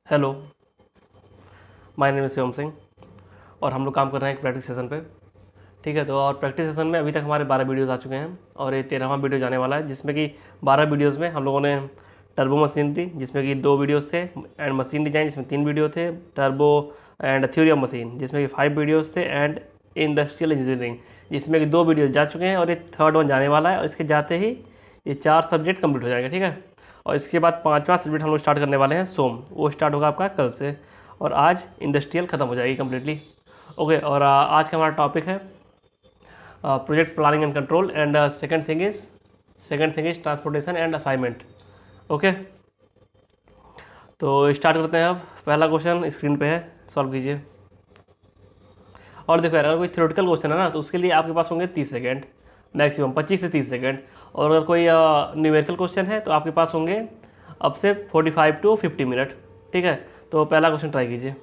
Hello, my name is Shivam Singh और हम लोग काम कर रहे हैं एक प्रैक्टिस सेशन पे। ठीक है, तो और प्रैक्टिस सेशन में अभी तक हमारे 12 वीडियोज़ आ चुके हैं और ये 13वां वीडियो जाने वाला है, जिसमें कि 12 वीडियोज़ में हम लोगों ने टर्बो मशीनरी जिसमें कि 2 वीडियोज़ थे, एंड मशीन डिज़ाइन जिसमें 3 वीडियो थे, turbo and theory of machine जिसमें कि 5 वीडियोज़ थे, एंड इंडस्ट्रियल इंजीनियरिंग जिसमें कि 2 वीडियोज़ जा चुके हैं और ये थर्ड वन जाने वाला है। और इसके जाते ही ये 4 सब्जेक्ट कंप्लीट हो जाएंगे। ठीक है, और इसके बाद 5वां सब्जेक्ट हम लोग स्टार्ट करने वाले हैं सोम, वो स्टार्ट होगा आपका कल से, और आज इंडस्ट्रियल ख़त्म हो जाएगी कम्प्लीटली। ओके, और आज का हमारा टॉपिक है project planning and control, and second thing is transportation and assignment. Okay, तो स्टार्ट करते हैं। अब पहला क्वेश्चन स्क्रीन पे है, सॉल्व कीजिए। और देखो यार, अगर कोई थ्योरेटिकल क्वेश्चन है ना तो उसके लिए आपके पास होंगे 30 सेकेंड, मैक्सिमम 25 से 30 सेकेंड। और अगर कोई न्यूमेरिकल क्वेश्चन है तो आपके पास होंगे अब से 45 टू 50 मिनट। ठीक है, तो पहला क्वेश्चन ट्राई कीजिए।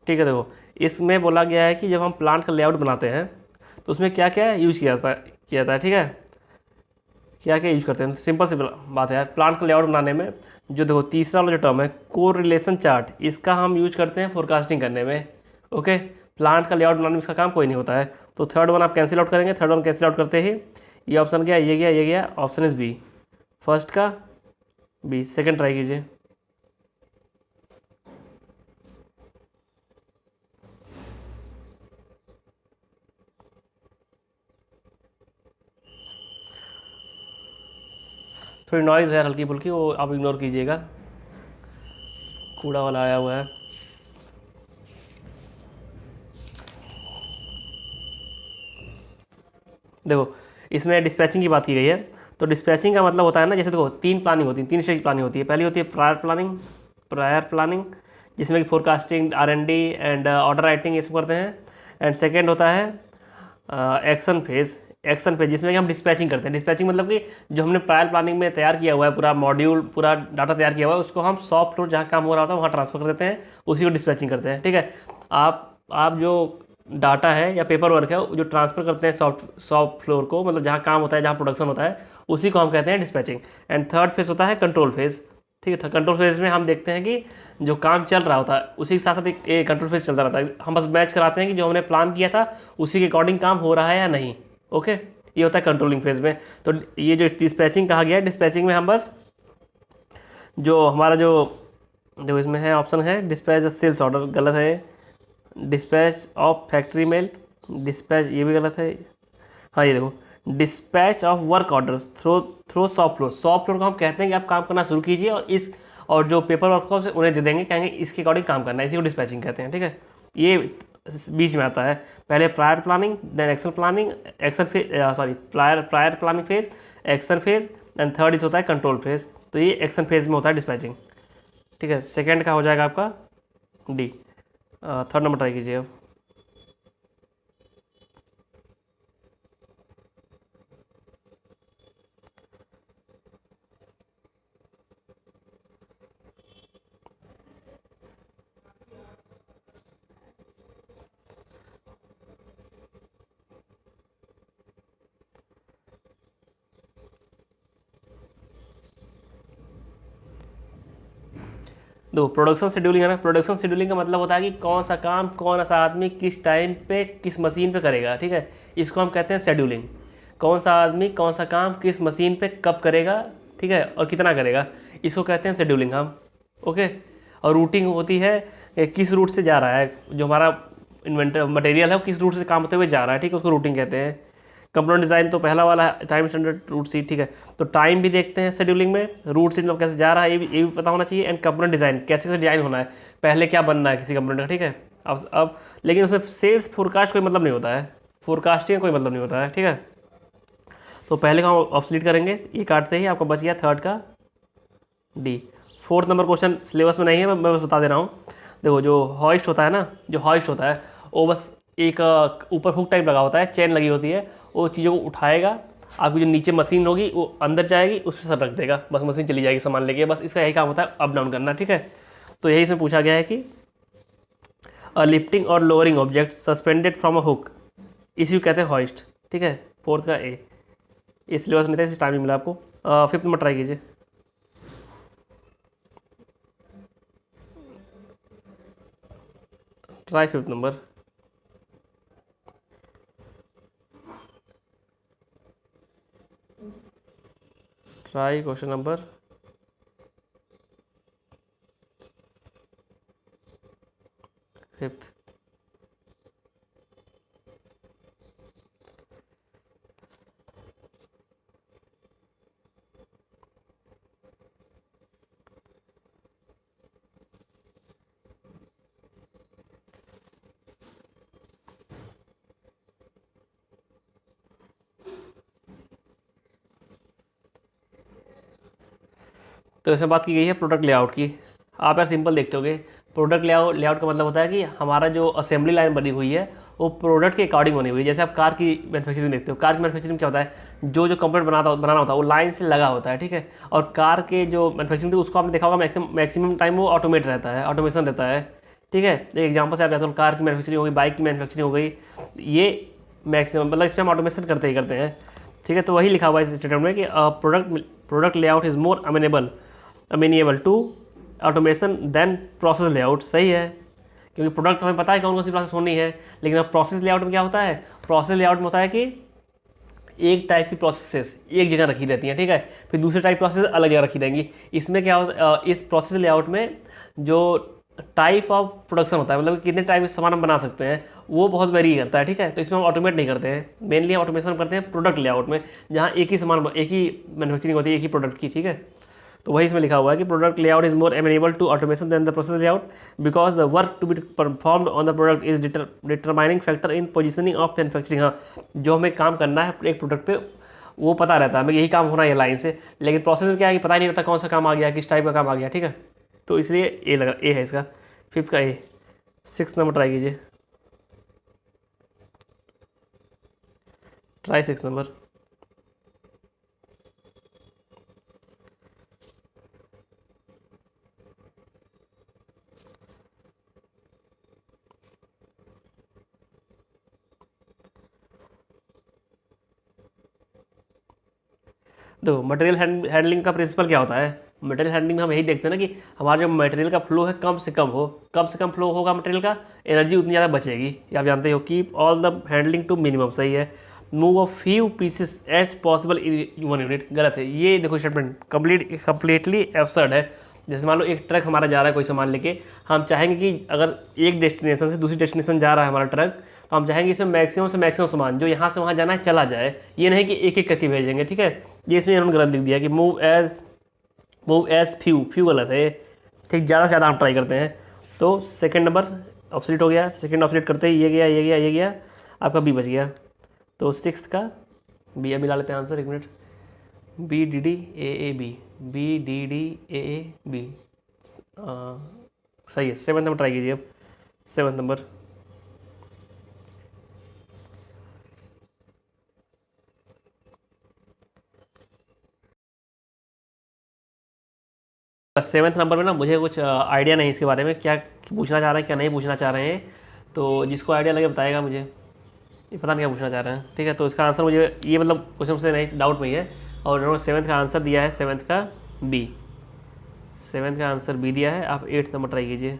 ठीक है, देखो इसमें बोला गया है कि जब हम प्लांट का लेआउट बनाते हैं तो उसमें क्या क्या यूज किया जाता है। ठीक है, क्या क्या यूज करते हैं, सिंपल सी बात है यार। प्लांट का लेआउट बनाने में जो देखो तीसरा वाला जो टर्म है कोरिलेशन चार्ट, इसका हम यूज करते हैं फोरकास्टिंग करने में। ओके, प्लांट का लेआउट बनाने में इसका काम कोई नहीं होता है। तो थर्ड वन आप कैंसिल आउट करेंगे, थर्ड वन कैंसिल आउट करते ही ये ऑप्शन गया, ये गया, ये गया, ऑप्शन इज बी, फर्स्ट का बी। सेकेंड ट्राई कीजिए। थोड़ी नॉइज़ है हल्की फुल्की, वो आप इग्नोर कीजिएगा, कूड़ा वाला आया हुआ है। देखो इसमें डिस्पैचिंग की बात की गई है, तो डिस्पैचिंग का मतलब होता है ना, जैसे देखो 3 प्लानिंग होती है, 3 स्टेज प्लानिंग होती है। पहली होती है प्रायर प्लानिंग जिसमें कि forecasting, R&D and order writing ये सब करते हैं। एंड सेकेंड होता है एक्शन फेज जिसमें कि हम डिस्पैचिंग करते हैं। डिस्पैचिंग मतलब कि जो हमने प्रायर प्लानिंग में तैयार किया हुआ है, पूरा मॉड्यूल, पूरा डाटा तैयार किया हुआ है, उसको हम शॉप फ्लोर जहाँ काम हो रहा होता है वहाँ ट्रांसफर कर देते हैं, उसी को डिस्पैचिंग करते हैं। ठीक है, आप जो डाटा है या पेपर वर्क है जो ट्रांसफ़र करते हैं शॉप फ्लोर को, मतलब जहाँ काम होता है, जहाँ प्रोडक्शन होता है, उसी को हम कहते हैं डिस्पैचिंग। एंड थर्ड फेज होता है कंट्रोल फेज। ठीक है, कंट्रोल फेज में हम देखते हैं कि जो काम चल रहा होता है उसी के साथ साथ एक कंट्रोल फेज चलता रहता है। हम बस मैच कराते हैं कि जो हमने प्लान किया था उसी के अकॉर्डिंग काम हो रहा है या नहीं। ओके, ये होता है कंट्रोलिंग फेज में। तो ये जो डिस्पैचिंग कहा गया है, डिस्पैचिंग में हम बस जो हमारा जो इसमें है ऑप्शन है डिस्पैच द सेल्स ऑर्डर, गलत है। Dispatch of factory mail, dispatch ये भी गलत है। हाँ, ये देखो dispatch of work orders through shop floor को हम कहते हैं कि आप काम करना शुरू कीजिए, और जो पेपर वर्क को उन्हें दे देंगे, कहेंगे इसके अकॉर्डिंग काम करना है, इसी को डिस्पैचिंग कहते हैं। ठीक है, ये बीच में आता है। पहले prior planning, then action planning, prior planning phase, action phase, and third is होता है कंट्रोल फेज। तो ये एक्शन फेज में होता है डिस्पैचिंग। ठीक है, सेकेंड का हो जाएगा आपका डी। थर्ड नंबर ट्राई कीजिए अब। दो प्रोडक्शन शेड्यूलिंग है ना, प्रोडक्शन शेड्यूलिंग का मतलब होता है कि कौन सा काम कौन सा आदमी किस टाइम पे किस मशीन पे करेगा। ठीक है, इसको हम कहते हैं शेड्यूलिंग। कौन सा आदमी कौन सा काम किस मशीन पे कब करेगा, ठीक है, और कितना करेगा, इसको कहते हैं शेड्यूलिंग हम। ओके, और रूटिंग होती है कि किस रूट से जा रहा है, जो हमारा इन्वेंटर मटेरियल है वो किस रूट से काम होते हुए जा रहा है। ठीक है, उसको रूटिंग कहते हैं। कंपोनेंट डिज़ाइन तो पहला वाला है, टाइम स्टैंडर्ड रूट सी। ठीक है, तो टाइम भी देखते हैं शेड्यूलिंग में, रूट सी मतलब कैसे जा रहा है ये भी पता होना चाहिए। एंड कंपोनेंट डिज़ाइन कैसे कैसे डिज़ाइन होना है, पहले क्या बनना है किसी कंपोनेंट का। ठीक है, अब लेकिन उसमें सेल्स फोरकास्ट कोई मतलब नहीं होता है, फोरकास्टिंग कोई मतलब नहीं होता है। ठीक है, तो पहले का हम ऑब्सलीट करेंगे, ये काटते ही आपका बच गया थर्ड का D. Fourth number question syllabus में नहीं है, मैं बस बता दे रहा हूँ। देखो जो हॉइस्ट होता है ना, जो हॉइस्ट होता है वो बस एक ऊपर हुक टाइप लगा होता है, चेन लगी होती है, वो चीज़ों को उठाएगा आपकी जो नीचे मशीन होगी वो अंदर जाएगी, उस पर सब रख देगा, बस मशीन चली जाएगी सामान लेके, बस इसका यही काम होता है, अप डाउन करना, ठीक है। तो यही इसमें पूछा गया है कि लिफ्टिंग और lowering object suspended from a hook, इसी को कहते हैं हॉइस्ट, ठीक है। फोर्थ का ए, इस सिलेबस में था, इस टाइम मिला आपको। फिफ्थ नंबर ट्राई कीजिए। Try fifth number. Try question number fifth. तो इसमें बात की गई है प्रोडक्ट लेआउट की। आप यार सिंपल देखते होगे, प्रोडक्ट लेआउट का मतलब होता है कि हमारा जो असेंबली लाइन बनी हुई है वो प्रोडक्ट के अकॉर्डिंग बनी हुई है। जैसे आप कार की मैन्युफैक्चरिंग देखते हो, कार की मैन्युफैक्चरिंग क्या होता है, जो जो कंपोनेंट बनाना होता है वो लाइन से लगा होता है, ठीक है। और कार के जो मैन्युफैक्चरिंग थी उसको आपने देखा होगा मैक्सिमम टाइम वो ऑटोमेट रहता है, ऑटोमेशन रहता है, ठीक है। एक एग्जाम्पल से आप जाते हो, कार की मैन्युफैक्चरिंग हो गई, बाइक की मैन्युफैक्चरिंग हो गई, ये मैक्सिमम मतलब इस पर हम ऑटोमेशन करते ही करते हैं, ठीक है। तो वही लिखा हुआ है इस स्टेटमेंट में कि product layout is more amenable to automation than process layout. सही है, क्योंकि प्रोडक्ट हमें पता है कौन कौन सी प्रोसेस होनी है, लेकिन अब प्रोसेस लेआउट में क्या होता है, प्रोसेस लेआउट में होता है कि एक टाइप की प्रोसेसेस एक जगह रखी रहती हैं, ठीक है, फिर दूसरे टाइप प्रोसेस अलग जगह रखी रहेंगी। इसमें क्या होता है, इस प्रोसेस लेआउट में जो टाइप ऑफ प्रोडक्शन होता है, मतलब कि कितने टाइप के सामान हम बना सकते हैं, वो बहुत वेरी करता है, ठीक है। तो इसमें हम ऑटोमेट नहीं करते हैं, मेनली हम ऑटोमेशन करते हैं प्रोडक्ट लेआउट में, जहाँ एक ही सामान, एक ही मैन्युफैक्चरिंग होती है एक ही प्रोडक्ट की, ठीक है। तो वही इसमें लिखा हुआ है कि product layout is more amenable to automation than the process layout because the work to be performed on the product is determining factor in positioning of manufacturing. हाँ, जो हमें काम करना है एक प्रोडक्ट पे वो पता रहता है हमें, यही काम होना है लाइन से, लेकिन प्रोसेस में क्या है कि पता ही नहीं रहता कौन सा काम आ गया, किस टाइप का काम आ गया, ठीक है। तो इसलिए ए लगा, ए है इसका, फिफ्थ का ए। सिक्स नंबर ट्राई कीजिए, ट्राई सिक्स नंबर। देखो मटेरियल हैंडलिंग का प्रिंसिपल क्या होता है, मटेरियल हैंडलिंग में हम यही देखते हैं ना कि हमारा जो मटेरियल का फ्लो है कम से कम हो, कम से कम फ्लो होगा मटेरियल का, एनर्जी उतनी ज़्यादा बचेगी, ये आप जानते हो। Keep all the handling to minimum, सही है। Move a few pieces as possible in one unit, गलत है। ये देखो स्टेटमेंट कम्प्लीटली एब्सर्ड है। जैसे मान लो एक ट्रक हमारा जा रहा है कोई सामान लेके, हम चाहेंगे कि अगर एक डेस्टिनेशन से दूसरी डेस्टिनेशन जा रहा है हमारा ट्रक, तो हम चाहेंगे इसमें मैक्सिमम से मैक्सिमम सामान जो यहाँ से वहाँ जाना है चला जाए, ये नहीं कि एक एक करके भेजेंगे, ठीक है। ये इसमें इन्होंने गलत लिख दिया कि मूव एज फ्यू, फ्यू गलत है, ठीक, ज़्यादा से ज़्यादा हम ट्राई करते हैं। तो सेकंड नंबर ऑब्सोल्यूट हो गया, सेकंड ऑब्सोल्यूट करते ही ये गया, ये गया, ये गया, आपका बी बच गया। तो सिक्स का बी, अभी ला लेते हैं आंसर, एक minute. B D D A B, B D D A B, सही है। सेवन्थ नंबर ट्राई कीजिए अब, सेवन्थ नंबर। सेवन्थ नंबर में ना मुझे कुछ आइडिया नहीं इसके बारे में, क्या पूछना चाह रहे हैं क्या नहीं पूछना चाह रहे हैं, तो जिसको आइडिया लगे बताएगा मुझे, ये पता नहीं क्या पूछना चाह रहे हैं, ठीक है। तो इसका आंसर मुझे ये मतलब क्वेश्चन से नहीं डाउट में ही है, और उन्होंने सेवन्थ का आंसर दिया है, सेवन्थ का बी, सेवन्थ का आंसर बी दिया है। आप एट्थ नंबर ट्राई कीजिए।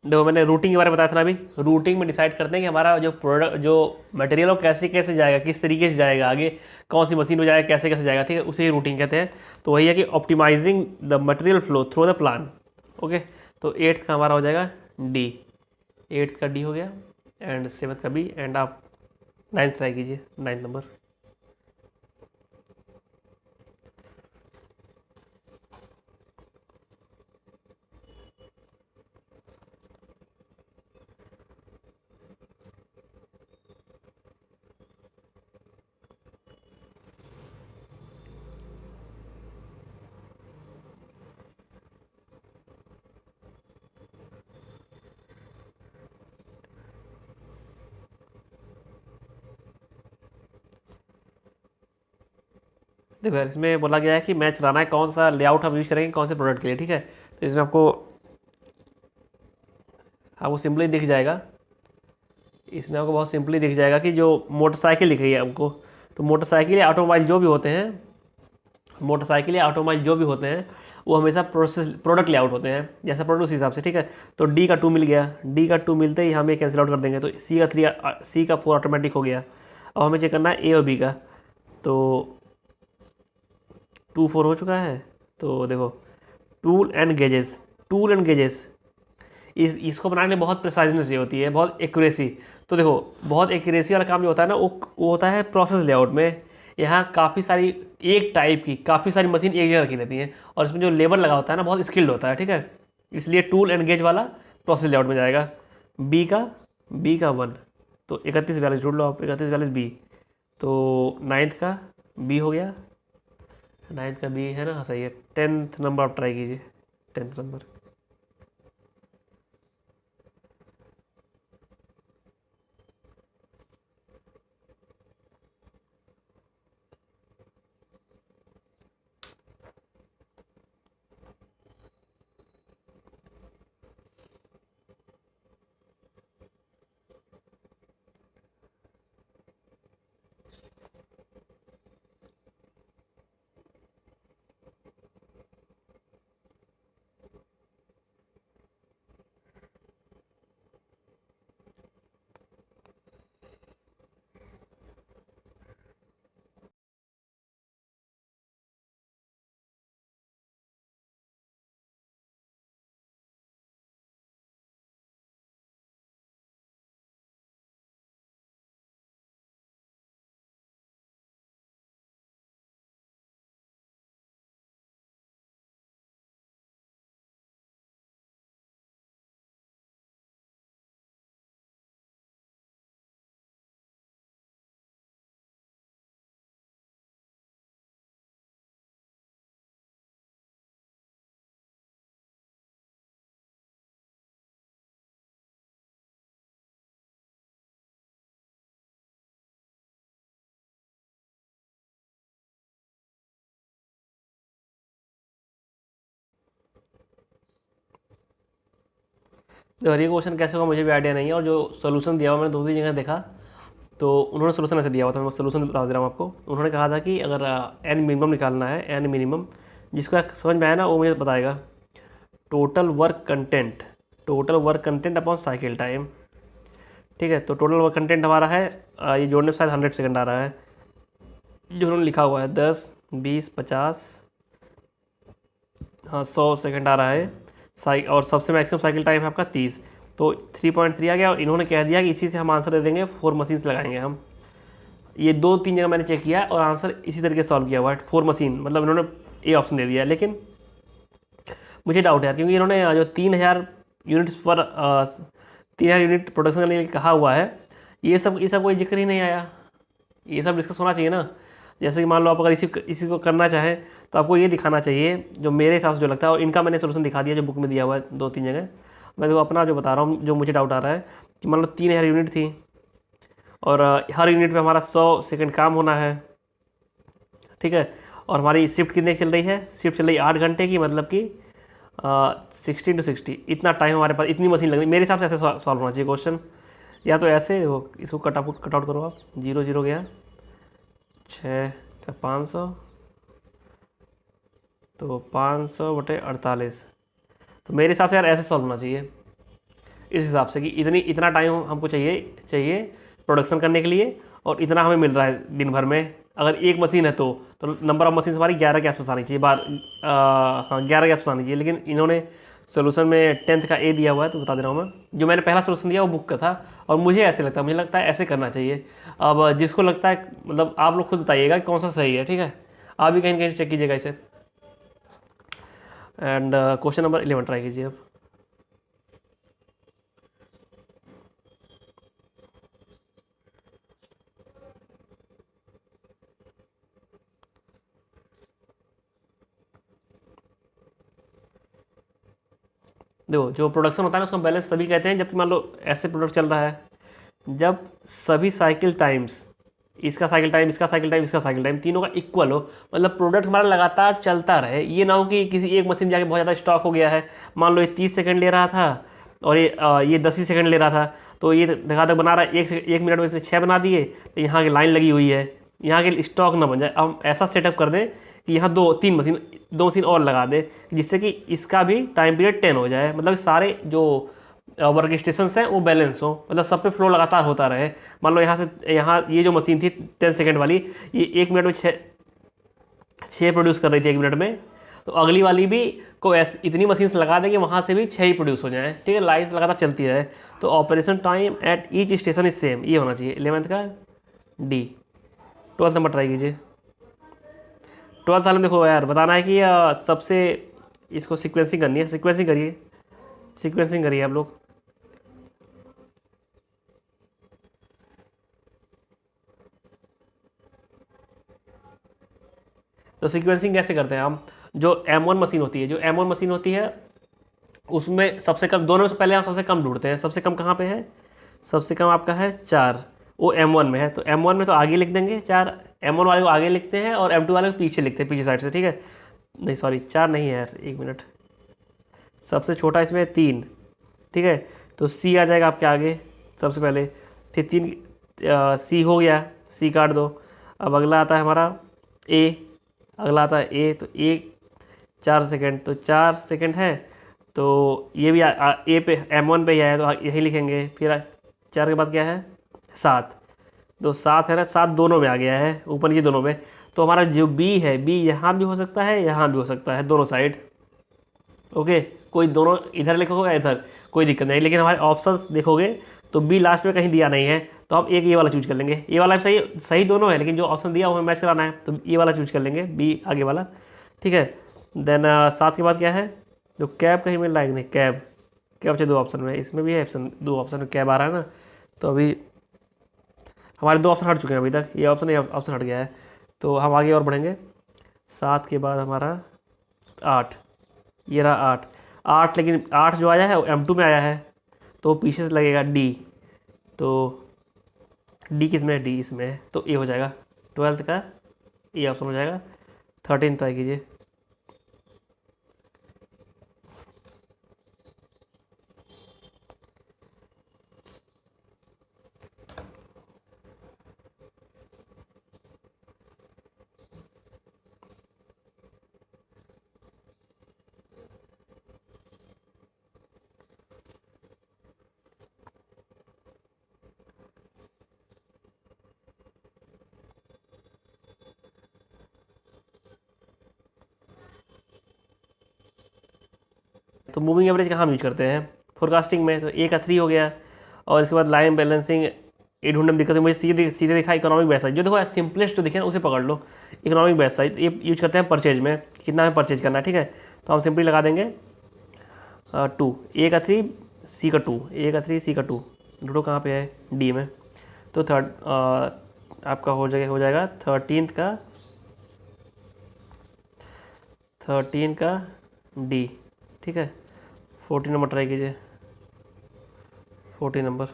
देखो मैंने रूटिंग के बारे में बताया था ना अभी, रूटिंग में डिसाइड करते हैं कि हमारा जो प्रोडक्ट जो मटेरियल वो कैसे कैसे जाएगा, किस तरीके से जाएगा, आगे कौन सी मशीन में जाएगा, कैसे कैसे जाएगा, ठीक है, उसे ही रूटिंग कहते हैं। तो वही है कि optimizing the material flow through the plan. Okay, तो एट्थ का हमारा हो जाएगा डी, एट्थ का डी हो गया, एंड सेवन्थ का बी, एंड आप नाइन्थ ट्राई कीजिए, नाइन्थ नंबर। देखो यार, इसमें बोला गया है कि मैच चलाना है, कौन सा लेआउट हम यूज़ करेंगे कौन से प्रोडक्ट के लिए, ठीक है। तो इसमें आपको सिंपली दिख जाएगा, इसमें आपको बहुत सिंपली दिख जाएगा कि जो मोटरसाइकिल दिख रही है हमको, तो मोटरसाइकिल या ऑटोमोबाइल जो भी होते हैं, मोटरसाइकिल या ऑटोमोबाइल जो भी होते हैं, वो हमेशा प्रोडक्ट लेआउट होते हैं, जैसा प्रोडक्ट उस हिसाब से, ठीक है। तो डी का 2 मिल गया, डी का 2 मिलते ही हम ये कैंसिल आउट कर देंगे, तो सी का 3, सी का 4 ऑटोमेटिक हो गया। अब हमें चेक करना है ए और बी का, तो 2 4 हो चुका है। तो देखो tool and gauges, tool and gauges, इसको बनाने में बहुत प्रिसाइजनेस ये होती है, बहुत एक्यूरेसी। तो देखो बहुत एक्यूरेसी वाला काम जो होता है ना, वो होता है प्रोसेस लेआउट में। यहाँ काफ़ी सारी एक टाइप की काफ़ी सारी मशीन एक जगह रखी रहती हैं, और इसमें जो लेबर लगा होता है ना बहुत स्किल्ड होता है, ठीक है। इसलिए टूल एंड गेज वाला प्रोसेस लेआउट में जाएगा। बी का 1, तो 31 42 ढूंढ लो आप, 31 42 बी। तो 9th का बी हो गया, 9th का बी है ना, हाँ सही है। 10th नंबर आप ट्राई कीजिए, 10th नंबर। देखो ये क्वेश्चन कैसे होगा मुझे भी आइडिया नहीं है, और जो सोल्यूशन दिया हुआ मैंने 2-3 जगह देखा, तो उन्होंने सोल्यूशन ऐसे दिया हुआ था, मैं सोल्यूशन बता दे रहा हूँ आपको। उन्होंने कहा था कि अगर एन मिनिमम निकालना है, एन मिनिमम जिसका समझ में आया ना वो मुझे बताएगा। Total work content, total work content upon cycle time, ठीक है। तो टोटल वर्क कंटेंट हमारा है, ये जोड़ने में शायद 100 सेकंड आ रहा है, जो उन्होंने लिखा हुआ है 10 20 50, हाँ 100 सेकंड आ रहा है। और सबसे मैक्सिमम साइकिल टाइम है आपका 30, तो 3.3 आ गया। और इन्होंने कह दिया कि इसी से हम आंसर दे देंगे, 4 मशीन्स लगाएंगे हम। ये 2-3 जगह मैंने चेक किया और आंसर इसी तरीके से सॉल्व किया हुआ है, 4 मशीन, मतलब इन्होंने ए ऑप्शन दे दिया। लेकिन मुझे डाउट है यार, क्योंकि इन्होंने जो 3000 यूनिट्स पर 3000 यूनिट प्रोडक्शन करने के लिए कहा हुआ है, ये सब कोई जिक्र ही नहीं आया। ये सब डिस्कस होना चाहिए ना। जैसे कि मान लो आप अगर इसी को करना चाहें, तो आपको ये दिखाना चाहिए जो मेरे हिसाब से जो लगता है, और इनका मैंने सोल्यूशन दिखा दिया जो बुक में दिया हुआ है 2-3 जगह। मैं तो अपना जो बता रहा हूँ, जो मुझे डाउट आ रहा है कि मान लो 3000 यूनिट थी, और हर यूनिट पे हमारा 100 सेकंड काम होना है, ठीक है। और हमारी शिफ्ट कितने की चल रही है, शिफ्ट चल रही है 8 घंटे की, मतलब कि 60 to 60 इतना टाइम हमारे पास, इतनी मशीन लगनी। मेरे हिसाब से ऐसे सॉल्व होना चाहिए क्वेश्चन, या तो ऐसे हो, इसको कट आउट करो आप, 0 0 गया, 6 का 500, तो 500/48। तो मेरे हिसाब से यार ऐसे सॉल्व होना चाहिए, इस हिसाब से कि इतना टाइम हमको चाहिए प्रोडक्शन करने के लिए, और इतना हमें मिल रहा है दिन भर में। अगर एक मशीन है तो नंबर ऑफ मशीन हमारी 11 के आसपास आनी चाहिए, हाँ 11 के आसपास आनी चाहिए। लेकिन इन्होंने सोल्यूशन में 10th का ए दिया हुआ है, तो बता दे रहा हूँ मैं, जो मैंने पहला सोल्यूशन दिया वो बुक का था, और मुझे मुझे लगता है ऐसे करना चाहिए। अब जिसको लगता है, मतलब आप लोग खुद बताइएगा कि कौन सा सही है, ठीक है। आप भी कहीं कहीं चेक कीजिएगा इसे। एंड क्वेश्चन नंबर 11 ट्राई कीजिए अब। देखो जो प्रोडक्शन होता है ना उसको बैलेंस तभी कहते हैं जबकि मान लो ऐसे प्रोडक्ट चल रहा है, जब सभी साइकिल टाइम्स इसका साइकिल टाइम, इसका साइकिल टाइम, इसका साइकिल टाइम, तीनों का इक्वल हो, मतलब प्रोडक्ट हमारा लगातार चलता रहे। ये ना हो कि किसी एक मशीन जाके बहुत ज़्यादा स्टॉक हो गया है, मान लो ये 30 सेकंड ले रहा था और ये 10 ही सेकंड ले रहा था, तो ये धगाधक बना रहा है, एक मिनट में इसने 6 बना दिए, तो यहाँ की लाइन लगी हुई है, यहाँ के स्टॉक ना बन जाए। हम ऐसा सेटअप कर दें कि यहाँ दो मशीन और लगा दे, जिससे कि इसका भी टाइम पीरियड 10 हो जाए, मतलब सारे जो वर्क स्टेशन हैं वो बैलेंस हो, मतलब सब पे फ्लो लगातार होता रहे। मान लो यहाँ से यहाँ ये जो मशीन थी 10 सेकंड वाली, ये एक मिनट में छः प्रोड्यूस कर रही थी एक मिनट में, तो अगली वाली भी को ऐसे इतनी मशीन्स लगा दें कि वहाँ से भी 6 ही प्रोड्यूस हो जाएँ, ठीक है, लाइन्स लगातार चलती रहे। तो operation time at each station is same, ये होना चाहिए 11th का डी। 12th नंबर ट्राई कीजिए। 12th वाले में देखो यार, बताना है कि सबसे इसको सिक्वेंसिंग करनी है, सिक्वेंसिंग करिए, सिक्वेंसिंग करिए आप लोग। तो सीक्वेंसिंग कैसे करते हैं हम, जो M1 मशीन होती है, जो M1 मशीन होती है उसमें सबसे कम, दोनों में से पहले हम सबसे कम ढूंढते हैं। सबसे कम कहाँ पे है, सबसे कम आपका है 4, वो M1 में है, तो M1 में तो आगे लिख देंगे 4, M1 वाले को आगे लिखते हैं और M2 वाले को पीछे लिखते हैं, पीछे साइड से, ठीक है। नहीं सॉरी 4 नहीं है यार, एक मिनट, सबसे छोटा इसमें 3, ठीक है, तो C आ जाएगा आपके आगे सबसे पहले, फिर 3 C हो गया, C काट दो। अब अगला आता है हमारा A, अगला आता है ए, तो ए 4 सेकंड, तो 4 सेकंड है, तो ये भी ए पे M1 पे ही आया, तो यही लिखेंगे। फिर 4 के बाद क्या है 7, तो 7 है ना, 7 दोनों में आ गया है, ऊपर नीचे दोनों में। तो हमारा जो बी है, बी यहाँ भी हो सकता है, यहाँ भी हो सकता है, दोनों साइड, ओके। कोई दोनों इधर लिखोगे या इधर, कोई दिक्कत नहीं, लेकिन हमारे ऑप्शंस देखोगे तो बी लास्ट में कहीं दिया नहीं है, तो हम एक ये वाला चूज कर लेंगे। ये वाला सही सही दोनों है, लेकिन जो ऑप्शन दिया वो हमें मैच कराना है, तो ये वाला चूज कर लेंगे, बी आगे वाला, ठीक है। देन 7 के बाद क्या है, तो कैब कहीं मिल रहा है कि नहीं, कैब, कैब चाहिए 2 ऑप्शन में, इसमें भी है ऑप्शन, 2 ऑप्शन में कैब आ रहा है ना, तो अभी हमारे 2 ऑप्शन हट चुके हैं अभी तक, ये ऑप्शन हट गया है, तो हम आगे और बढ़ेंगे। 7 के बाद हमारा 8, ये रहा 8, 8, लेकिन 8 जो आया है वो M2 में आया है, तो पीछे से लगेगा D, तो D किस में है, D इसमें है, तो ये हो जाएगा 12th का ये ऑप्शन हो जाएगा। 13 ट्राई कीजिए। तो मूविंग एवरेज कहाँ हम यूज करते हैं, फोरकास्टिंग में, तो A का 3 हो गया, और इसके बाद लाइन बैलेंसिंग, ये ढूंढने में दिक्कत है मुझे, सीधे दिखा इकोनॉमिक बैच साइज, जो देखो सिंपलेस्ट जो दिखे ना उसे पकड़ लो, इकोनॉमिक बैच साइज, ये यूज करते हैं परचेज में, कितना हमें परचेज करना है, ठीक है। तो हम सिंपली लगा देंगे 2, A का 3, C का 2, A का 3, C का 2, ढूंढो कहाँ पे है, D में, तो आपका हो जाएगा 13 का D, ठीक है। 14 नंबर ट्राई कीजिए, 14 नंबर।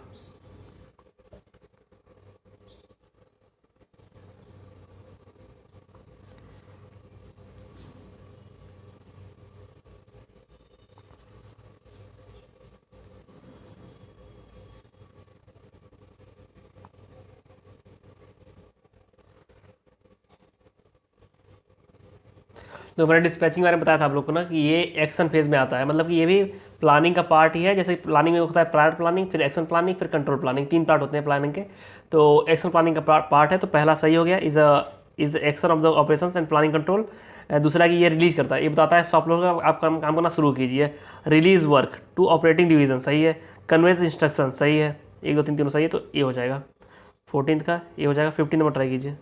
तो मैंने डिस्पैचिंग बारे में बताया था आप लोग को ना, कि ये एक्शन फेज में आता है, मतलब कि ये भी प्लानिंग का पार्ट ही है। जैसे प्लानिंग में होता है प्रायर प्लानिंग, फिर एक्शन प्लानिंग, फिर कंट्रोल प्लानिंग, 3 पार्ट होते हैं प्लानिंग के। तो एक्शन प्लानिंग का पार्ट है, तो पहला सही हो गया, is the action of the operations and planning control. दूसरा कि ये रिलीज करता है, ये बताता है सॉफ्टवेयर का आप काम करना शुरू कीजिए। Release work to operating division सही है, कन्वेंस इंस्ट्रक्शन सही है, 1 2 3 तीनों सही है, तो ये हो जाएगा 14 का, ये हो जाएगा। 15 नंबर ट्राई कीजिए।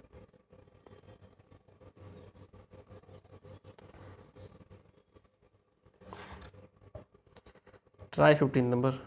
Try 15 number.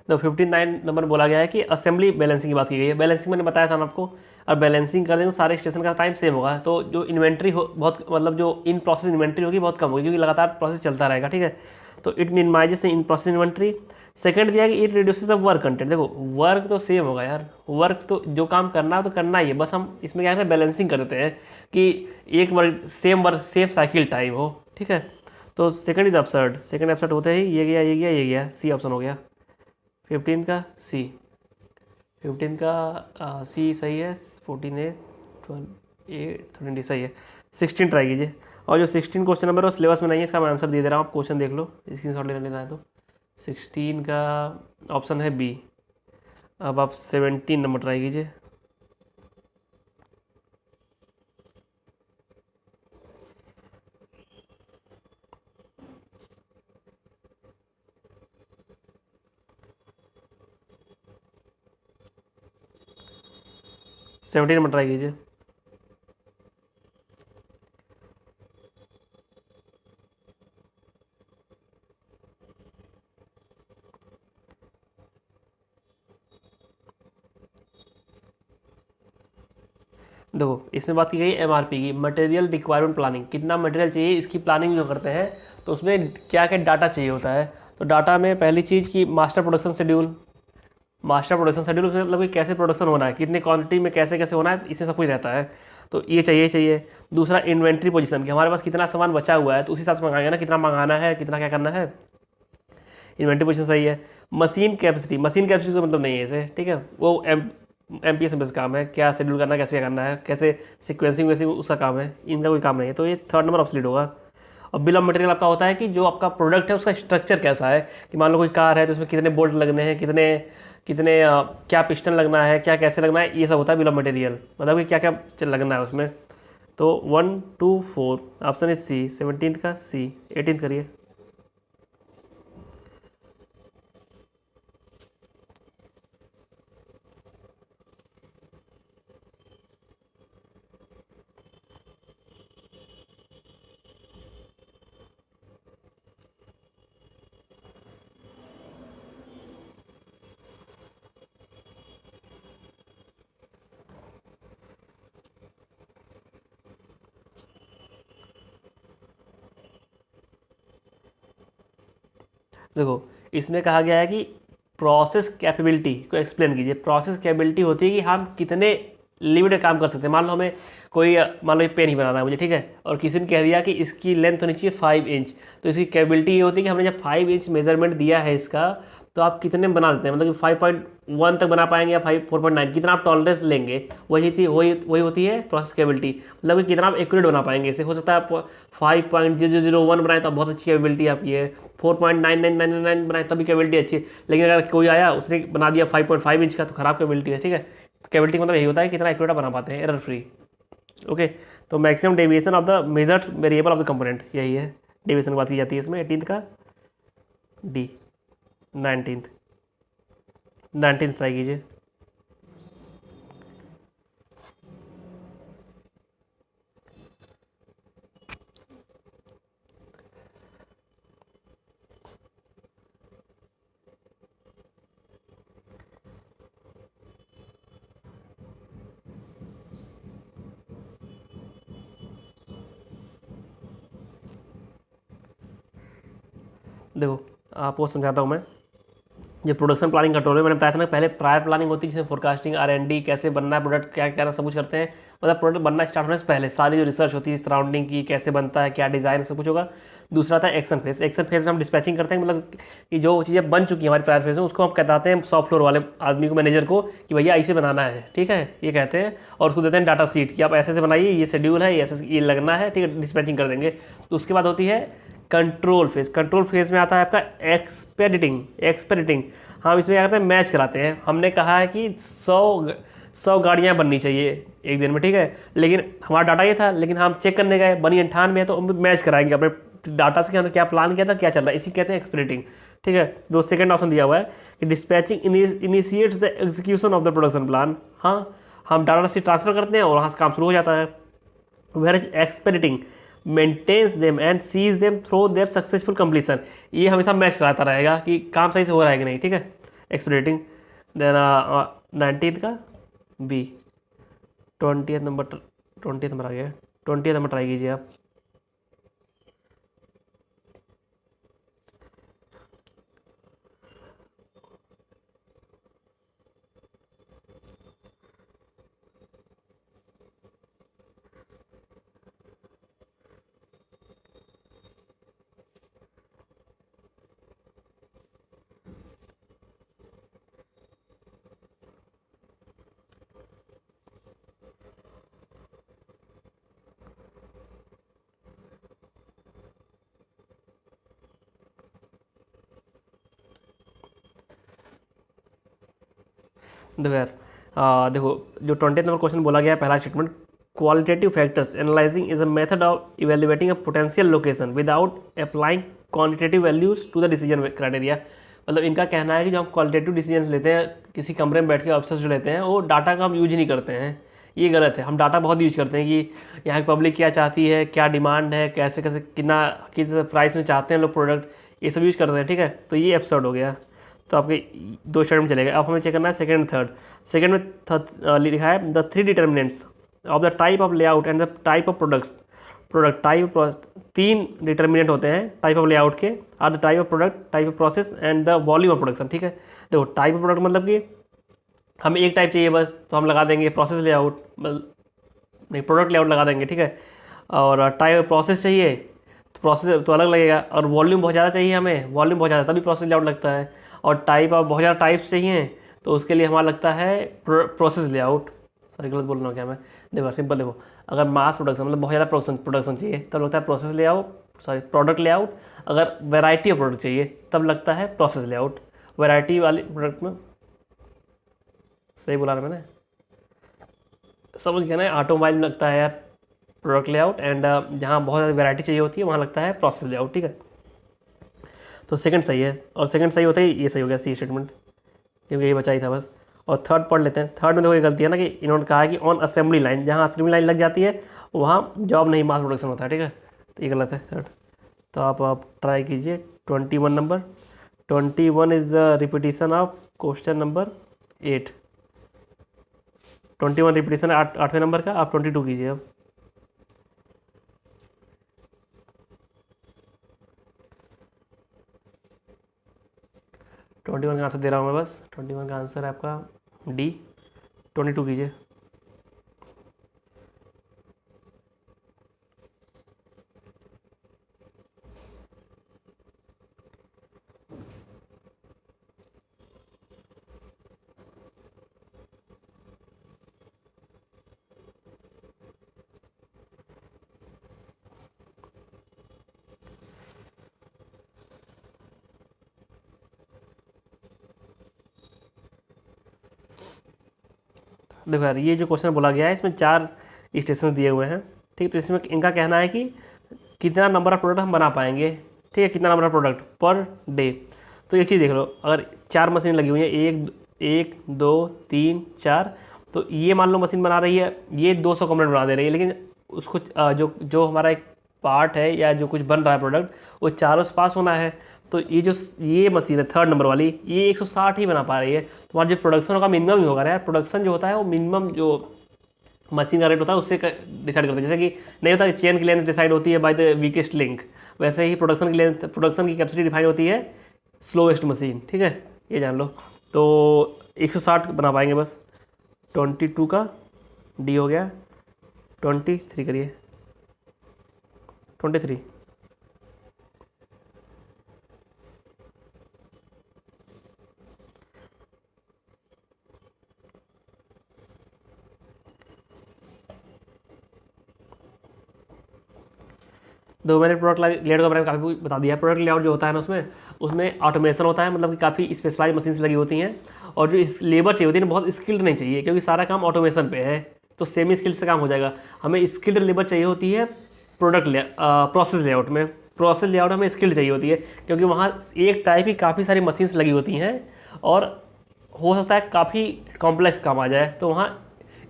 तो 59 नंबर बोला गया है कि असेंबली बैलेंसिंग की बात की गई है। बैलेंसिंग मैंने बताया था ना आपको, और बैलेंसिंग कर देंगे तो सारे स्टेशन का टाइम सेम होगा, तो जो इन्वेंट्री हो बहुत मतलब जो इन प्रोसेस इन्वेंट्री होगी बहुत कम होगी, क्योंकि लगातार प्रोसेस चलता रहेगा, ठीक है। तो it minimises the in process inventory. Second दिया कि it reduces the work content. देखो वर्क तो सेम होगा यार, वर्क तो जो काम करना है तो करना ही है, बस हम इसमें क्या करते हैं बैलेंसिंग कर देते हैं कि एक वर्क सेम साइकिल टाइम हो, ठीक है। तो second is absurd, second absurd होते ही ये गया ये गया ये गया, सी ऑप्शन हो गया 15 का सी। 15 का सी सही है, 14 है, 12 ए 13 डी सही है। 16 ट्राई कीजिए, और जो 16 क्वेश्चन नंबर है वो सिलेबस में नहीं है, इसका मैं आंसर दे दे रहा हूँ, आप क्वेश्चन देख लो, स्क्रीनशॉट लेना है तो। 16 का ऑप्शन है बी। अब आप 17 नंबर ट्राई कीजिए। सेवनटीन नंबर ट्राई कीजिए। देखो इसमें बात की गई एमआरपी की, मटेरियल रिक्वायरमेंट प्लानिंग, कितना मटेरियल चाहिए इसकी प्लानिंग जो करते हैं, तो उसमें क्या क्या डाटा चाहिए होता है। तो डाटा में पहली चीज़ की master production schedule, master production schedule मतलब कि कैसे प्रोडक्शन होना है, कितने क्वांटिटी में कैसे कैसे होना है, इसमें सब कुछ रहता है, तो ये चाहिए। दूसरा इन्वेंट्री पोजीशन, कि हमारे पास कितना सामान बचा हुआ है, तो उसी हिसाब से मंगाएंगे ना, कितना मंगाना है, कितना क्या करना है, इन्वेंट्री पोजीशन सही है। मशीन कैपेसिटी, मशीन कैपेसिटी का मतलब नहीं है इसे, ठीक है, वो एमपीएस बेस काम है, क्या शेड्यूल करना है, कैसे करना है, कैसे सिक्वेंसिंग वैसे उसका काम है, इनका कोई काम नहीं है, तो ये थर्ड नंबर ऑब्सोल्यूट होगा। और बिल ऑफ मटेरियल आपका होता है कि जो आपका प्रोडक्ट है उसका स्ट्रक्चर कैसा है, कि मान लो कोई कार है तो उसमें कितने बोल्ट लगने हैं, कितने कितने क्या पिस्टन लगना है, क्या कैसे लगना है, ये सब होता है बिल ऑफ मटेरियल, मतलब कि क्या क्या लगना है उसमें। तो 1 2 4 ऑप्शन इज सी, 17 का सी। 18 करिए। देखो इसमें कहा गया है कि प्रोसेस कैपेबिलिटी को एक्सप्लेन कीजिए। प्रोसेस कैपेबिलिटी होती है कि हम कितने लिमिट में काम कर सकते हैं। मान लो हमें कोई मान लो ये पेन ही बनाना है मुझे, ठीक है, और किसी ने कह दिया कि इसकी लेंथ होनी चाहिए 5 इंच, तो इसकी कैपेबिलिटी ये होती है कि हमने जब 5 इंच मेजरमेंट दिया है इसका, तो आप कितने में बना देते हैं, मतलब कि 5.1 तक बना पाएंगे या 4.9, कितना आप टॉलरेंस लेंगे, वही होती है प्रोसेस कैपेबिलिटी, मतलब कि कितना आप एक्यूरेट बना पाएंगे इसे। हो सकता है आप 5.0001 बनाए तो बहुत अच्छी कैपेबिलिटी आपकी है, 4.9999 बनाए तभी कैपेबिलिटी अच्छी है, लेकिन अगर कोई आया उसने बना दिया 5.5 इंच का तो खराब कैपेबिलिटी है, ठीक है। कैपेबिलिटी मतलब यही होता है कितना एक्यूरेट बना पाते हैं एरर फ्री, ओके। तो maximum deviation of the measured variable of the component, यही है डेविएशन की बात की जाती है इसमें। 18 का डी। 19th ट्राई कीजिए। देखो आपको समझाता हूँ मैं, ये प्रोडक्शन प्लानिंग कंट्रोल में मैंने बताया था ना पहले, प्रायर प्लानिंग होती है जिसमें फोरकास्टिंग, आर&डी, कैसे बनना है प्रोडक्ट, क्या क्या सब कुछ करते हैं, मतलब प्रोडक्ट बनना स्टार्ट होने से पहले सारी जो रिसर्च होती है सराउंडिंग की, कैसे बनता है, क्या डिज़ाइन, सब कुछ होगा। दूसरा था एक्शन फेज। एक्शन फेज में हम डिस्पैचिंग करते हैं, मतलब कि जो चीज़ें बन चुकी हैं हमारी प्रायर फेज में उसको हम कहते हैं शॉप फ्लोर वाले आदमी को, मैनेजर को, कि भैया ऐसे बनाना है, ठीक है, ये कहते हैं, और उसको देते हैं डाटा सीट कि आप ऐसे बनाइए, ये शेड्यूल है, ये लगना है, ठीक है, डिस्पैचिंग कर देंगे। तो उसके बाद होती है कंट्रोल फेज। कंट्रोल फेज में आता है आपका एक्सपेडिटिंग। हम इसमें क्या करते हैं, मैच कराते हैं। हमने कहा है कि 100 गाड़ियाँ बननी चाहिए एक दिन में, ठीक है, लेकिन हमारा डाटा ये था, लेकिन हम चेक करने गए बनी 98 है, तो हम मैच कराएंगे अपने डाटा से कि हमने क्या प्लान किया था, क्या चल रहा है, इसी कहते हैं एक्सपेडिटिंग, ठीक है। दो सेकंड ऑप्शन दिया हुआ है कि dispatching initiates the execution of the production plan. हाँ, हम डाटा से ट्रांसफर करते हैं और वहाँ से काम शुरू हो जाता है। Where expediting maintains them and sees them through their successful completion. ये हमेशा मैच कराता रहेगा कि काम सही से हो रहा है कि नहीं, ठीक है। एक्सपीडिएटिंग। देन 19 का B, 20th number, 20th number आ गया, 20th नंबर ट्राई कीजिए आप। देखो यार, देखो जो 20th नंबर क्वेश्चन बोला गया है, पहला statement, qualitative factors analyzing is a method of evaluating a potential location without applying quantitative values to the decision criteria. मतलब इनका कहना है कि जो हम क्वालिटेटिव डिसीजन लेते हैं, किसी कमरे में बैठ के ऑफिसर्स जो लेते हैं, वो डाटा का हम यूज नहीं करते हैं। ये गलत है। हम डाटा बहुत यूज करते हैं कि यहाँ की पब्लिक क्या चाहती है, क्या डिमांड है, कैसे कैसे कितना किस प्राइस में चाहते हैं लोग प्रोडक्ट, ये सब यूज करते हैं। ठीक है, तो ये एपिसोड हो गया। तो आपके 2 स्टेटमेंट चलेगा। अब हमें चेक करना है सेकंड एंड थर्ड। सेकंड में लिखा है the 3 determinants of the type of layout and the type of product type. 3 determinant होते हैं टाइप ऑफ लेआउट के, are the type of product, type of process and the volume of production. ठीक है, देखो type of product मतलब कि हमें एक टाइप चाहिए बस, तो हम लगा देंगे प्रोसेस लेआउट, नहीं प्रोडक्ट लेआउट लगा देंगे। ठीक है, और टाइप ऑफ प्रोसेस चाहिए तो प्रोसेस तो अलग लगेगा, और वॉल्यूम बहुत ज़्यादा चाहिए हमें, वॉल्यूम बहुत ज़्यादा तभी प्रोसेस लेआउट लगता है। और टाइप ऑफ बहुत ज़्यादा टाइप्स चाहिए तो उसके लिए हमारा लगता है प्रोसेस लेआउट। सॉरी गलत बोल रहा हूँ क्या मैं। देखो सिंपल, देखो अगर मास प्रोडक्शन मतलब बहुत ज़्यादा प्रोडक्शन चाहिए तब लगता है process layout, sorry product layout. अगर वैरायटी ऑफ प्रोडक्ट चाहिए तब लगता है प्रोसेस लेआउट। वैरायटी वाली प्रोडक्ट में, सही बोला ना मैंने, समझ गया ना, ऑटोमोबाइल में लगता है यार प्रोडक्ट लेआउट, एंड जहाँ बहुत ज़्यादा वैरायटी चाहिए होती है वहाँ लगता है प्रोसेस लेआउट। ठीक है, तो सेकंड सही है, और सेकंड सही होता ही ये सही हो गया सी स्टेटमेंट, क्योंकि यही बचा ही था बस। और थर्ड पढ़ लेते हैं। थर्ड में देखो ये गलती है ना कि इन्होंने कहा है कि ऑन असेंबली लाइन, जहाँ असेंबली लाइन लग जाती है वहाँ जॉब नहीं मास प्रोडक्शन होता है। ठीक है, तो ये गलत है थर्ड। तो आप ट्राई कीजिए 21 number. 21 is the repetition of question number 8। 21 repetition है 8वें नंबर का। आप 22 कीजिए अब। ट्वेंटी वन का आंसर दे रहा हूँ मैं बस। 21 का आंसर है आपका डी। 22 कीजिए। देखो यार, ये जो क्वेश्चन बोला गया है इसमें 4 स्टेशन दिए हुए हैं। ठीक, तो इसमें इनका कहना है कि कितना नंबर ऑफ प्रोडक्ट हम बना पाएंगे। ठीक है, कितना number of product per day. तो एक चीज़ देख लो, अगर 4 मशीन लगी हुई हैं, 1 2 3 4, तो ये मान लो मशीन बना रही है, ये 200 कंपोनेंट बना दे रही है, लेकिन उसको जो जो हमारा एक पार्ट है या जो कुछ बन रहा है प्रोडक्ट, वो चारों से पास होना है। तो ये मशीन है थर्ड नंबर वाली, ये 160 ही बना पा रही है। तुम्हारा जो प्रोडक्शन होगा मिनिमम ही होगा ना यार। प्रोडक्शन जो होता है वो मिनिमम जो मशीन का रेट होता है उससे डिसाइड करते हैं। जैसे कि नहीं होता कि चेन की लेंथ डिसाइड होती है बाय द वीकेस्ट लिंक, वैसे ही प्रोडक्शन की लेंथ, प्रोडक्शन की कैपेसिटी डिफाइन होती है स्लोएस्ट मशीन। ठीक है, ये जान लो। तो 160 बना पाएंगे बस। 22 का डी हो गया। 23 करिए। 23 दो मैंने प्रोडक्ट लेआउट के बारे में काफ़ी बता दिया। प्रोडक्ट लेआउट जो होता है ना, उसमें ऑटोमेशन होता है, मतलब कि काफ़ी स्पेशलाइज मशीन्स लगी होती हैं, और जो इस लेबर चाहिए होती है ना बहुत स्किल्ड नहीं चाहिए, क्योंकि सारा काम ऑटोमेशन पे है, तो सेमी स्किल्ड से काम हो जाएगा। हमें स्किल्ड लेबर चाहिए होती है प्रोसेस लेआउट में। प्रोसेस लेआउट हमें स्किल्ड चाहिए होती है, क्योंकि वहाँ एक टाइप की काफ़ी सारी मशीन्स लगी होती हैं, और हो सकता है काफ़ी कॉम्प्लेक्स काम आ जाए, तो वहाँ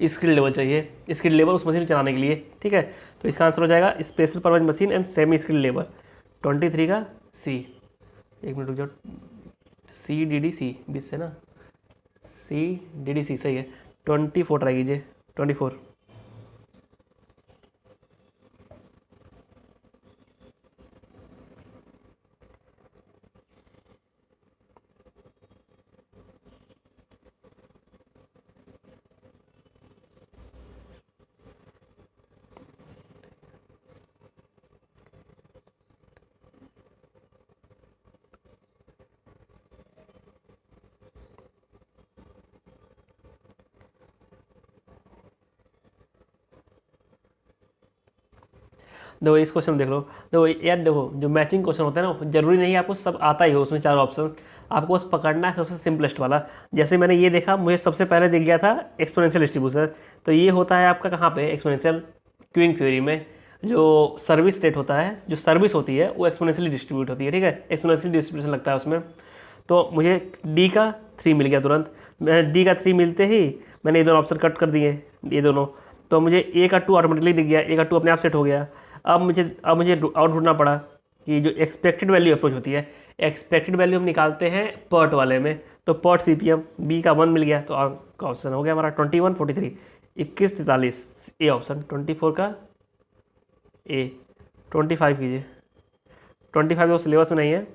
स्किल्ड लेबर चाहिए, स्किल्ड लेबर उस मशीन चलाने के लिए। ठीक है, तो इसका आंसर हो जाएगा special purpose machine and semi skilled labour. 23 का सी। एक मिनट रुक जाओ, CDDC 20 से ना, CDDC सही है। 24 ट्राई कीजिए, 24। देखो इस क्वेश्चन में देख लो, देखो यार देखो जो मैचिंग क्वेश्चन होता है ना, जरूरी नहीं है आपको सब आता ही हो, उसमें 4 ऑप्शन, आपको बस पकड़ना है सबसे सिंपलेस्ट वाला। जैसे मैंने ये देखा, मुझे सबसे पहले दिख गया था एक्सपोनेंशियल डिस्ट्रीब्यूशन, तो ये होता है आपका कहाँ पे, एक्सपोनेंशियल क्यूइंग थ्योरी में। जो सर्विस रेट होता है, जो सर्विस होती है वो एक्सपोनेंशियली डिस्ट्रीब्यूट होती है, ठीक है, एक्सपोनेंशियल डिस्ट्रीब्यूशन लगता है उसमें। तो मुझे डी का 3 मिल गया तुरंत, मैं डी का 3 मिलते ही मैंने ये दोनों ऑप्शन कट कर दिए, ये दोनों। तो मुझे ए का 2 ऑटोमेटिकली दिख गया, ए का 2 अपने आप सेट हो गया। अब मुझे और ढूंढना पड़ा कि जो एक्सपेक्टेड वैल्यू अप्रोच होती है, एक्सपेक्टेड वैल्यू हम निकालते हैं पर्ट वाले में, तो पर्ट CPM बी का 1 मिल गया, तो ऑप्शन हो गया हमारा 21 43 21 43, ए ऑप्शन। 24 का ए। 25 कीजिए, 25 तो सिलेबस में नहीं है।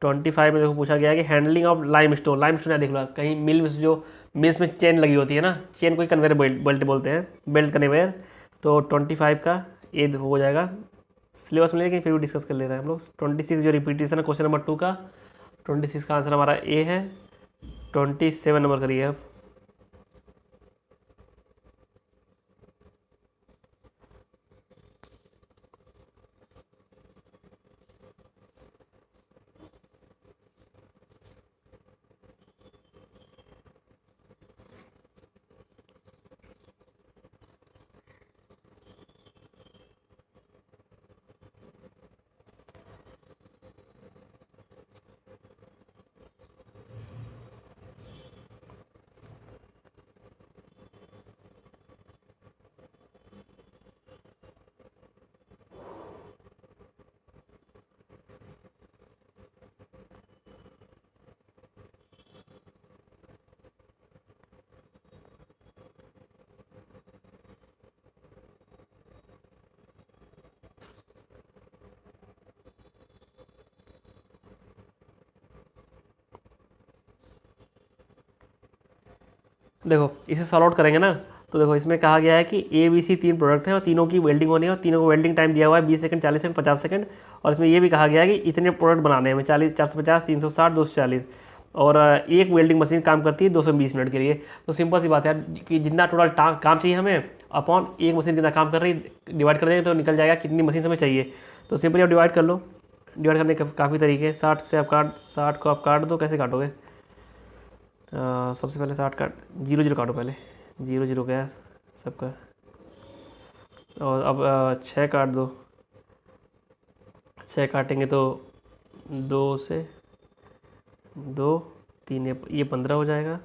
25 में देखो पूछा गया है कि हैंडलिंग ऑफ लाइमस्टोन, लाइमस्टोन है, देख लो कहीं मिल में जो मिल्स में चेन लगी होती है ना, चेन को ही कन्वेयर बेल्ट बोलते हैं, बेल्ट कन्वेयर। तो 25 का ए हो जाएगा, सिलेबस में लेकिन फिर भी डिस्कस कर ले रहे हैं हम लोग। 26 जो रिपीटेशन है क्वेश्चन नंबर 2 का, 26 का आंसर हमारा ए है। 27 नंबर करिए अब। देखो इसे सॉल्व आउट करेंगे ना, तो देखो इसमें कहा गया है कि ABC 3 प्रोडक्ट हैं और तीनों की वेल्डिंग होनी है, और तीनों को वेल्डिंग टाइम दिया हुआ है 20 सेकंड, 40 सेकंड, 50 सेकंड। और इसमें ये भी कहा गया है कि इतने प्रोडक्ट बनाने हैं, 40 450 360 240, और एक वेल्डिंग मशीन काम करती है 220 मिनट के लिए। तो सिंपल सी बात है कि जितना टोटल काम चाहिए हमें अपॉन एक मशीन कितना काम कर रही है, डिवाइड कर देंगे तो निकल जाएगा कितनी मशीन हमें चाहिए। तो सिंपली आप डिवाइड कर लो, डिवाइड करने के काफ़ी तरीके हैं। 60 से आप 60 को आप काट दो, कैसे काटोगे? सबसे पहले 60 काट, 0 0 काटो पहले, 0 0 गया सबका। और अब 6 काट दो, 6 काटेंगे तो 2 से 2 3, ये 15 हो जाएगा,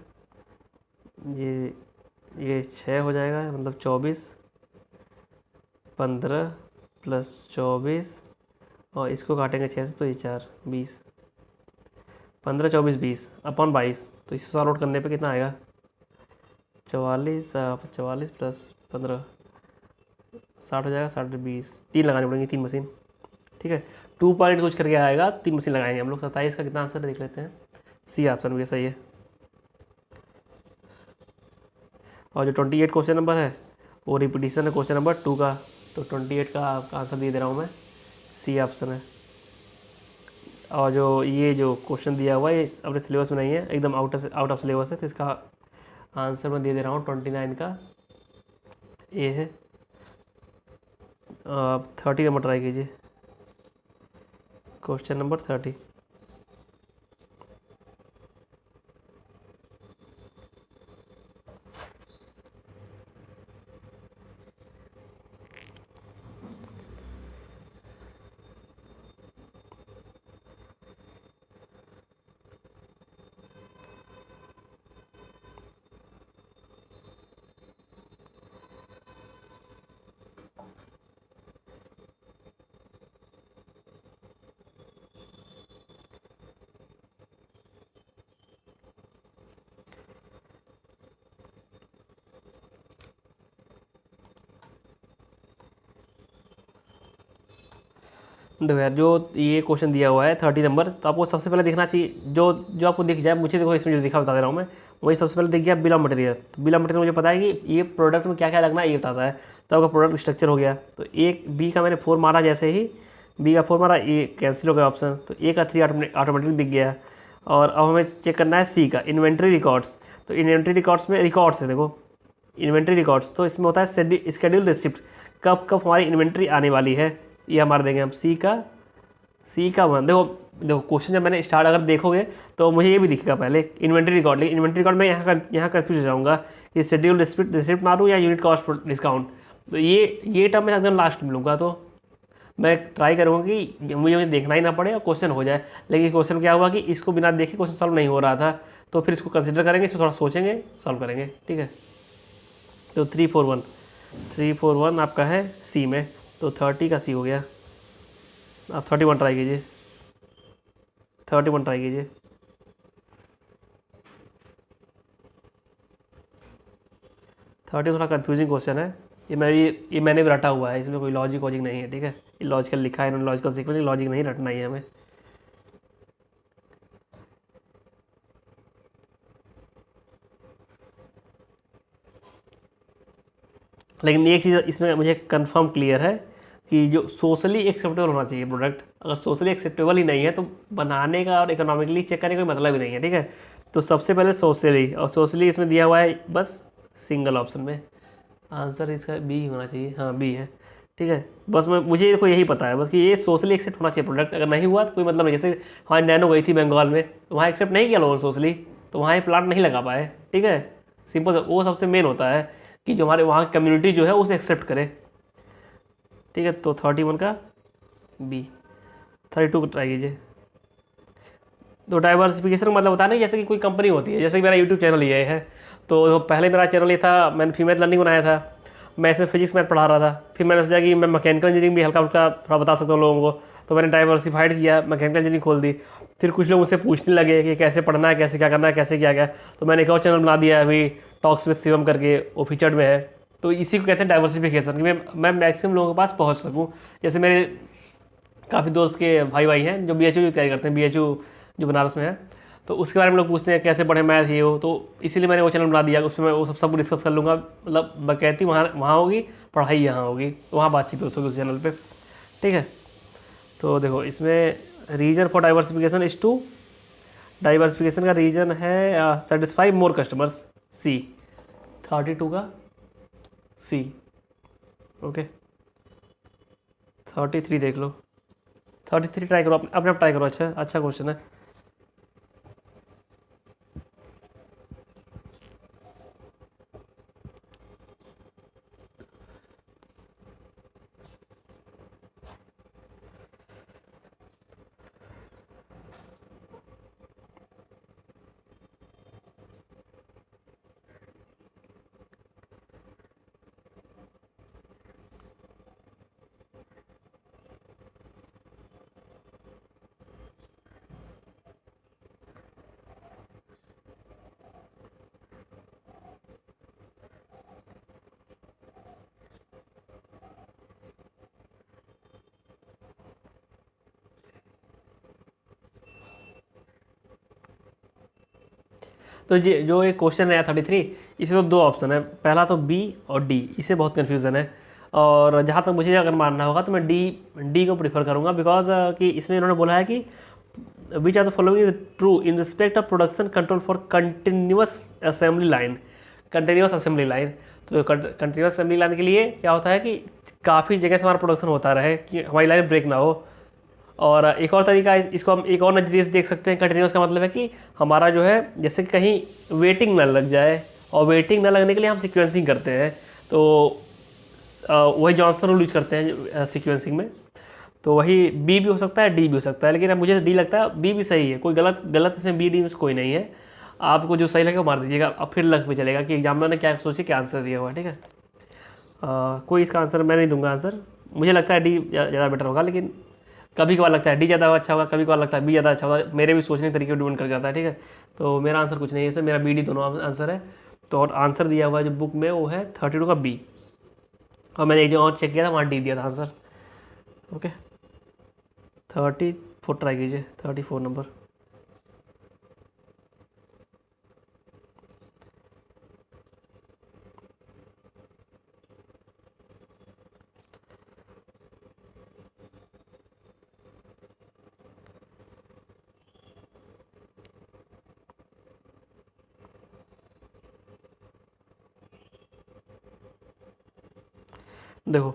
ये 6 हो जाएगा, मतलब 24, 15 प्लस 24, और इसको काटेंगे 6 से तो ये 4 20, 15 24 20 अपॉन 22। तो इसे सॉल्व आउट करने पे कितना आएगा? 44 44 प्लस 15 60 हो जाएगा, 60 20, 3 लगानी पड़ेंगी, 3 मशीन, ठीक है। 2 पॉइंट कुछ करके आएगा, 3 मशीन लगाएंगे हम लोग। 27 का कितना आंसर देख लेते हैं, सी ऑप्शन भी सही है। और जो 28 क्वेश्चन नंबर है वो रिपीटिशन है क्वेश्चन नंबर 2 का, तो 28 का आंसर दे दे रहा हूँ मैं, सी ऑप्शन है। और जो ये जो क्वेश्चन दिया हुआ है ये अपने सिलेबस में नहीं है, एकदम आउट ऑफ सिलेबस है, तो इसका आंसर मैं दे दे रहा हूँ 29 का ए है। आप 30 नंबर ट्राई कीजिए, क्वेश्चन नंबर 30। देखो यार, जो ये क्वेश्चन दिया हुआ है 30 नंबर, तो आपको सबसे पहले देखना चाहिए जो जो आपको दिख जाए। मुझे देखो इसमें जो दिखा बता दे रहा हूँ मैं, वही सबसे पहले दिख गया बिल ऑफ मटेरियल। तो बिल ऑफ मटेरियल मुझे पता है कि ये प्रोडक्ट में क्या क्या लगना है ये बताता है, तो आपका प्रोडक्ट स्ट्रक्चर हो गया। तो एक बी का मैंने 4 मारा, जैसे ही बी का 4 मारा ये कैंसिल हो गया ऑप्शन, तो ए का 3 ऑटोमेटिक दिख गया। और अब हमें चेक करना है सी का इन्वेंट्री रिकॉर्ड्स। तो इन्वेंट्री रिकॉर्ड्स में रिकॉर्ड्स है, देखो इन्वेंट्री रिकॉर्ड्स, तो इसमें होता है शेड्यूल रिसिप्ट, कब कब हमारी इन्वेंट्री आने वाली है, ये हमारे देंगे हम। सी का 1, देखो देखो क्वेश्चन जब मैंने स्टार्ट अगर देखोगे तो मुझे ये भी दिखेगा पहले इन्वेंट्री रिकॉर्ड, लेकिन इन्वेंट्री रिकॉर्ड में यहाँ कन्फ्यूज हो जाऊँगा कि शेड्यूल रिसिप्ट मारूँ या यूनिट कॉस्ट डिस्काउंट। तो ये टर्म मैं एकदम लास्ट में लूँगा। तो मैं ट्राई करूँगा कि मुझे देखना ही ना पड़े और क्वेश्चन हो जाए। लेकिन क्वेश्चन क्या हुआ कि इसको बिना देखे क्वेश्चन सॉल्व नहीं हो रहा था, तो फिर इसको कंसिडर करेंगे, इसको थोड़ा सोचेंगे, सॉल्व करेंगे, ठीक है। तो 341 आपका है सी में, तो 30 का सी हो गया। आप 31 ट्राई कीजिए, 31 ट्राई कीजिए। 30 थोड़ा कंफ्यूजिंग क्वेश्चन है, ये मैंने भी रटा हुआ है, इसमें कोई लॉजिक वॉजिक नहीं है, ठीक है। ये लॉजिकल लिखा है इन्होंने, लॉजिकल सीक्वेंस, लॉजिक नहीं रटना ही है हमें। लेकिन एक चीज़ इसमें मुझे कंफर्म क्लियर है कि जो सोशली एक्सेप्टेबल होना चाहिए प्रोडक्ट, अगर सोशली एक्सेप्टेबल ही नहीं है तो बनाने का और इकोनॉमिकली चेक करने का कोई मतलब ही नहीं है, ठीक है। तो सबसे पहले सोशली, और सोशली इसमें दिया हुआ है बस सिंगल ऑप्शन में, आंसर इसका बी होना चाहिए, हाँ बी है, ठीक है। बस मुझे देखो यही पता है बस कि ये सोशली एक्सेप्ट होना चाहिए प्रोडक्ट, अगर नहीं हुआ तो कोई मतलब नहीं। जैसे हमारी नैनो गई थी बंगाल में, तो वहाँ एक्सेप्ट नहीं किया लोगों ने सोशली, तो वहाँ ये प्लांट नहीं लगा पाए, ठीक है। सिंपल, वो सबसे मेन होता है कि जो हमारे वहाँ कम्युनिटी जो है उसे एक्सेप्ट करे, ठीक है। तो 31 का बी। 32 को ट्राई कीजिए। तो डाइवर्सिफिकेशन का मतलब होता है ना, जैसे कि कोई कंपनी होती है, जैसे कि मेरा यूट्यूब चैनल ये है, तो पहले मेरा चैनल ये था, मैंने फीमेल लर्निंग बनाया था, मैं इसमें फिजिक्स मैथ पढ़ा रहा था। फिर मैंने सोचा कि मैं मैकेनिकल इंजीनियरिंग भी हल्का फुल्का थोड़ा बता सकता हूँ लोगों को, तो मैंने डाइवर्सिफाइड किया, मैकेनिकल इंजीनियरिंग खोल दी। फिर कुछ लोग मुझसे पूछने लगे कि कैसे पढ़ना है, कैसे क्या करना है, कैसे क्या क्या, तो मैंने एक और चैनल बना दिया अभी, टॉक्स विद शिवम करके, वो फीचर्ड में है। तो इसी को कहते हैं डाइवर्सिफिकेशन, कि मैं मैक्सिमम लोगों के पास पहुँच सकूँ। जैसे मेरे काफ़ी दोस्त के भाई हैं जो BHU की तैयारी करते हैं, BHU जो बनारस में है, तो उसके बारे में लोग पूछते हैं कैसे पढ़े मैथ ये हो, तो इसीलिए मैंने वो चैनल बना दिया, उसमें मैं वो सब डिस्कस कर लूँगा। मतलब बकैती वहाँ होगी, पढ़ाई यहाँ होगी, तो वहाँ बातचीत हो सकेगी उस चैनल पे, ठीक है। तो देखो इसमें reason for diversification is two, diversification का रीजन है सेटिस्फाई मोर कस्टमर्स, सी। 32 का सी, ओके। 33 देख लो, 33 ट्राई करो, अपने आप ट्राई करो, अच्छा क्वेश्चन है। तो जो एक क्वेश्चन है 33, इसमें तो 2 ऑप्शन है, पहला तो बी और डी, इसे बहुत कन्फ्यूज़न है। और जहाँ तक मुझे अगर मानना होगा तो मैं डी को प्रीफर करूँगा, बिकॉज कि इसमें इन्होंने बोला है कि which are the following is true in respect of production control for continuous assembly line, continuous assembly line. तो कंटिन्यूस असेंबली लाइन के लिए क्या होता है कि काफ़ी जगह से हमारा प्रोडक्शन होता रहे, कि हमारी लाइन ब्रेक ना हो। और एक और तरीका इसको हम एक और नज़रिए से देख सकते हैं, कंटिन्यूस का मतलब है कि हमारा जो है जैसे कि कहीं वेटिंग ना लग जाए, और वेटिंग ना लगने के लिए हम सीक्वेंसिंग करते हैं, तो वही जॉनसन रूल यूज करते हैं सीक्वेंसिंग में। तो वही बी भी हो सकता है, डी भी हो सकता है, लेकिन अब मुझे डी लगता है बी भी सही है, कोई गलत इसमें बी डी में कोई नहीं है। आपको जो सही लगे वो मार दीजिएगा, अब फिर लग पे चलेगा कि एग्जामिनर ने क्या सोचे क्या आंसर दिया हुआ है, ठीक है। कोई इसका आंसर मैं नहीं दूंगा आंसर, मुझे लगता है डी ज़्यादा बेटर होगा, लेकिन कभी कभार लगता है डी ज़्यादा अच्छा होगा, कभी कभार लगता है बी ज़्यादा अच्छा होगा, मेरे भी सोचने के तरीके डिपेंड कर जाता है, ठीक है। तो मेरा आंसर कुछ नहीं है, इसमें मेरा बी डी दोनों आंसर है। तो और आंसर दिया हुआ है जो बुक में वो है 32 का बी, और मैंने एक जो और चेक किया था वहाँ डी दिया था आंसर, ओके। 34 ट्राई कीजिए, 34 नंबर। देखो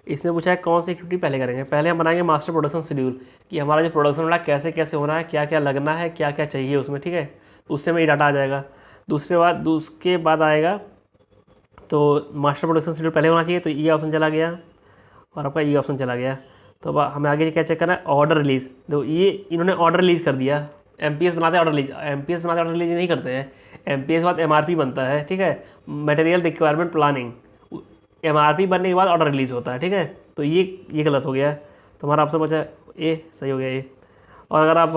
इसमें पूछा है कौन सी एक्टिविटी पहले करेंगे। पहले हम बनाएंगे मास्टर प्रोडक्शन शेड्यूल, कि हमारा जो प्रोडक्शन हो रहा है कैसे कैसे होना है, क्या क्या लगना है, क्या क्या चाहिए उसमें, ठीक है। उससे में ये डाटा आ जाएगा। उसके बाद आएगा तो मास्टर प्रोडक्शन शेड्यूल पहले होना चाहिए, तो ये ऑप्शन चला गया और आपका ये ऑप्शन चला गया। तो अब हमें आगे क्या चेक करना है, ऑर्डर रिलीज। तो ये इन्होंने ऑर्डर रिलीज कर दिया। एमपीएस बनाते हैं ऑर्डर रिलीज, एमपीएस बनाते ऑर्डर रिलीज नहीं करते हैं। एमपीएस बाद एमआरपी बनता है, ठीक है, मटेरियल रिक्वायरमेंट प्लानिंग। एमआरपी बनने के बाद ऑर्डर रिलीज होता है, ठीक है। तो ये गलत हो गया है। तो हमारा ऑप्शन बचा ए, सही हो गया ये। और अगर आप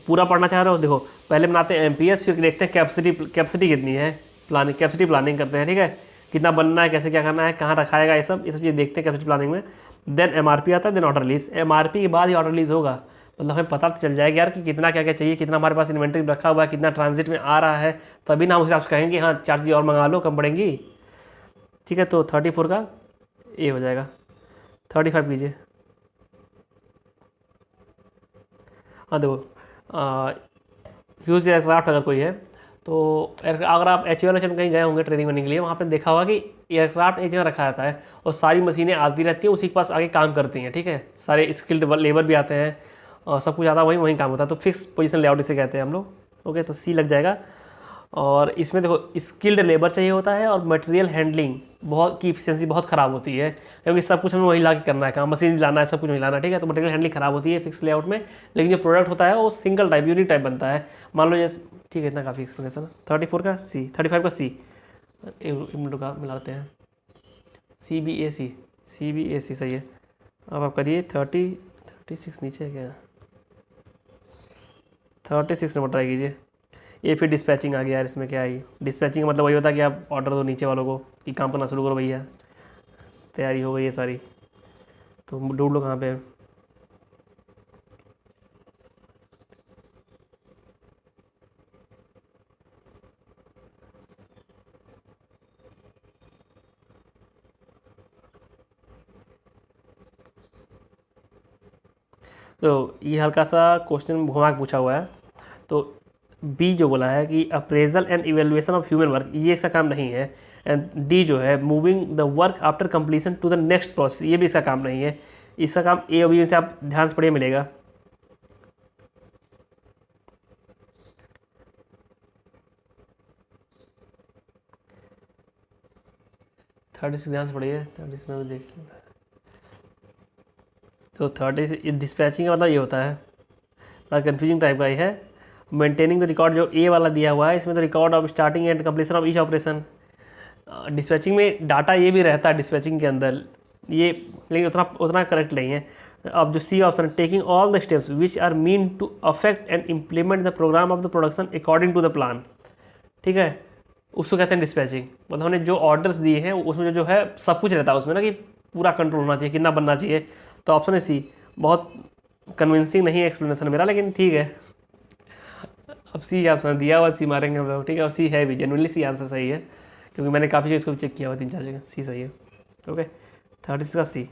पूरा पढ़ना चाह रहे हो, देखो पहले बनाते हैं एमपीएस, फिर देखते हैं कैपेसिटी कितनी है, प्लानिंग कैपेसिटी प्लानिंग करते हैं, ठीक है, कितना बनना है, कैसे क्या करना है, कहाँ रखाएगा, ये सब चीज़ देखते हैं कैपेसिटी प्लानिंग में। देन एमआरपी आता है, देन ऑर्डर रिलीज। एमआरपी के बाद ही ऑर्डर रिलीज होगा, मतलब हमें पता तो चल जाएगा यार कि कितना क्या क्या चाहिए, कितना हमारे पास इन्वेंट्री रखा हुआ है, कितना ट्रांजिट में आ रहा है, तभी ना हम उस हिसाब से कहेंगे हाँ 4 चीज़ और मंगा लो, कम पड़ेंगी, ठीक है। तो 34 का ए हो जाएगा। 35 कीजिए। हाँ देखो ह्यूज एयरक्राफ्ट अगर कोई है तो अगर आप एच में कहीं गए होंगे ट्रेनिंग करने के लिए, वहाँ पे देखा होगा कि एयरक्राफ्ट एक जगह रखा रहता है और सारी मशीनें आती रहती हैं, उसी के पास आगे काम करती हैं, ठीक है। सारे स्किल्ड लेबर भी आते हैं और सब कुछ आता वहीं वहीं काम होता है। तो फिक्स पोजीशन लेआउट इसे कहते हैं हम लोग। ओके, तो सी लग जाएगा। और इसमें देखो स्किल्ड लेबर चाहिए होता है और मटेरियल हैंडलिंग बहुत की इफिशियंसी बहुत ख़राब होती है, क्योंकि सब कुछ हमें वहीं ला के करना है, काम मशीन भी लाना है, सब कुछ वहीं लाना है, ठीक है। तो मटेरियल हैंडलिंग ख़राब होती है फिक्स लेआउट में। लेकिन जो प्रोडक्ट होता है वो सिंगल टाइप यूनिक टाइप बनता है। मान लो जैसे, ठीक है, इतना काफ़ी एक्सप्लेनेशन। 34 का सी, 35 का सी, एक मिनट का मिलाते हैं। सी बी ए सी सही है। अब आप करिए 36 नीचे है क्या, 36 नंबर ट्राई कीजिए। ये फिर डिस्पैचिंग आ गया यार, इसमें क्या है, डिस्पैचिंग का मतलब वही होता है कि आप ऑर्डर दो नीचे वालों को कि काम करना शुरू करो भैया, तैयारी हो गई है सारी। तो ढूंढ लो कहाँ पे है। तो ये हल्का सा क्वेश्चन घुमा के पूछा हुआ है। तो बी जो बोला है कि appraisal and evaluation of human work, ये इसका काम नहीं है। एंड डी जो है moving the work after completion to the next process, ये भी इसका काम नहीं है। इसका काम ए और बी में से आप ध्यान से पढ़िए मिलेगा। 36 ध्यान से पढ़िए, 36 में भी देख लेता है। तो 36 डिस्पैचिंग का मतलब ये होता है, थोड़ा कन्फ्यूजिंग टाइप का ही है। मेंटेनिंग द रिकॉर्ड जो ए वाला दिया हुआ है, इसमें तो record of starting and completion of each operation. Dispatching में डाटा ये भी रहता है डिस्पैचिंग के अंदर, ये लेकिन उतना उतना करेक्ट नहीं है। अब जो C option, taking all the steps which are mean to affect and implement the program of the production according to the plan, ठीक है, उसको कहते हैं डिस्पैचिंग। मतलब हमने जो ऑर्डर्स दिए हैं उसमें जो है सब कुछ रहता है उसमें ना, कि पूरा कंट्रोल होना चाहिए, कितना बनना चाहिए। तो ऑप्शन है सी। बहुत कन्विंसिंग नहीं है एक्सप्लेनेशन मेरा, लेकिन ठीक है। अब सी ऑप्शन दिया हुआ, सी मारेंगे हम लोग, ठीक है। और सी है भी, जेनुअनली सी आंसर सही है, क्योंकि मैंने काफ़ी चीज़ इसको चेक किया हुआ 3-4 जगह, सी सही है। ओके, 36 का सी।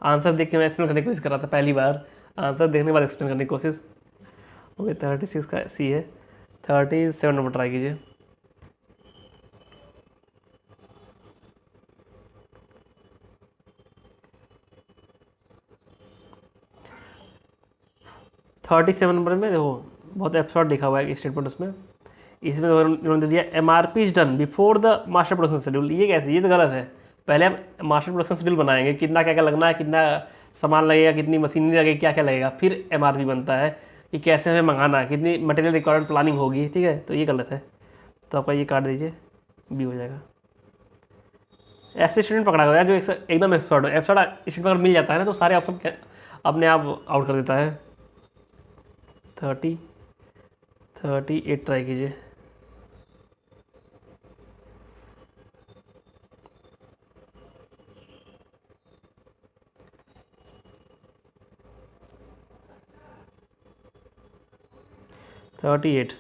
आंसर देख के मैं एक्सप्लेन करने की कोशिश कर रहा था पहली बार, आंसर देखने के बाद एक्सप्लेन करने की कोशिश। ओके, 36 का सी है। 37 नंबर ट्राई कीजिए। 37 नंबर में देखो बहुत एब्सर्ड लिखा हुआ है स्टेटमेंट उसमें। इसमें उन्होंने दे दिया MRP is done before the master production schedule. ये कैसे, ये तो गलत है। पहले हम मास्टर प्रोडक्शन शेड्यूल बनाएंगे, कितना क्या क्या लगना है, कितना सामान लगेगा, कितनी मशीनरी लगेगी, क्या क्या लगेगा, फिर एमआरपी बनता है कि कैसे हमें मंगाना है, कितनी मटेरियल रिक्वायरमेंट प्लानिंग होगी, ठीक है। तो ये गलत है, तो आपका ये काट दीजिए, बी हो जाएगा। ऐसे स्टूडेंट पकड़ा गया जो एकदम एक्सपर्ट हो, एक्सपर्ट स्टूडेंट अगर मिल जाता है ना तो सारे ऑप्शन अपने आप आउट कर देता है। 38 ट्राई कीजिए। 38।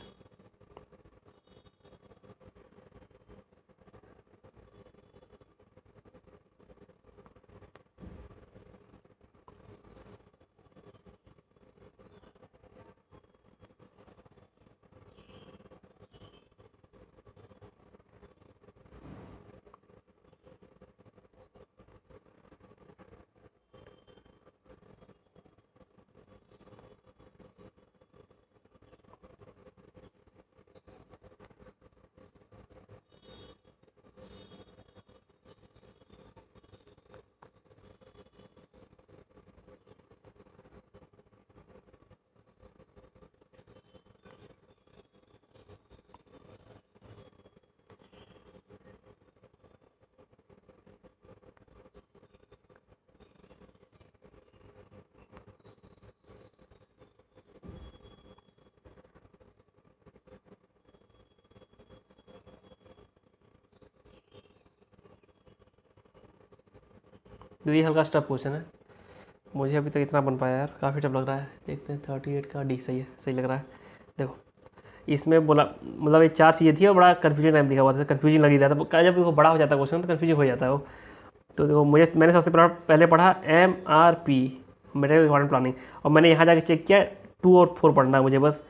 तो ये हल्का टफ क्वेश्चन है, मुझे अभी तक इतना बन पाया यार, काफ़ी टफ लग रहा है। देखते हैं 38 का डी सही है, सही लग रहा है। देखो इसमें बोला मतलब ये 4 चीज़ें थी और बड़ा कन्फ्यूजन टाइप दिखा हुआ था, कन्फ्यूजन लग ही रहा था। जब वो बड़ा हो जाता है क्वेश्चन तो कन्फ्यूजन हो जाता है वो। तो देखो मैंने सबसे पहले पढ़ा MRP, मटेरियल रिक्वायरमेंट प्लानिंग, और मैंने यहाँ जाके चेक किया 2 और 4 पढ़ना है मुझे बस।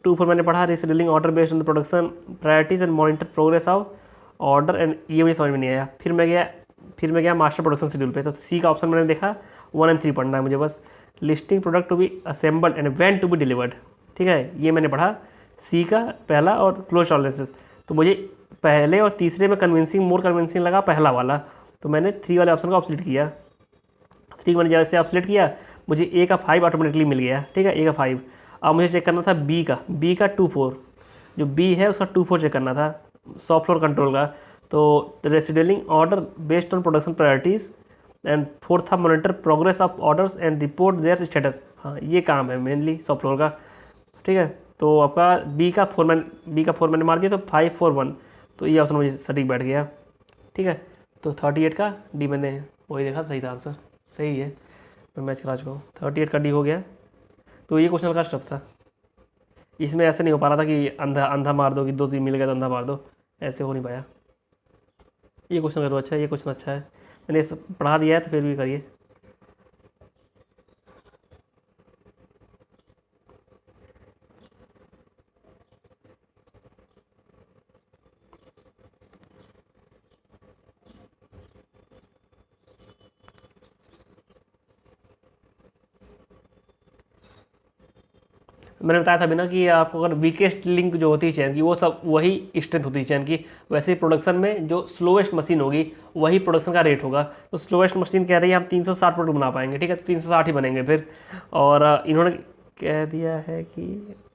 2 4 मैंने पढ़ा rescheduling order based on the production priorities and monitor progress of order and, ये मुझे समझ में नहीं आया। फिर मैं गया मास्टर प्रोडक्शन शेड्यूल पे, तो सी का ऑप्शन मैंने देखा 1 और 3 पढ़ना है मुझे बस। Listing product to be assembled and when to be delivered, ठीक है, ये मैंने पढ़ा सी का पहला, और क्लोज टॉलरेंसेस। तो मुझे पहले और तीसरे में मोर कन्विंसिंग लगा पहला वाला, तो मैंने 3 वाले ऑप्शन का ऑप्शलेट किया। 3 को मैंने जैसे ऑप्शलेट किया, मुझे ए का 5 ऑटोमेटिकली मिल गया, ठीक है, ए का 5। अब मुझे चेक करना था बी का 2 4, जो बी है उसका 2 4 चेक करना था शॉप फ्लोर कंट्रोल का। तो rescheduling order based on production priorities and 4 था monitor progress of orders and report their status. हाँ, ये काम है मेनली शॉप फ्लोर का, ठीक है। तो आपका बी का 4 मैंने मार दिया, तो 5 4 1, तो ये ऑप्शन मुझे सटीक बैठ गया, ठीक है। तो 38 का डी मैंने वही देखा, सही था आंसर, सही है, मैं मैच करा चुका हूँ। 38 का डी हो गया। तो ये क्वेश्चन का स्टफ था, इसमें ऐसे नहीं हो पा रहा था कि अंधा मार दो, कि 2 3 मिल गया तो अंधा मार दो, ऐसे हो नहीं पाया। ये क्वेश्चन करो, अच्छा ये क्वेश्चन अच्छा है, मैंने पढ़ा दिया है तो फिर भी करिए। मैंने बताया था अभी ना कि आपको अगर वीकेस्ट लिंक जो होती है चैन की, वो सब वही स्ट्रेंथ होती है चैन की। वैसे ही प्रोडक्शन में जो स्लोएस्ट मशीन होगी वही प्रोडक्शन का रेट होगा। तो स्लोएस्ट मशीन कह रही है हम 360 प्रोडक्ट बना पाएंगे, ठीक है, तो 360 ही बनेंगे फिर। और इन्होंने कह दिया है कि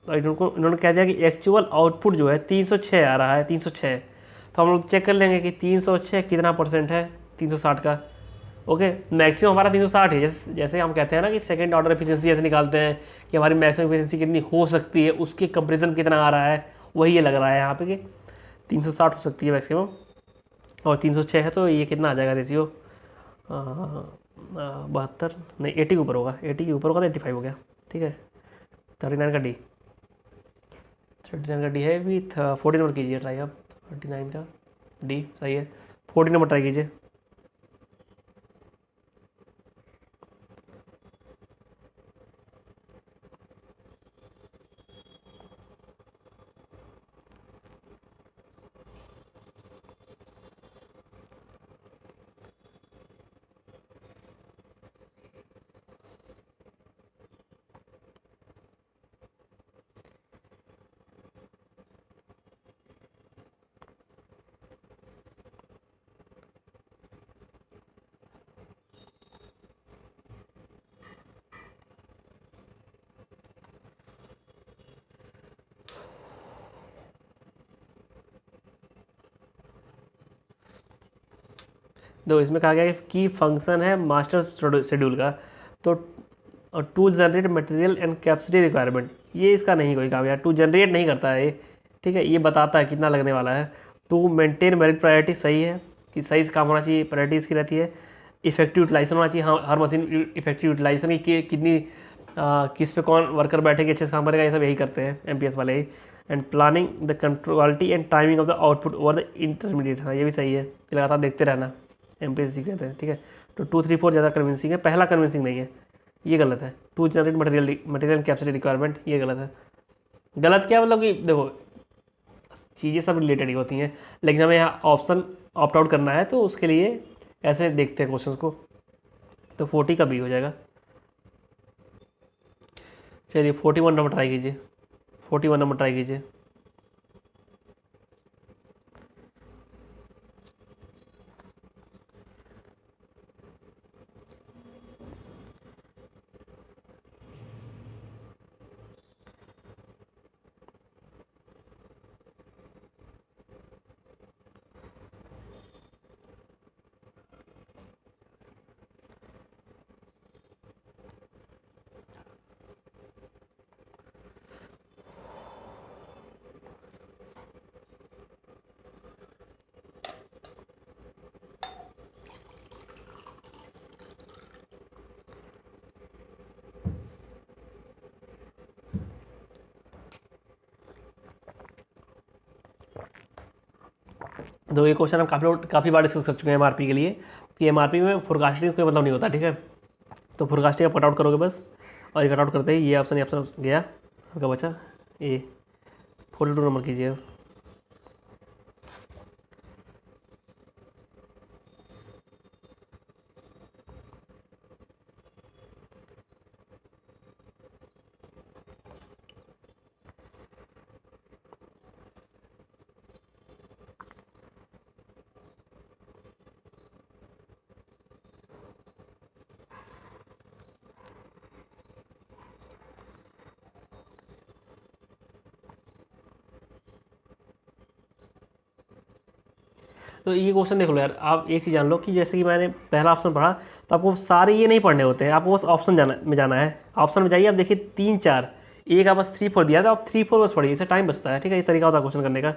इन्होंने कह दिया कि एक्चुअल आउटपुट जो है 306 आ रहा है, 306। तो हम लोग चेक कर लेंगे कि 306 कितना % है 360 का। ओके, मैक्सिमम हमारा 360 है। जैसे हम कहते हैं ना कि सेकंड ऑर्डर एफिशिएंसी ऐसे निकालते हैं कि हमारी मैक्सिमम एफिशिएंसी कितनी हो सकती है, उसके कंपेरिजन कितना आ रहा है, वही ये लग रहा है यहाँ पे कि 360 हो सकती है मैक्सिमम, और 306 है, तो ये कितना आ जाएगा रेशियो 72 नहीं 80 के ऊपर होगा, 80 के ऊपर होगा तो 85 हो गया, ठीक है। 39 का डी, 39 का डी है भी 40 नंबर कीजिए ट्राई आप, 39 का डी सही है, 40 नंबर ट्राई कीजिए। तो इसमें कहा गया है कि फंक्शन है मास्टर शेड्यूल का, तो to generate material and capacity requirement, ये इसका नहीं कोई काम यार, टू जनरेट नहीं करता है ये, ठीक है, ये बताता है कितना लगने वाला है। टू मेंटेन मेरिट प्रायोरिटी सही है कि सही से काम होना चाहिए, प्रायोरिटी इसकी रहती है। इफेक्टिव यूटिलाइजेशन होना चाहिए, हाँ हर मशीन इफेक्टिव यूटिलाइजेशन की कितनी किस पे कौन वर्कर बैठेगी, अच्छे से काम करेगा, ये सब यही करते हैं एमपीएस वाले ही। And planning the quality and timing of the output over the intermediate, हाँ ये भी सही है, ये लगातार देखते रहना, एमपीएससी कहते हैं, ठीक है। तो 2 3 4 ज़्यादा कन्विंसिंग है, पहला कन्विंसिंग नहीं है, ये गलत है। To generate material capacity requirement, ये गलत है। गलत क्या मतलब कि देखो चीज़ें सब रिलेटेड ही होती हैं, लेकिन हमें यहाँ ऑप्शन ऑप्ट आउट करना है, तो उसके लिए ऐसे देखते हैं क्वेश्चन को। तो 40 का बी हो जाएगा। चलिए 41 नंबर ट्राई कीजिए, 41 नंबर ट्राई कीजिए। तो ये क्वेश्चन हम काफ़ी बार डिस्कस कर चुके हैं एमआरपी के लिए, कि एमआरपी में फोरकास्टिंग कोई मतलब नहीं होता, ठीक है। तो फोरकास्टिंग आप कटआउट करोगे बस, और ये कटआउट करते ही ये ऑप्शन गया आपका बचा ए। 42 नंबर कीजिए अब। तो ये क्वेश्चन देख लो यार, आप एक चीज़ जान लो कि जैसे कि मैंने पहला ऑप्शन पढ़ा, तो आपको सारे ये नहीं पढ़ने होते हैं, आपको बस ऑप्शन जाना है। ऑप्शन में जाइए, आप देखिए 3 4, एक आप बस 3 4 दिया था, आप 3 4 बस पढ़िए, इससे टाइम बचता है, ठीक है। ये तरीका होता है क्वेश्चन करने का।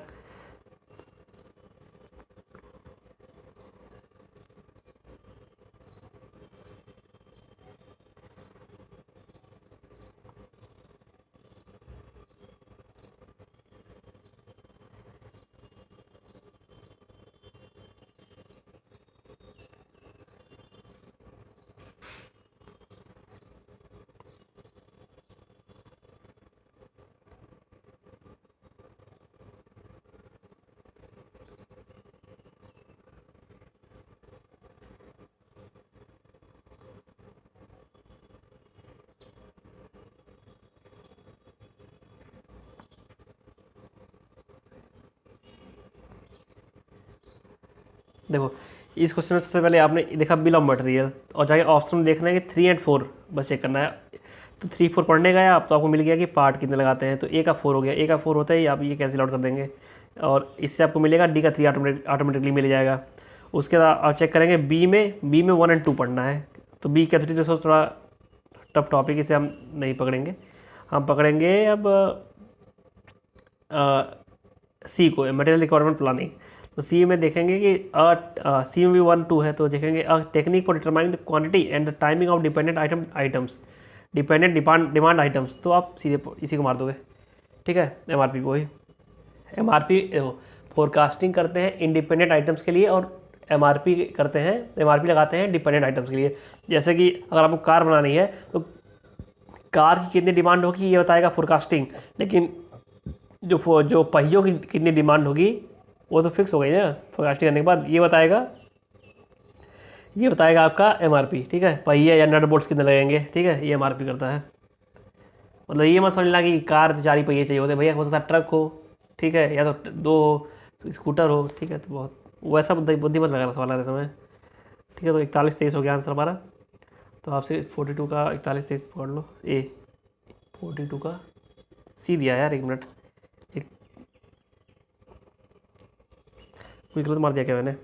देखो इस क्वेश्चन में सबसे पहले आपने देखा बिल ऑफ मटेरियल, और जाके ऑप्शन में देखना है कि 3 और 4 बस चेक करना है। तो 3 4 पढ़ने गए आप, तो आपको मिल गया कि पार्ट कितने लगाते हैं, तो ए का 4 हो गया, ए का 4 होता ही आप ये कैंसिल आउट कर देंगे, और इससे आपको मिलेगा डी का 3 ऑटोमेटिकली मिल जाएगा। उसके बाद आप चेक करेंगे बी में 1 और 2 पढ़ना है। तो बी कैपेसिटी रिसोर्स थोड़ा टफ टॉपिक, इसे हम नहीं पकड़ेंगे, हम पकड़ेंगे अब सी को, मटेरियल रिक्वायरमेंट प्लानिंग। तो सी में देखेंगे कि सी में भी 1 2 है, तो देखेंगे technique for determining the quantity and the timing of dependent items, dependent demand items. तो आप सीधे इसी को मार दोगे, ठीक है। एमआरपी को ही एमआरपी फोरकास्टिंग करते हैं इंडिपेंडेंट आइटम्स के लिए, और एमआरपी करते हैं, एमआरपी लगाते हैं डिपेंडेंट आइटम्स के लिए। जैसे कि अगर आपको कार बनानी है, तो कार की कितनी डिमांड होगी ये बताएगा फोरकास्टिंग, लेकिन जो पहियों की कितनी डिमांड होगी वो तो फिक्स हो गई ना फोरकास्टिंग करने के बाद। ये बताएगा आपका एमआरपी, ठीक है। पहिए या नट बोल्ट्स कितने लगेंगे, ठीक है, ये एमआरपी करता है। मतलब ये मत समझना कि कार 4 ही पहिए चाहिए होते, भैया हो सकता है ट्रक हो, ठीक है, या तो 2 स्कूटर हो, ठीक है। तो बहुत वैसा बुद्धि मत लगाना सवाल आते समय, ठीक है। तो 41 23 हो गया आंसर हमारा। तो आपसे 42 का 41 23 पकड़ लो ए, 42 का सी दिया यार, 1 मिनट, एक कोई गलत मार दिया क्या मैंने?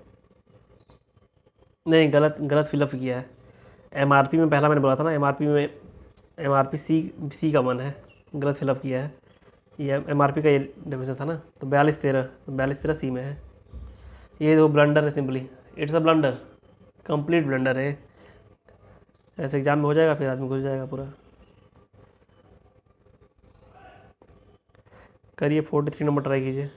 नहीं, गलत फिलअप किया है। एमआरपी में पहला मैंने बोला था ना, एमआरपी सी का 1 है, गलत फिलअप किया है। ये एमआरपी का ये डेफिनेशन था ना, तो 42 13 सी में है। ये दो ब्लंडर है, simply it's a blunder, complete blunder है। ऐसे एग्जाम में हो जाएगा, फिर आदमी घुस जाएगा पूरा। करिए 43 नंबर ट्राई कीजिए।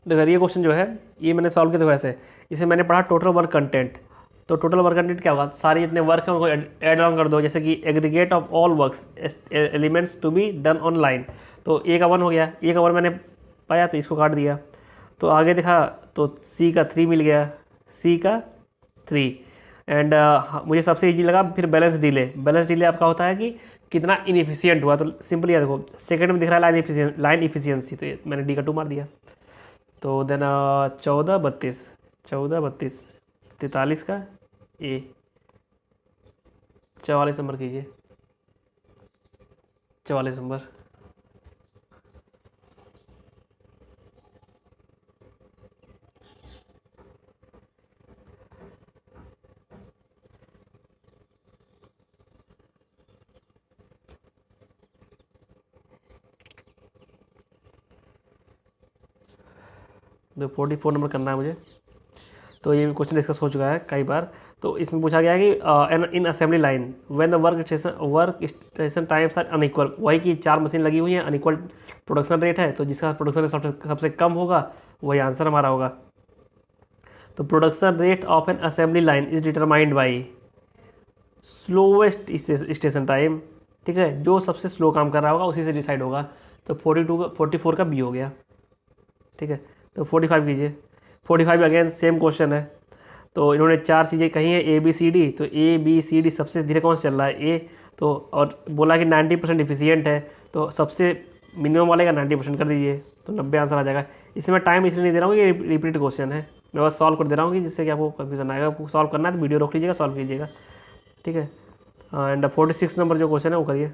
देखो ये क्वेश्चन जो है ये मैंने सॉल्व किया, देखो ऐसे, इसे मैंने पढ़ा टोटल वर्क कंटेंट। तो टोटल वर्क कंटेंट क्या होगा, सारे जितने वर्क हैं उनको ऐड ऑन कर दो, जैसे कि aggregate of all works elements to be done online. तो ए का 1 हो गया, ए का 1 मैंने पाया तो इसको काट दिया। तो आगे देखा तो सी का 3 मिल गया, सी का 3। एंड मुझे सबसे ईजी लगा फिर बैलेंस डिले। बैलेंस डिले आपका होता है कि कितना इनएफिशिएंट हुआ। तो सिंपली देखो सेकंड में दिख रहा है लाइन इफिशियंसी, तो मैंने डी का 2 मार दिया। तो देन 14 32 43 का ए 44 नंबर कीजिए, 44 नंबर। तो 44 नंबर करना है मुझे। तो ये क्वेश्चन डिस्कस हो चुका है कई बार। तो इसमें पूछा गया है कि in assembly line when the work station times are unequal, वही की 4 मशीन लगी हुई हैं, अनइक्वल प्रोडक्शन रेट है, तो जिसका प्रोडक्शन रेट सबसे कम होगा वही आंसर हमारा होगा। तो production rate of N assembly line is determined by slowest station time, ठीक है, जो सबसे स्लो काम कर रहा होगा उसी से डिसाइड होगा। तो 44 का बी हो गया, ठीक है। तो 45 कीजिए, 45 अगेन सेम क्वेश्चन है। तो इन्होंने 4 चीज़ें कही हैं ABCD, तो ABCD सबसे धीरे कौन से चल रहा है ए, तो और बोला कि 90% इफिशियंट है, तो सबसे मिनिमम वाले का 90% कर दीजिए, तो 90 आंसर आ जाएगा। इसमें टाइम इसलिए नहीं दे रहा हूँ कि ये रिपीट क्वेश्चन है, मैं बस सॉल्व कर दे रहा हूँ कि जिससे कि आपको कन्फ्यूजन आएगा। आपको सॉल्व करना है तो वीडियो रोक लीजिएगा, सॉल्व कीजिएगा, ठीक है। एंड 46 नंबर जो क्वेश्चन है वो करिए।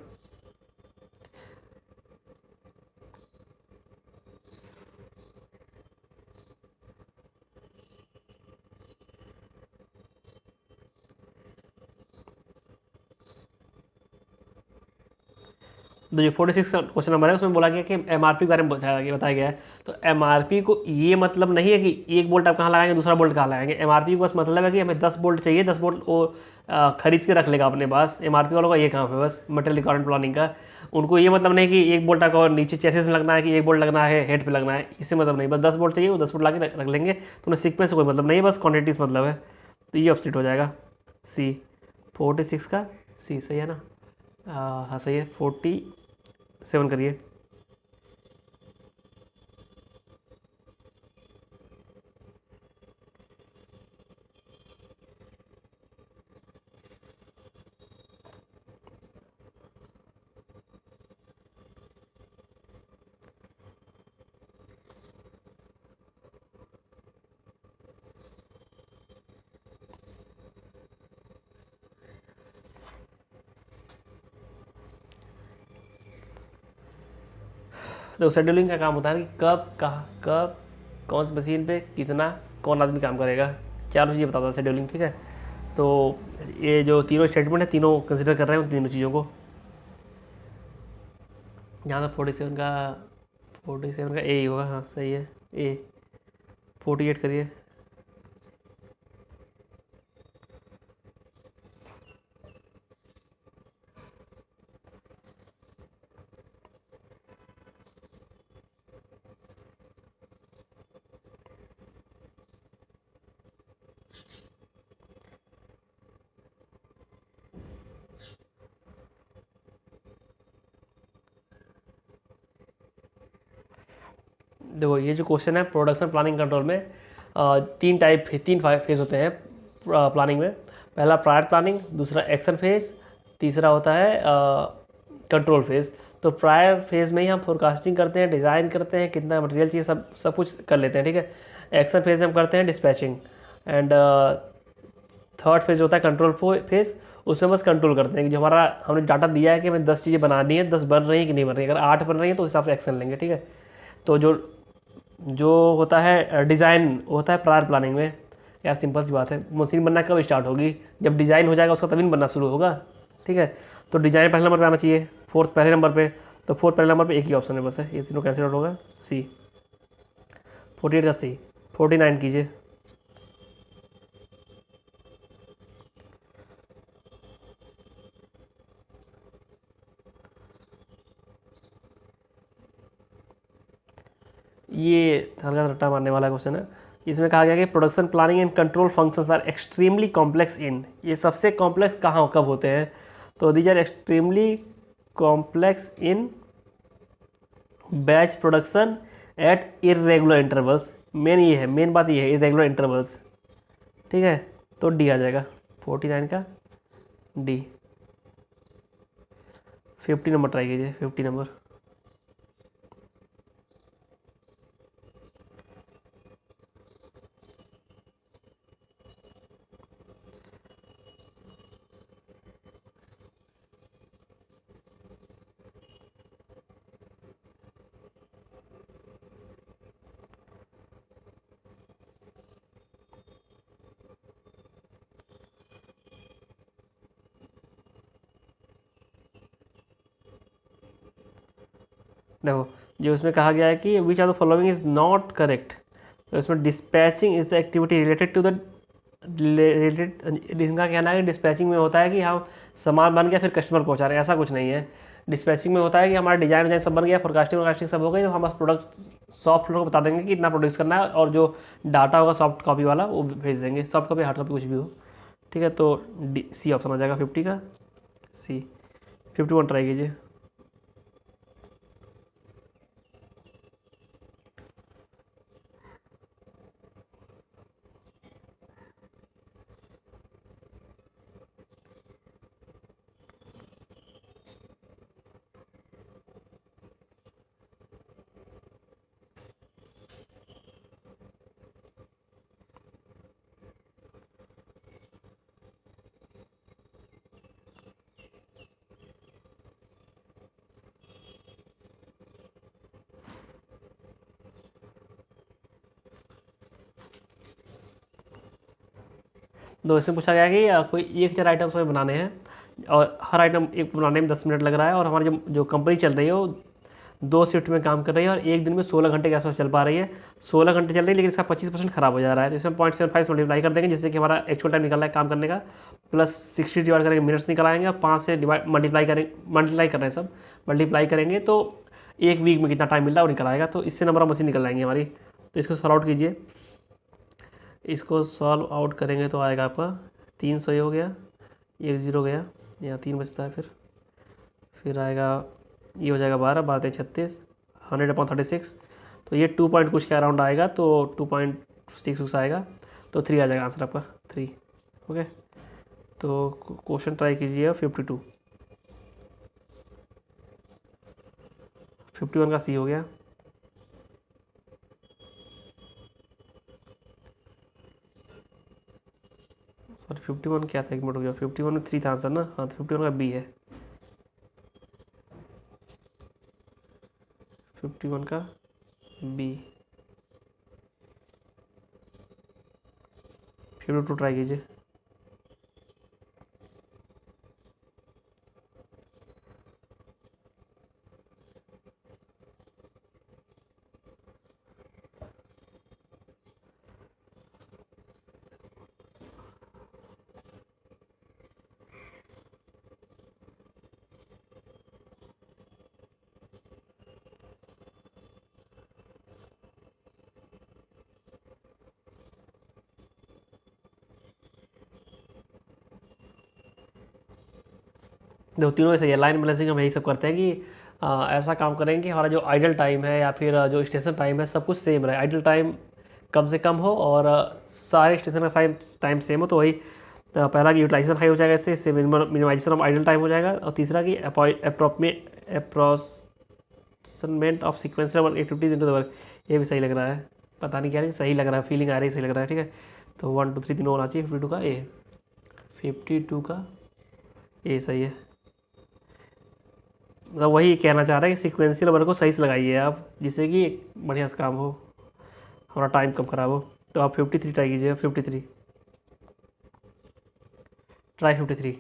तो जो 46 क्वेश्चन नंबर है उसमें बोला गया कि MRP के बारे में बताया गया है। तो MRP को ये मतलब नहीं है कि एक बोल्ट आप कहाँ लगाएंगे दूसरा बोल्ट कहाँ लगाएंगे। MRP को बस मतलब है कि हमें 10 बोल्ट चाहिए, 10 बोल्ट वो खरीद के रख लेगा अपने पास। MRP वालों का ये काम है बस, मटेरियल रिक्वायरमेंट प्लानिंग का। उनको ये मतलब नहीं कि एक बोल्ट आपको नीचे चेसिस में लगना है, कि एक बोल्ट लगना है हेड पे लगना है, इससे मतलब नहीं। बस 10 बोल्ट चाहिए, वो 10 बोल्ट ला के रख लेंगे। तो उन्हें सीक्वेंस से कोई मतलब नहीं है, बस क्वान्टिटीज मतलब है। तो ये ऑप्शन हो जाएगा सी, 46 का सी सही है ना। हाँ सही है, 47 करिए। देखो शेड्यूलिंग का काम होता है कि कब कहाँ कब कौन सी मशीन पे कितना कौन आदमी काम करेगा, चारों चीज़ें बताता है शेड्यूलिंग, ठीक है। तो ये जो तीनों स्टेटमेंट है तीनों कंसिडर कर रहे हैं उन तीनों चीज़ों को। यहाँ तक 47 का ए ही होगा, हाँ सही है ए। 48 करिए। देखो ये जो क्वेश्चन है प्रोडक्शन प्लानिंग कंट्रोल में तीन फेज होते हैं प्लानिंग में। पहला प्रायर प्लानिंग, दूसरा एक्शन फेज, तीसरा होता है कंट्रोल फेज। तो प्रायर फेज में ही हम फोरकास्टिंग करते हैं, डिज़ाइन करते हैं, कितना मटेरियल चाहिए, सब कुछ कर लेते हैं, ठीक है। एक्शन फेज में हम करते हैं डिस्पैचिंग। एंड थर्ड फेज होता है कंट्रोल फेज, उसमें बस कंट्रोल करते हैं कि जो हमारा हमने डाटा दिया है कि हमें 10 चीज़ें बनानी है, 10 बन रही हैं कि नहीं बन रही है। अगर 8 बन रही है तो उस हिसाब से एक्शन लेंगे, ठीक है। तो जो जो होता है डिज़ाइन, होता है प्रायर प्लानिंग में। यार सिंपल सी बात है, मशीन बनना कब स्टार्ट होगी? जब डिज़ाइन हो जाएगा उसका तभी बनना शुरू होगा, ठीक है। तो डिज़ाइन पहले नंबर पे आना चाहिए, फोर्थ पहले नंबर पे। तो फोर्थ पहले नंबर पे एक ही ऑप्शन है बस है, ये तीनों कैंसिल आउट होगा, सी। 48 का सी। 49 कीजिए। ये हल्का सा रट्टा मारने वाला क्वेश्चन है। इसमें कहा गया कि production planning and control functions are extremely complex in, ये सबसे कॉम्प्लेक्स कहाँ कब होते हैं? तो these are extremely complex in batch production at irregular intervals. Main ये है, मेन बात ये है, इरेगुलर इंटरवल्स, ठीक है। तो डी आ जाएगा 49 का डी। 50 नंबर ट्राई कीजिए, 50 नंबर। देखो जो उसमें कहा गया है कि which are the following is not correct. तो इसमें dispatching is the activity related to the related, इनका कहना है कि डिस्पैचिंग में होता है कि हम सामान बन गया फिर कस्टमर पहुंचा रहे हैं, ऐसा कुछ नहीं है। डिस्पैचिंग में होता है कि हमारा डिजाइन सब बन गया, फोरकास्टिंग सब हो गई, तो हम बस प्रोडक्ट सॉफ्ट फ्लोर को बता देंगे कि इतना प्रोड्यूस करना है, और जो डाटा होगा सॉफ्ट कॉपी वाला वो भेज देंगे, सॉफ्ट कॉपी हार्ड कॉपी कुछ भी हो, ठीक है। तो सी ऑप्शन आ जाएगा 50 का सी। 51 ट्राई कीजिए। तो इसमें पूछा गया कि कोई 1000 आइटम्स हमें बनाने हैं, और हर आइटम एक बनाने में 10 मिनट लग रहा है, और हमारी जो कंपनी चल रही है वो 2 शिफ्ट में काम कर रही है, और एक दिन में 16 घंटे के आसपास चल पा रही है। 16 घंटे चल रही है लेकिन इसका 25% खराब हो जा रहा है। तो इसमें 0.75 मल्टीप्लाई कर देंगे, जिससे कि हमारा एक्चुअल टाइम निकल रहा है काम करने का, प्लस 60 डिवाइड करेंगे, मिनट्स निकल आएंगे, और 5 से डिवाइड मल्टीप्लाई करेंगे, मल्टीप्लाई कर रहे हैं सब, मल्टीप्लाई करेंगे तो एक वीक में कितना टाइम मिल रहा है वो निकल आएगा। तो इससे नंबर ऑफ मशीन निकल आएंगे हमारी। तो इसको सॉल्व आउट कीजिए। इसको सॉल्व आउट करेंगे तो आएगा आपका 300 ही हो गया, 1 0 गया, यहाँ 3 बचता है, फिर आएगा ये हो जाएगा 12 12 36, 100/36। तो ये 2 पॉइंट कुछ के अराउंड आएगा, तो 2.66 आएगा, तो 3 आ जाएगा आंसर आपका 3। ओके, तो क्वेश्चन ट्राई कीजिए 52। 51 का सी हो गया। सॉरी 51 क्या था, एक मिनट हो गया, 51 में 3 था आंसर ना, हाँ तो 51 का बी है, 51 का बी। 52 ट्राई कीजिए। देखो तीनों ऐसे ही है, लाइन बैलेंसिंग हम यही सब करते हैं कि ऐसा काम करेंगे कि हमारा जो आइडल टाइम है या फिर जो स्टेशन टाइम है सब कुछ सेम रहे, आइडल टाइम कम से कम हो और सारे स्टेशन का टाइम सेम हो। तो वही पहला कि यूटिलाइजेशन हाई हो जाएगा, इससे मिनिमाइजेशन ऑफ आइडल टाइम हो जाएगा, और तीसरा कि approximant of sequential activities into the work. ये भी सही लग रहा है, पता नहीं क्या नहीं सही लग रहा है, फीलिंग आ रही है सही लग रहा है, ठीक है। तो 1 2 3 तीनों होना चाहिए 52 का ए। 52 का ए सही है। मतलब वही कहना चाह रहा है कि सीक्वेंशियल नंबर को सही से लगाइए आप, जिससे कि बढ़िया से काम हो, हमारा टाइम कम खराब हो। तो आप 53 ट्राई कीजिएगा, 53 ट्राई 53।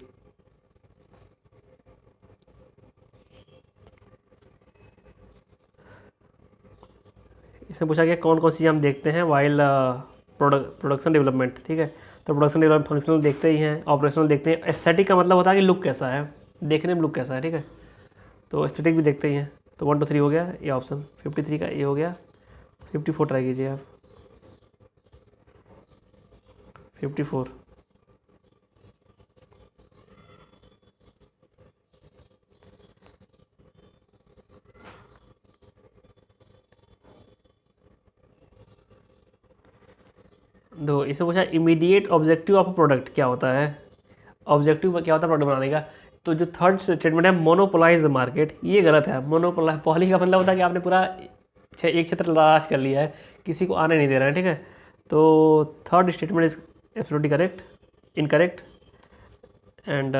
इसमें पूछा गया कौन कौन सी चीज़ हम देखते हैं वाइल प्रोडक्शन डेवलपमेंट, ठीक है। तो प्रोडक्शन डेवलपमेंट फंक्शनल देखते ही हैं, ऑपरेशनल देखते हैं, एस्थेटिक का मतलब होता है कि लुक कैसा है, देखने में लुक कैसा है, ठीक है। तो एस्थेटिक भी देखते ही हैं। तो 1 2 3 हो गया ये ऑप्शन, 53 का ये हो गया। 54 ट्राई कीजिए आप, 54। दो इसे पूछा इमीडिएट ऑब्जेक्टिव ऑफ प्रोडक्ट क्या होता है, ऑब्जेक्टिव क्या होता है प्रोडक्ट बनाने का। तो जो थर्ड स्टेटमेंट है मोनोपोलाइज द मार्केट, ये गलत है। मोनोपोली का मतलब होता है कि आपने पूरा एक क्षेत्र राज कर लिया है, किसी को आने नहीं दे रहा है, ठीक है। तो third statement is absolutely correct, incorrect and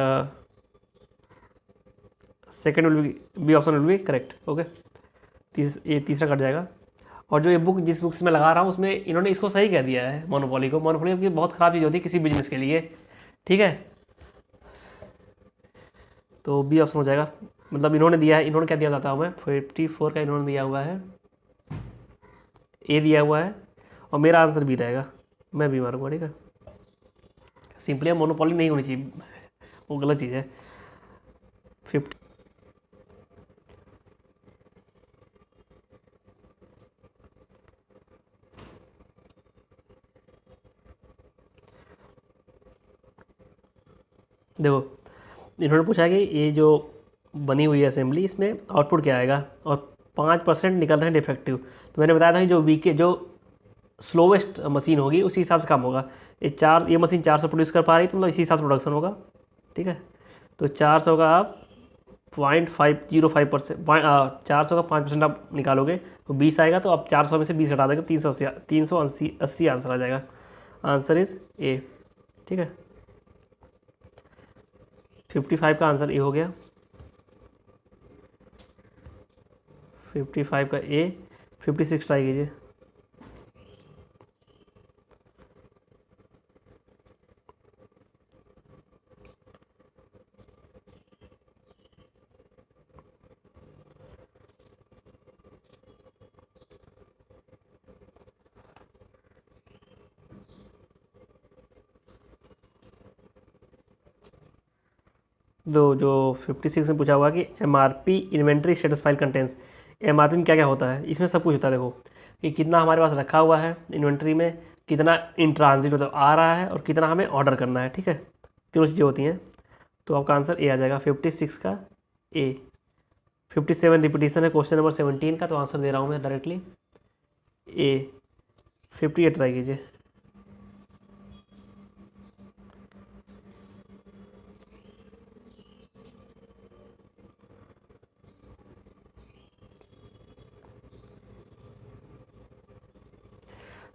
second will be option will be correct. Okay, ये तीसरा कट जाएगा। और जो ये बुक जिस बुक से मैं लगा रहा हूँ उसमें इन्होंने इसको सही कह दिया है मोनोपोली को। मोनोपोली की बहुत ख़राब चीज़ होती है किसी बिजनेस के लिए, ठीक है। तो बी ऑप्शन हो जाएगा, मतलब इन्होंने दिया है, इन्होंने क्या दिया जाता है हमें 54 का इन्होंने दिया हुआ है, ए दिया हुआ है, और मेरा आंसर बी रहेगा, मैं बी मारूंगा, ठीक है। सिंपली मोनोपोली नहीं होनी चाहिए, वो गलत चीज़ है। 50 देखो इन्होंने पूछा है कि ये जो बनी हुई है असेंबली इसमें आउटपुट क्या आएगा, और 5% निकल रहे हैं डिफेक्टिव। तो मैंने बताया था कि जो वीके जो स्लोवेस्ट मशीन होगी उसी हिसाब से काम होगा। ये मशीन 400 प्रोड्यूस कर पा रही तो मतलब इसी हिसाब से प्रोडक्शन होगा, ठीक है। तो 400 का आप 0.505%, 400 का 5% आप निकालोगे तो 20 आएगा। तो आप 400 में से 20 घटा देंगे, 380 आंसर आ जाएगा। आंसर इज़ ए, ठीक है। 55 का आंसर ए हो गया, 55 का ए। 56 ट्राई कीजिए, दो जो 56 में पूछा हुआ कि MRP inventory status file contains, MRP में क्या क्या होता है, इसमें सब कुछ होता है। देखो कि कितना हमारे पास रखा हुआ है इन्वेंट्री में, कितना इन ट्रांजिट मतलब आ रहा है, और कितना हमें ऑर्डर करना है, ठीक है। तीनों चीज़ें होती हैं। तो आपका आंसर ए आ जाएगा, 56 का ए। 57 रिपीटिशन है क्वेश्चन नंबर 17 का, तो आंसर दे रहा हूँ मैं डायरेक्टली ए। 58 ट्राई कीजिए,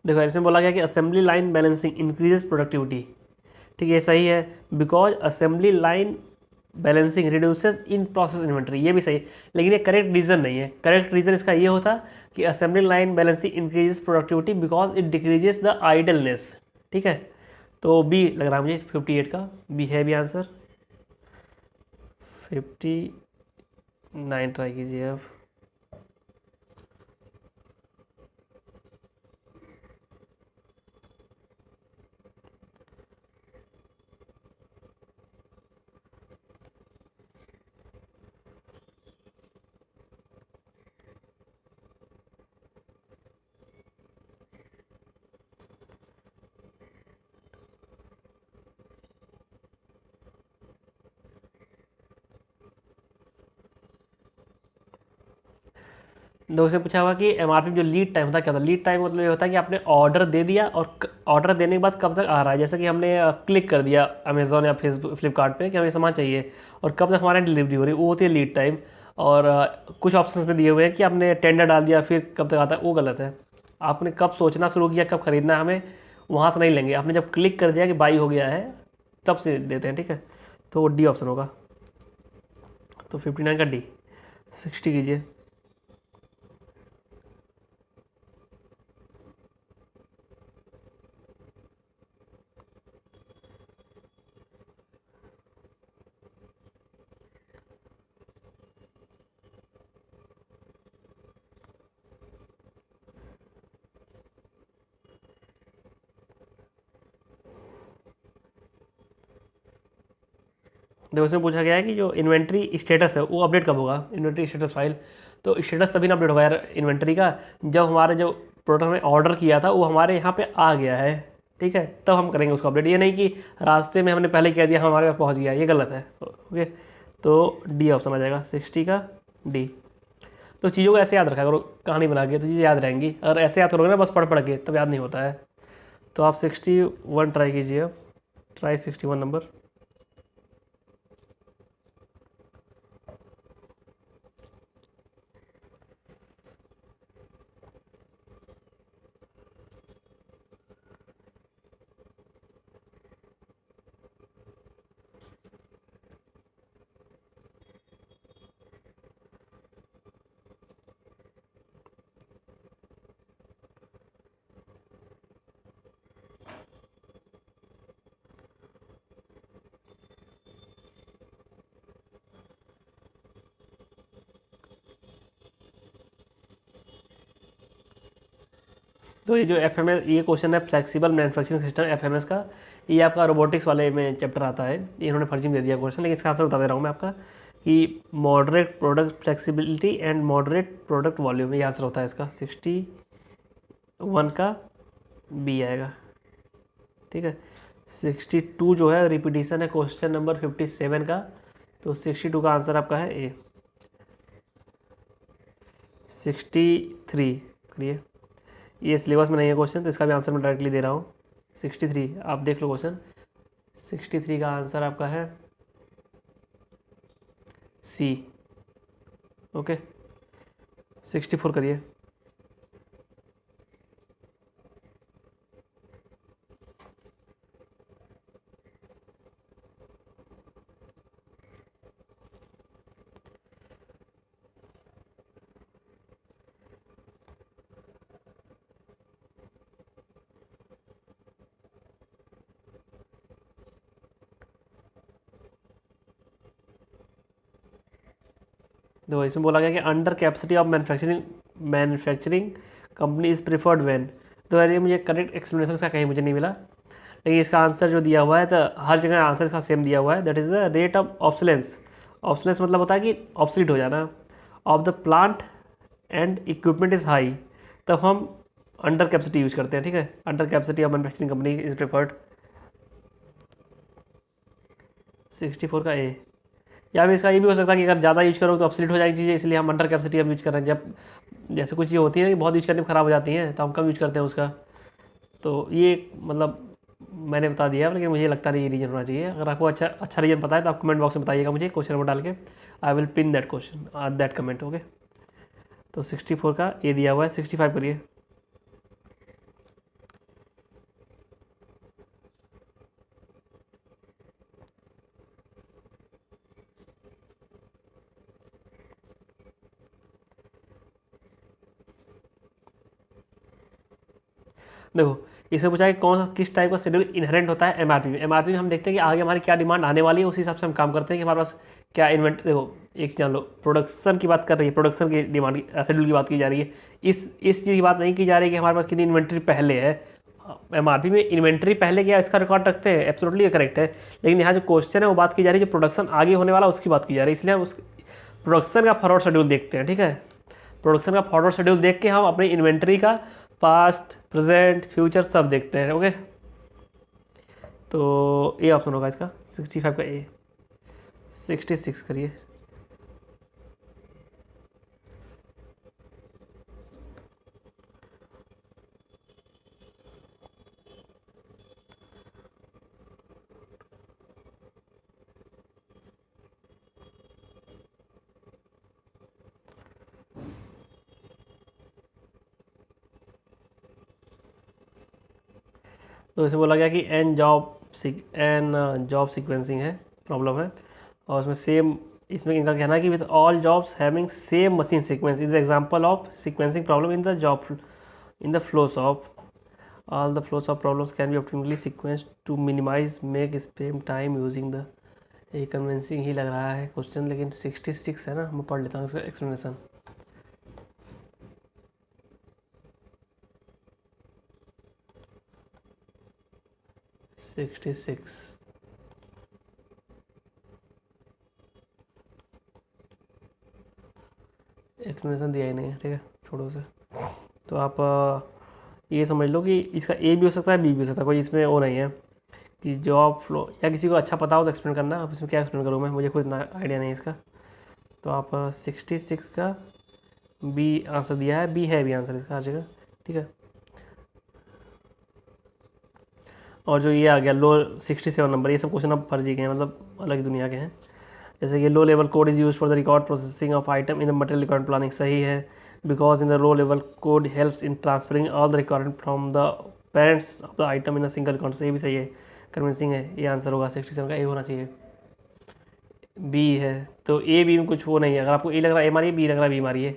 देखो इसमें बोला गया कि assembly line balancing increases productivity, ठीक है, ये सही है। Because assembly line balancing reduces in process inventory, ये भी सही है, लेकिन ये करेक्ट रीज़न नहीं है। करेक्ट रीज़न इसका ये होता कि assembly line balancing increases productivity because it decreases the idleness, ठीक है। तो बी लग रहा है मुझे, 58 का बी है भी आंसर। 59 ट्राई कीजिए अब, दो से पूछा हुआ कि MRP में जो लीड टाइम होता है क्या होता है। लीड टाइम मतलब ये होता है कि आपने ऑर्डर दे दिया और ऑर्डर देने के बाद कब तक आ रहा है। जैसे कि हमने क्लिक कर दिया अमेज़ॉन या फेसबुक फ्लिपकार्ट पे कि हमें सामान चाहिए, और कब तक हमारे डिलीवरी हो रही है, वो होती है लीड टाइम। और कुछ ऑप्शंस में दिए हुए हैं कि आपने टेंडर डाल दिया फिर कब तक आता है, वो गलत है। आपने कब सोचना शुरू किया, कब खरीदना है, हमें वहाँ से नहीं लेंगे। आपने जब क्लिक कर दिया कि बाई हो गया है तब से देते हैं, ठीक है। तो वो डी ऑप्शन होगा। तो 59 का डी, 60 कीजिए। देखो इसमें पूछा गया है कि जो इन्वेंट्री स्टेटस है वो अपडेट कब होगा, इन्वेंट्री स्टेटस फाइल। तो स्टेटस तभी ना अपडेट होगा यार इन्वेंट्री का, जब हमारे जो प्रोडक्ट हमने ऑर्डर किया था वो हमारे यहाँ पे आ गया है, ठीक है, तब हम करेंगे उसको अपडेट। ये नहीं कि रास्ते में हमने पहले कह दिया हमारे पास पहुँच गया, ये गलत है। ओके, तो डी ऑप्शन आ जाएगा, 60 का डी। तो चीज़ों को ऐसे याद रखा करो, कहानी बना के तो चीज़ें याद रहेंगी। अगर ऐसे याद करोगे ना बस पढ़ पढ़ के, तब याद नहीं होता है। तो आप 61 ट्राई कीजिए, अब ट्राई 61 नंबर। तो ये जो FMS, ये क्वेश्चन है फ्लेक्सिबल मैन्युफैक्चरिंग सिस्टम FMS का, ये आपका रोबोटिक्स वाले में चैप्टर आता है। ये इन्होंने फर्जी में दे दिया क्वेश्चन, लेकिन इसका आंसर बता दे रहा हूँ मैं आपका कि moderate product flexibility and moderate product volume, ये आंसर होता है इसका। 61 का बी आएगा, ठीक है। 62 जो है रिपीटिशन है क्वेश्चन नंबर 57 का, तो 62 का आंसर आपका है ए। 63 करिए, ये सिलेबस में नहीं है क्वेश्चन, तो इसका भी आंसर मैं डायरेक्टली दे रहा हूँ। 63 आप देख लो क्वेश्चन, 63 का आंसर आपका है सी। ओके, 64 करिए। देखो इसमें बोला गया कि under capacity of manufacturing company is preferred when. तो यार ये मुझे करेक्ट एक्सप्लेनेशन का कहीं मुझे नहीं मिला, लेकिन इसका आंसर जो दिया हुआ है तो हर जगह आंसर इसका सेम दिया हुआ है, that is the rate of obsolescence. Obsolescence मतलब होता है कि ऑब्सोलीट हो जाना of the plant and equipment is high, तब हम अंडर कैपेसिटी यूज करते हैं, ठीक है। Under capacity of manufacturing company is preferred. 64 का ए। या फिर इसका ये भी हो सकता है कि अगर ज़्यादा यूज करो तो ऑब्सोलीट हो जाएगी चीज़ें, इसलिए हम अंडर कैपेसिटी अब यूज कर रहे हैं। जब जैसे कुछ चीज़ होती है कि बहुत यूज करने में ख़राब हो जाती हैं तो हम कम यूज करते हैं उसका। तो ये मतलब मैंने बता दिया, लेकिन मुझे लगता नहीं ये रीजन होना चाहिए। अगर आपको अच्छा रीजन पता है तो आप कमेंट बॉक्स में बताइएगा मुझे क्वेश्चन नंबर डाल के, I will pin that question that comment. Okay, तो 64 का ए दिया हुआ है, 65 करिए। देखो इससे पूछा है कौन सा किस टाइप का शेड्यूल इनहेरेंट होता है एमआरपी में। एमआरपी में हम देखते हैं कि आगे हमारी क्या डिमांड आने वाली है, उसी हिसाब से हम काम करते हैं कि हमारे पास क्या इन्वेंट। देखो एक चीज़ जान लो, प्रोडक्शन की बात कर रही है, प्रोडक्शन की डिमांड शेड्यूल की बात की जा रही है। इस चीज़ की बात नहीं की जा रही है कि हमारे पास कितनी इन्वेंट्री पहले है। एमआरपी में इन्वेंट्री पहले क्या इसका रिकॉर्ड रखते हैं, एब्सोल्युटली करेक्ट है। लेकिन यहाँ जो क्वेश्चन है वो बात की जा रही है जो प्रोडक्शन आगे होने वाला उसकी बात की जा रही है, इसलिए हम उस प्रोडक्शन का फॉरवर्ड शेड्यूल देखते हैं, ठीक है। प्रोडक्शन का फॉरवर्ड शेड्यूल देख के हम अपनी इन्वेंट्री का पास्ट प्रेजेंट फ्यूचर सब देखते हैं। ओके, तो ए ऑप्शन होगा इसका, 65 का ए। 66 करिए। तो इसे बोला गया कि एन जॉब जॉब सीक्वेंसिंग है प्रॉब्लम है, और उसमें सेम, इसमें इनका कहना है कि with all jobs having same machine sequence is example of sequencing problem in the job in the flows of all the flows of problems can be optimally sequenced to minimize make spam time using the, ये convincing ही लग रहा है question, लेकिन 66 है ना, मैं पढ़ लेता हूँ इसका एक्सप्लेनेशन। एक्सप्लेनेशन दिया ही नहीं है, ठीक है, छोड़ो उसे। तो आप ये समझ लो कि इसका ए भी हो सकता है, बी भी हो सकता है, कोई इसमें वो नहीं है कि जॉब फ्लो, या किसी को अच्छा पता हो तो एक्सप्लेन करना। अब इसमें क्या एक्सप्लेन करूँ मैं, मुझे खुद इतना आइडिया नहीं है इसका। तो आप 66 का बी आंसर दिया है, बी है भी आंसर इसका हर जगह, ठीक है। और जो ये आ गया लो 67 नंबर, ये सब क्वेश्चन अब फर्जी के हैं, मतलब अलग ही दुनिया के हैं। जैसे कि low level code is use for the record processing of item in the material requirement planning, सही है, because in the low level code helps in transferring all the requirement from the parents of the item in a single record, सही भी सही है, convincing है, ये answer होगा 67 का, ए होना चाहिए। बी है तो ए बी में कुछ वो नहीं है, अगर आपको ए लग रहा है ए मारिए, बी लग रहा है बी मारिए,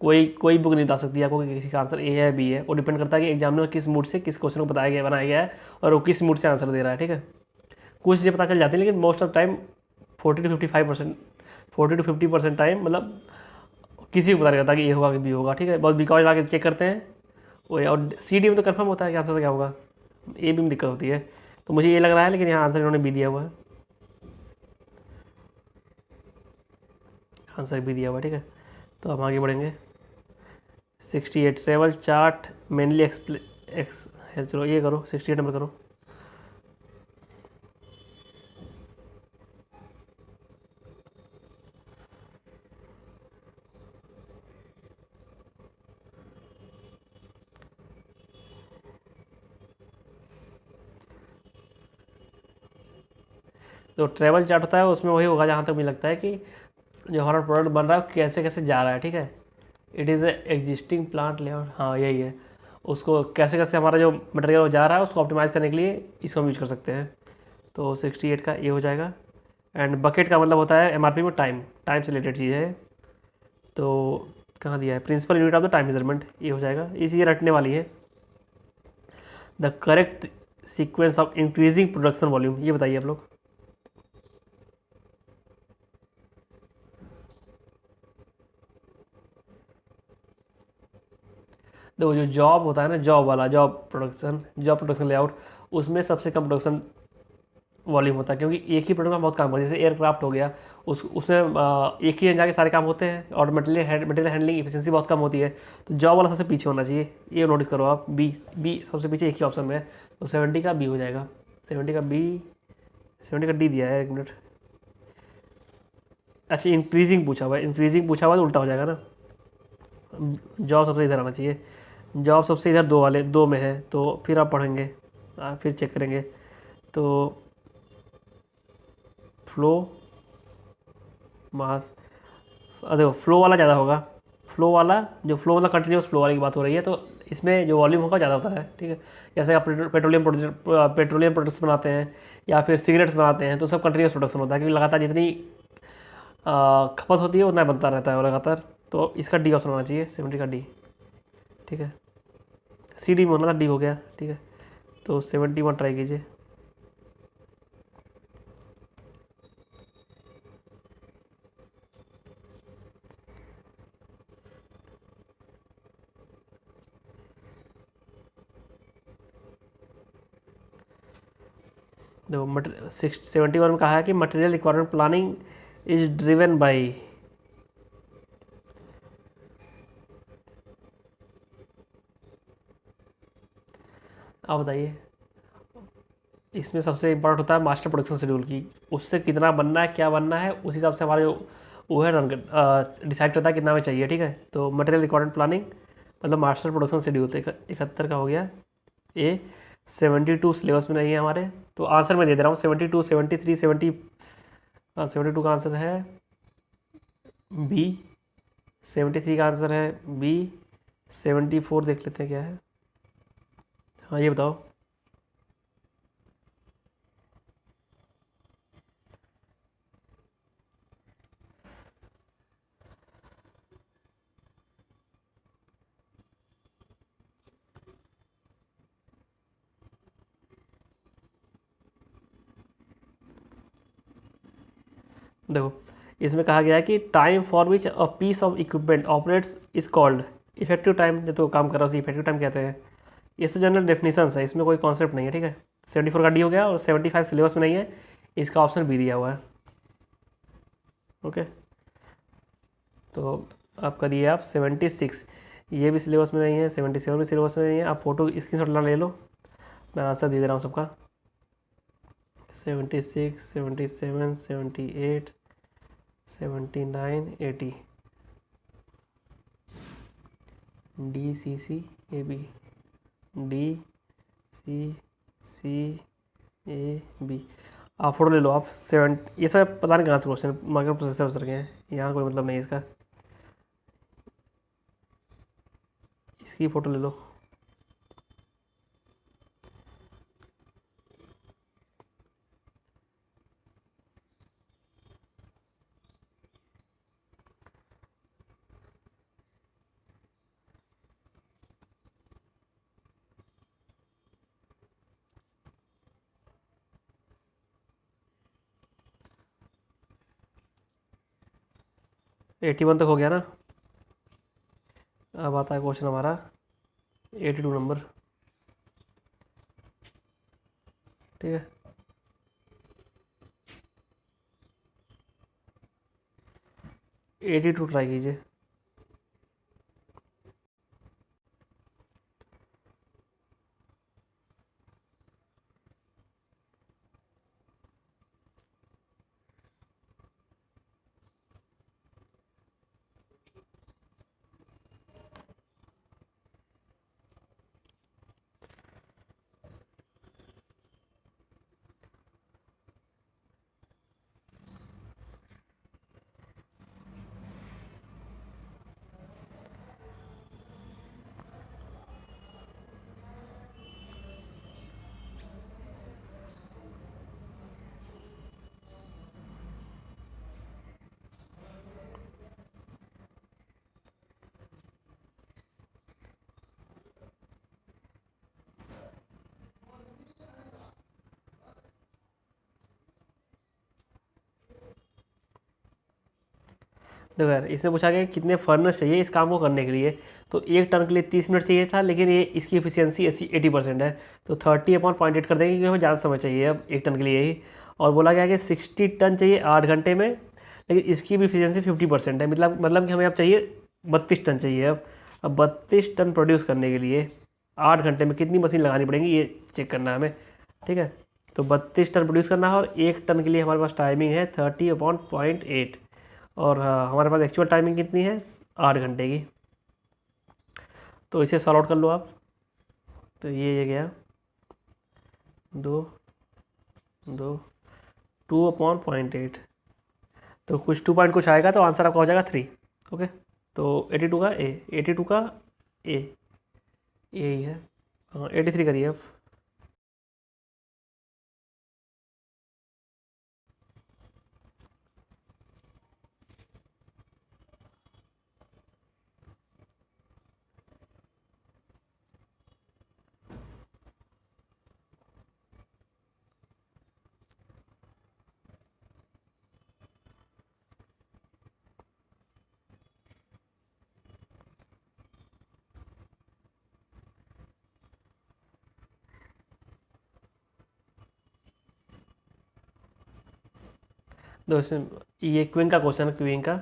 कोई बुक नहीं बता सकती आपको कि किसी का आंसर ए है बी है, वो डिपेंड करता है कि एग्जामिनर किस मूड से किस क्वेश्चन को बताया गया बनाया गया है और वो किस मूड से आंसर दे रहा है, ठीक है। कुछ चीज़ें पता चल जाती है, लेकिन most of time 40 to 50% time मतलब किसी को पता नहीं रहता कि ए होगा कि बी होगा, ठीक है। बहुत बिकॉज ला के चेक करते हैं वो, और सी डी में तो कंफर्म होता है कि आंसर से क्या होगा, ए बी में दिक्कत होती है। तो मुझे ये लग रहा है, लेकिन यहाँ आंसर इन्होंने बी दिया हुआ है, आंसर भी दिया हुआ है, ठीक है। तो हम आगे बढ़ेंगे। 68 ट्रेवल चार्ट मेनली चलो ये करो, 68 नंबर करो। जो ट्रेवल चार्ट होता है उसमें वही होगा जहाँ तक मुझे लगता है कि जो हमारा प्रोडक्ट बन रहा है कैसे कैसे जा रहा है, ठीक है। It is a existing plant layout, हाँ यही है, उसको कैसे कैसे हमारा जो मटेरियल जा रहा है उसको ऑप्टिमाइज़ करने के लिए इसको हम यूज कर सकते हैं। तो 68 का ये हो जाएगा। एंड बकेट का मतलब होता है एमआरपी में टाइम, टाइम से रिलेटेड चीज़ है। तो कहाँ दिया है, principal unit of the time measurement, ये हो जाएगा, ये चीज़ें रटने वाली है। The correct sequence of increasing production volume, ये बताइए आप लोग। देखो जो जॉब होता है ना, जॉब वाला जॉब प्रोडक्शन लेआउट, उसमें सबसे कम प्रोडक्शन वॉल्यूम होता है, क्योंकि एक ही प्रोडक्ट में बहुत काम होता है। जैसे एयरक्राफ्ट हो गया, उसमें एक ही जाके सारे काम होते हैं, और मटेरियल हैंडलिंग इफिशिएंसी बहुत कम होती है। तो जॉब वाला सबसे पीछे होना चाहिए, ये नोटिस करो आप, बी सबसे पीछे एक ही ऑप्शन में है, तो 70 का बी हो जाएगा। 70 का बी, 70 का डी दिया है, एक मिनट। अच्छा इंक्रीजिंग पूछा हुआ है, इंक्रीजिंग पूछा हुआ है तो उल्टा हो जाएगा ना, जॉब सबसे इधर आना चाहिए। जॉब सबसे इधर दो में है, तो फिर आप पढ़ेंगे, फिर चेक करेंगे। तो फ्लो मास, देखो फ्लो वाला ज़्यादा होगा, फ्लो वाला जो फ्लो मतलब कंटिन्यूस फ्लो वाली की बात हो रही है, तो इसमें जो वॉल्यूम होगा ज़्यादा होता है, ठीक है। जैसे आप पेट्रोलियम प्रोडक्ट्स बनाते हैं या फिर सिगरेट्स बनाते हैं, तो सब कंटिन्यूस प्रोडक्शन होता है, क्योंकि लगातार जितनी खपत होती है उतना बनता रहता है वो लगातार। तो इसका डी ऑप्शन होना चाहिए, 70 का डी, ठीक है। सी डी में होना था, डी हो गया, ठीक है। तो 71 ट्राई कीजिए। देखो 71 में कहा है कि material requirement planning is driven by, आप बताइए। इसमें सबसे इम्पोर्टेंट होता है मास्टर प्रोडक्शन शेड्यूल की, उससे कितना बनना है क्या बनना है उस हिसाब से हमारे वो है डिसाइड करता है कितना में चाहिए, ठीक है। तो मटेरियल रिक्वायरमेंट प्लानिंग मतलब मास्टर प्रोडक्शन शेड्यूल, तो 71 का हो गया ए। 72 सिलेबस में नहीं है हमारे, तो आंसर मैं दे दे रहा हूँ, 72 73 72 का आंसर है बी, 73 का आंसर है बी, 74 देख लेते हैं क्या है। हाँ ये बताओ, देखो इसमें कहा गया है कि time for which a piece of equipment operates is called effective time. जो तो काम कर रहा है उसे इफेक्टिव टाइम कहते हैं। ये तो जनरल डेफिनेशंस है, इसमें कोई कॉन्सेप्ट नहीं है, ठीक है। 74 का डी हो गया और 75 सिलेबस में नहीं है, इसका ऑप्शन बी दिया हुआ है। ओके, तो आप करिए आप 76, ये भी सिलेबस में नहीं है, 77 भी सिलेबस में नहीं है। आप फोटो स्क्रीनशॉट ले लो, मैं आंसर दे रहा हूँ सबका। 76, 77, 78, 79, 80, D C C A B, D C C A B. आप फोटो ले लो आप। ये सब पता नहीं कहाँ से क्वेश्चन माइक्रो प्रोसेसर के हैं, यहाँ कोई मतलब नहीं है इसका। इसकी फ़ोटो ले लो। एटी वन तक हो गया ना। अब आता है क्वेश्चन हमारा 82 नंबर, ठीक है। 82 ट्राई कीजिए। देखो यार, इसने पूछा कि कितने फर्नस चाहिए इस काम को करने के लिए। तो एक टन के लिए 30 मिनट चाहिए था, लेकिन ये इसकी एफिशिएंसी 80% है, तो 30/8 कर देंगे क्योंकि हमें ज़्यादा समय चाहिए अब एक टन के लिए ही। और बोला गया कि 60 टन चाहिए 8 घंटे में, लेकिन इसकी भी एफिशिएंसी 50% है। मतलब कि हमें अब चाहिए 32 टन चाहिए। अब 32 टन प्रोड्यूस करने के लिए 8 घंटे में कितनी मशीन लगानी पड़ेंगी, ये चेक करना है हमें, ठीक है। तो 32 टन प्रोड्यूस करना है और एक टन के लिए हमारे पास टाइमिंग है 30/8, और हमारे पास एक्चुअल टाइमिंग कितनी है 8 घंटे की। तो इसे सॉल्व आउट कर लो आप। तो ये गया 2 2 2/0.8, तो कुछ 2 पॉइंट कुछ आएगा, तो आंसर आपका हो जाएगा 3। ओके, तो 82 का ए, 82 का ए यही है। हाँ 83 करिए आप। दोस्तों ये क्वीन का क्वेश्चन है, क्वीन का।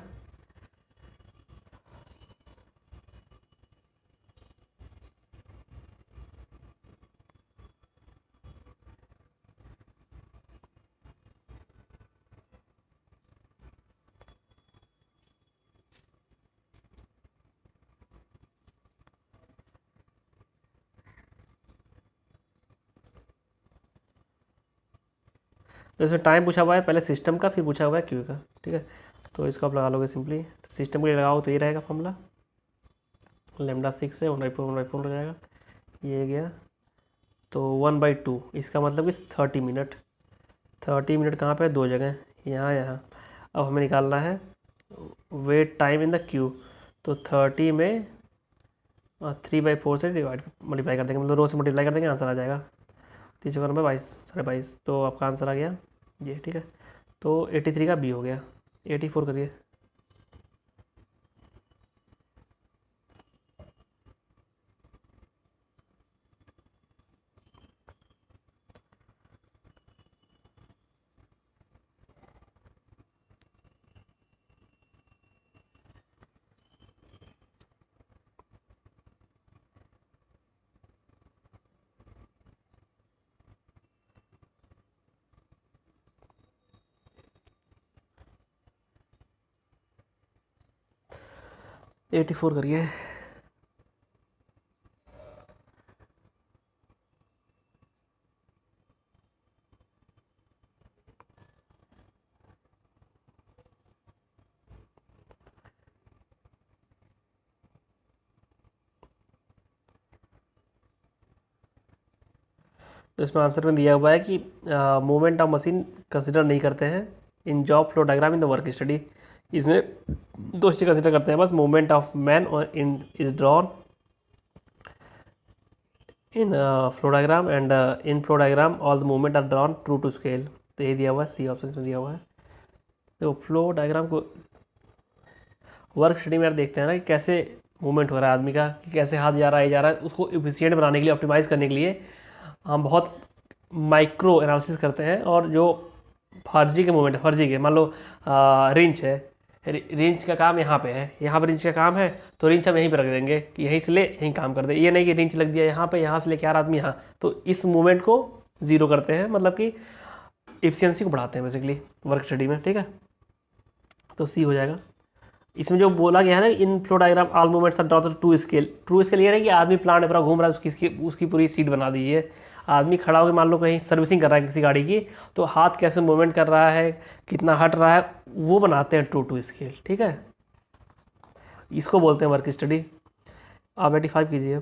तो इसमें टाइम पूछा हुआ है पहले सिस्टम का, फिर पूछा हुआ है क्यू का, ठीक है। तो इसको आप लगा लोगे सिंपली। सिस्टम के लिए लगाओ तो ये रहेगा फॉर्मूला, λ6 है 1/4 हो जाएगा, ये गया। तो 1/2, इसका मतलब कि 30 मिनट। 30 मिनट कहाँ पे है, दो जगह, यहाँ यहाँ। अब हमें निकालना है wait time in the queue. तो 30 में 3/4 से डिवाइड मल्टीप्लाई कर देंगे, मतलब रो से मल्टीप्लाई कर देंगे, आंसर आ जाएगा 30 22 22.5। तो आपका आंसर आ गया ये, ठीक है। तो 83 का बी हो गया। 84 करिए। एटी फोर करिए। तो इसमें आंसर में दिया हुआ है कि मूवमेंट ऑफ मशीन कंसिडर नहीं करते हैं in job flow diagram in the work study. इसमें दो चीज़ कंसिडर करते हैं बस, मूवमेंट ऑफ मैन और in is drawn in flow diagram and in flow diagram all the movement are drawn true to scale. तो ये दिया हुआ है, सी ऑप्शन में दिया हुआ है। तो फ्लो डायग्राम को वर्क स्टडी में यार देखते हैं ना कि कैसे मूवमेंट हो रहा है आदमी का, कि कैसे हाथ जा रहा है जा रहा है, उसको इफिशियंट बनाने के लिए, ऑप्टिमाइज़ करने के लिए हम बहुत माइक्रो एनालिसिस करते हैं। और जो फर्जी के मूवमेंट है, फर्जी के मान लो रिंच है, रिंच का काम यहाँ पे है, यहाँ पे रिंच का काम है तो रिंच हम यहीं पे रख देंगे कि यहीं से ले यहीं काम कर दे। ये नहीं कि रिंच लग दिया यहाँ पे, यहाँ से लेके आ रहा आदमी यहाँ, तो इस मूवमेंट को ज़ीरो करते हैं, मतलब कि एफिशिएंसी को बढ़ाते हैं बेसिकली वर्क स्टडी में। ठीक है, तो सी हो जाएगा। इसमें जो बोला गया है ना, in flow diagram all movements are drawn to scale. True scale ये नहीं कि आदमी प्लांट पूरा घूम रहा है उसकी पूरी सीट बना दीजिए। आदमी खड़ा होकर मान लो कहीं सर्विसिंग कर रहा है किसी गाड़ी की, तो हाथ कैसे मूवमेंट कर रहा है, कितना हट रहा है, वो बनाते हैं ट्रू टू स्केल। ठीक है, इसको बोलते हैं वर्क स्टडी। आप 85 कीजिए।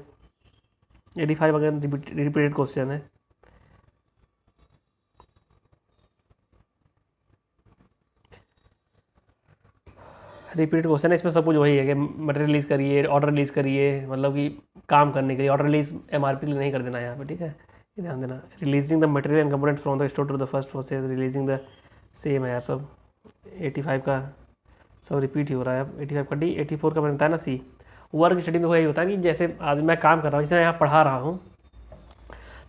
85 अगर रिपीटेड क्वेश्चन है। रिपीटेड क्वेश्चन है, इसमें सब कुछ वही है कि मटेरियल रिलीज़ करिए, ऑर्डर रिलीज़ करिए, मतलब कि काम करने के लिए ऑर्डर रिलीज़ एमआरपी के लिए नहीं कर देना यहाँ पे। ठीक है, ये ध्यान देना। Releasing the material and component from the store to the first process, releasing the same है यार सब। 85 का सब रिपीट ही हो रहा है। अब 85 का डी, 84 का बनता है ना सी। वर्क स्टडी में वही होता है कि जैसे आज मैं काम कर रहा हूँ, जैसे मैं यहाँ पढ़ा रहा हूँ,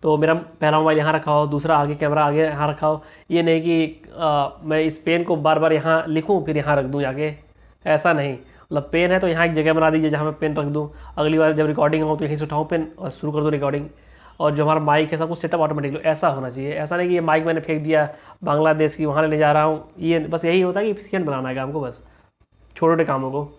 तो मेरा पहला मोबाइल यहाँ रखा हो, दूसरा आगे कैमरा आगे यहाँ रखा हो। ये नहीं कि मैं इस पेन को बार बार यहाँ लिखूँ फिर यहाँ रख दूँ जाके, ऐसा नहीं। मतलब पेन है तो यहाँ एक जगह बना दीजिए जहाँ मैं पेन रख दूँ, अगली बार जब रिकॉर्डिंग हो तो यहीं से उठाऊँ पेन और शुरू कर दूँ रिकॉर्डिंग। और जो हमारा माइक है सब कुछ सेटअप ऑटोमेटिकली ऐसा होना चाहिए। ऐसा नहीं कि ये माइक मैंने फेंक दिया बांग्लादेश की, वहाँ ले जा रहा हूँ। ये बस यही होता है कि एफिशिएंट बनाना है काम को, बस छोटे छोटे कामों को।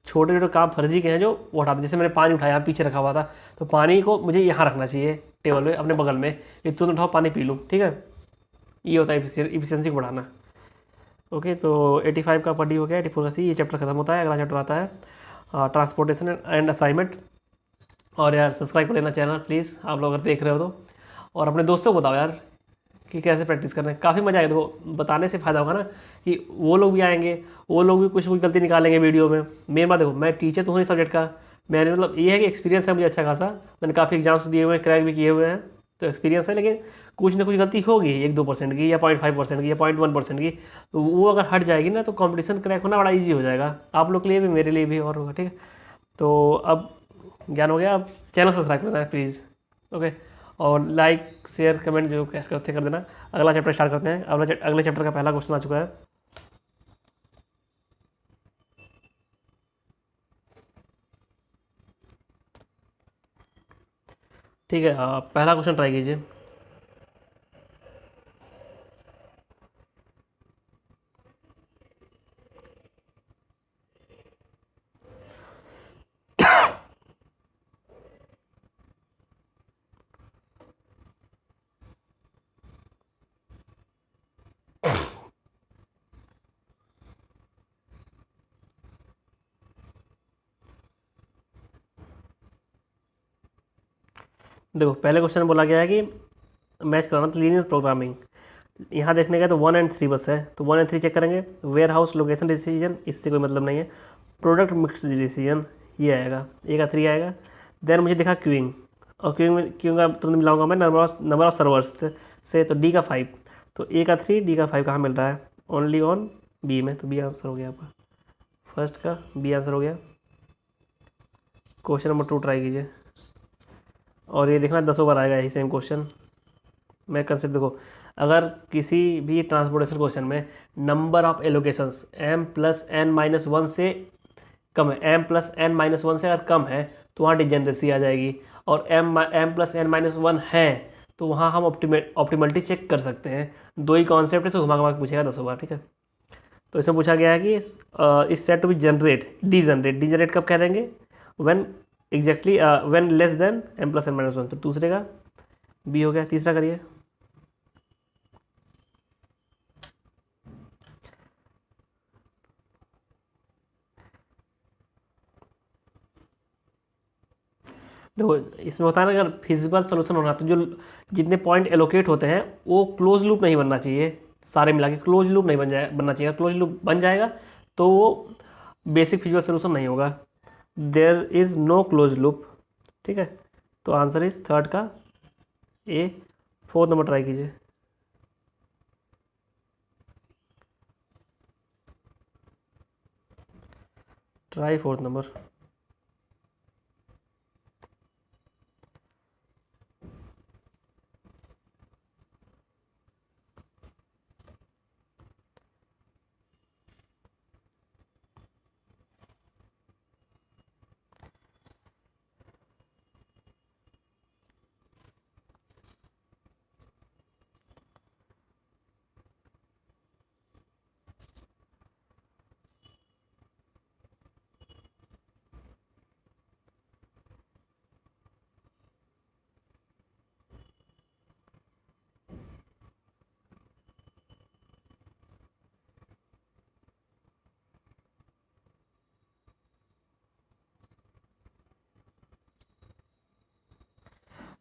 छोटे छोटे काम फर्जी के हैं जो वो हटा दें। जैसे मैंने पानी उठाया, पीछे रखा हुआ था, तो पानी को मुझे यहाँ रखना चाहिए टेबल में अपने बगल में, ये तुरंत उठाओ पानी पी लूँ। ठीक है, ये होता है एफिशिएंसी को बढ़ाना। ओके, तो 85 का पढ़ी हो गया। 84 का सी, ये चैप्टर खत्म होता है। अगला चैप्टर आता है ट्रांसपोर्टेशन एंड असाइनमेंट। और यार सब्सक्राइब कर लेना चैनल प्लीज़, आप लोग अगर देख रहे हो तो। और अपने दोस्तों को बताओ यार कि कैसे प्रैक्टिस करना है, काफ़ी मज़ा आएगा। देखो बताने से फ़ायदा होगा ना कि वो लोग भी आएंगे, वो लोग भी कुछ कुछ गलती निकालेंगे वीडियो में। मेन बात देखो, मैं टीचर तो हूँ इस सब्जेक्ट का, मैंने मतलब ये है कि एक्सपीरियंस है मुझे अच्छा खासा, मैंने काफ़ी एग्जाम्स दिए हुए हैं, क्रैक भी किए हुए हैं, तो एक्सपीरियंस है। लेकिन कुछ ना कुछ गलती होगी 1-2% की या 0.5% की या 0.1% की, तो वो अगर हट जाएगी ना तो कंपटीशन क्रैक होना बड़ा ईजी हो जाएगा, आप लोग के लिए भी मेरे लिए भी और होगा। ठीक है, तो अब ज्ञान हो गया। अब चैनल सब्सक्राइब करना है प्लीज़। ओके, और लाइक शेयर कमेंट जो करते कर देना। अगला चैप्टर स्टार्ट करते हैं। अगले चैप्टर का पहला क्वेश्चन आ चुका है। ठीक है, पहला क्वेश्चन ट्राई कीजिए। देखो पहले क्वेश्चन में बोला गया है कि मैच कराना तो लीनियर प्रोग्रामिंग। यहाँ देखने का तो 1 और 3 बस है, तो 1 और 3 चेक करेंगे। वेयर हाउस लोकेशन डिसीजन, इससे कोई मतलब नहीं है। प्रोडक्ट मिक्स डिसीजन, ये आएगा, ए का 3 आएगा। देन मुझे दिखा क्यूइंग, और क्यूइंग में क्यूइंग का तुरंत मिलाऊंगा मैं नंबर ऑफ सर्वर्स से, तो डी का 5। तो ए का 3 डी का 5 कहाँ मिल रहा है? ओनली ऑन बी में, तो बी आंसर हो गया आपका, फर्स्ट का बी आंसर हो गया। क्वेश्चन नंबर 2 ट्राई कीजिए, और ये देखना 10 बार आएगा यही सेम क्वेश्चन। मैं कंसेप्ट देखो, अगर किसी भी ट्रांसपोर्टेशन क्वेश्चन में नंबर ऑफ एलोकेशंस m+n-1 से कम है, m+n-1 से अगर कम है तो वहाँ डिजेनरेसी आ जाएगी, और m+n-1 है तो वहाँ हम ऑप्टिमलिटी चेक कर सकते हैं। दो ही कॉन्सेप्ट है, इसको घुमा घुमा के पूछेगा 10 बार, ठीक है। तो इसमें पूछा गया है कि is said to be generate degenerate कब कह देंगे, when exactly when less than m+n-1। तो दूसरे का बी हो गया। तीसरा करिए। देखो इसमें होता है ना, अगर फिजिबल सोल्यूशन होना तो जो जितने पॉइंट एलोकेट होते हैं वो क्लोज लूप नहीं बनना चाहिए, सारे मिला के क्लोज लूप नहीं बनना चाहिए। क्लोज लूप बन जाएगा तो वो बेसिक फिजिबल सोल्यूशन नहीं होगा। There is no close loop, ठीक है। तो आंसर इज थर्ड का ए। फोर्थ नंबर ट्राई कीजिए। Try fourth number.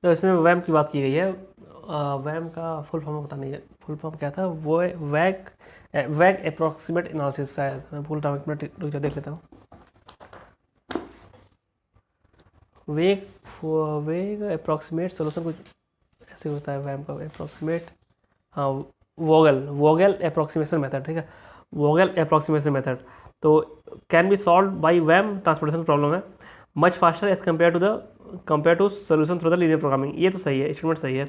तो इसमें वैम की बात की गई है। वैम का फुल फॉर्म पता नहीं है, फुल फॉर्म क्या था वो, वैग वैग अप्रॉक्सीमेट एनालिसिस, शायद मैं भूल रहा हूँ, एक मिनट रुक जाओ देख लेता हूँ। वेग वेग अप्रॉक्सीमेट सोल्यूशन कुछ ऐसे होता है वैम का अप्रॉक्सीमेट, हाँ वोगल अप्रॉक्सीमेशन मेथड, ठीक है। वोगल अप्रॉक्सीमेशन मेथड तो can be solved by VAM transportation problem है much faster as compare to solution through the linear programming. ये तो सही है, स्टेटमेंट सही है।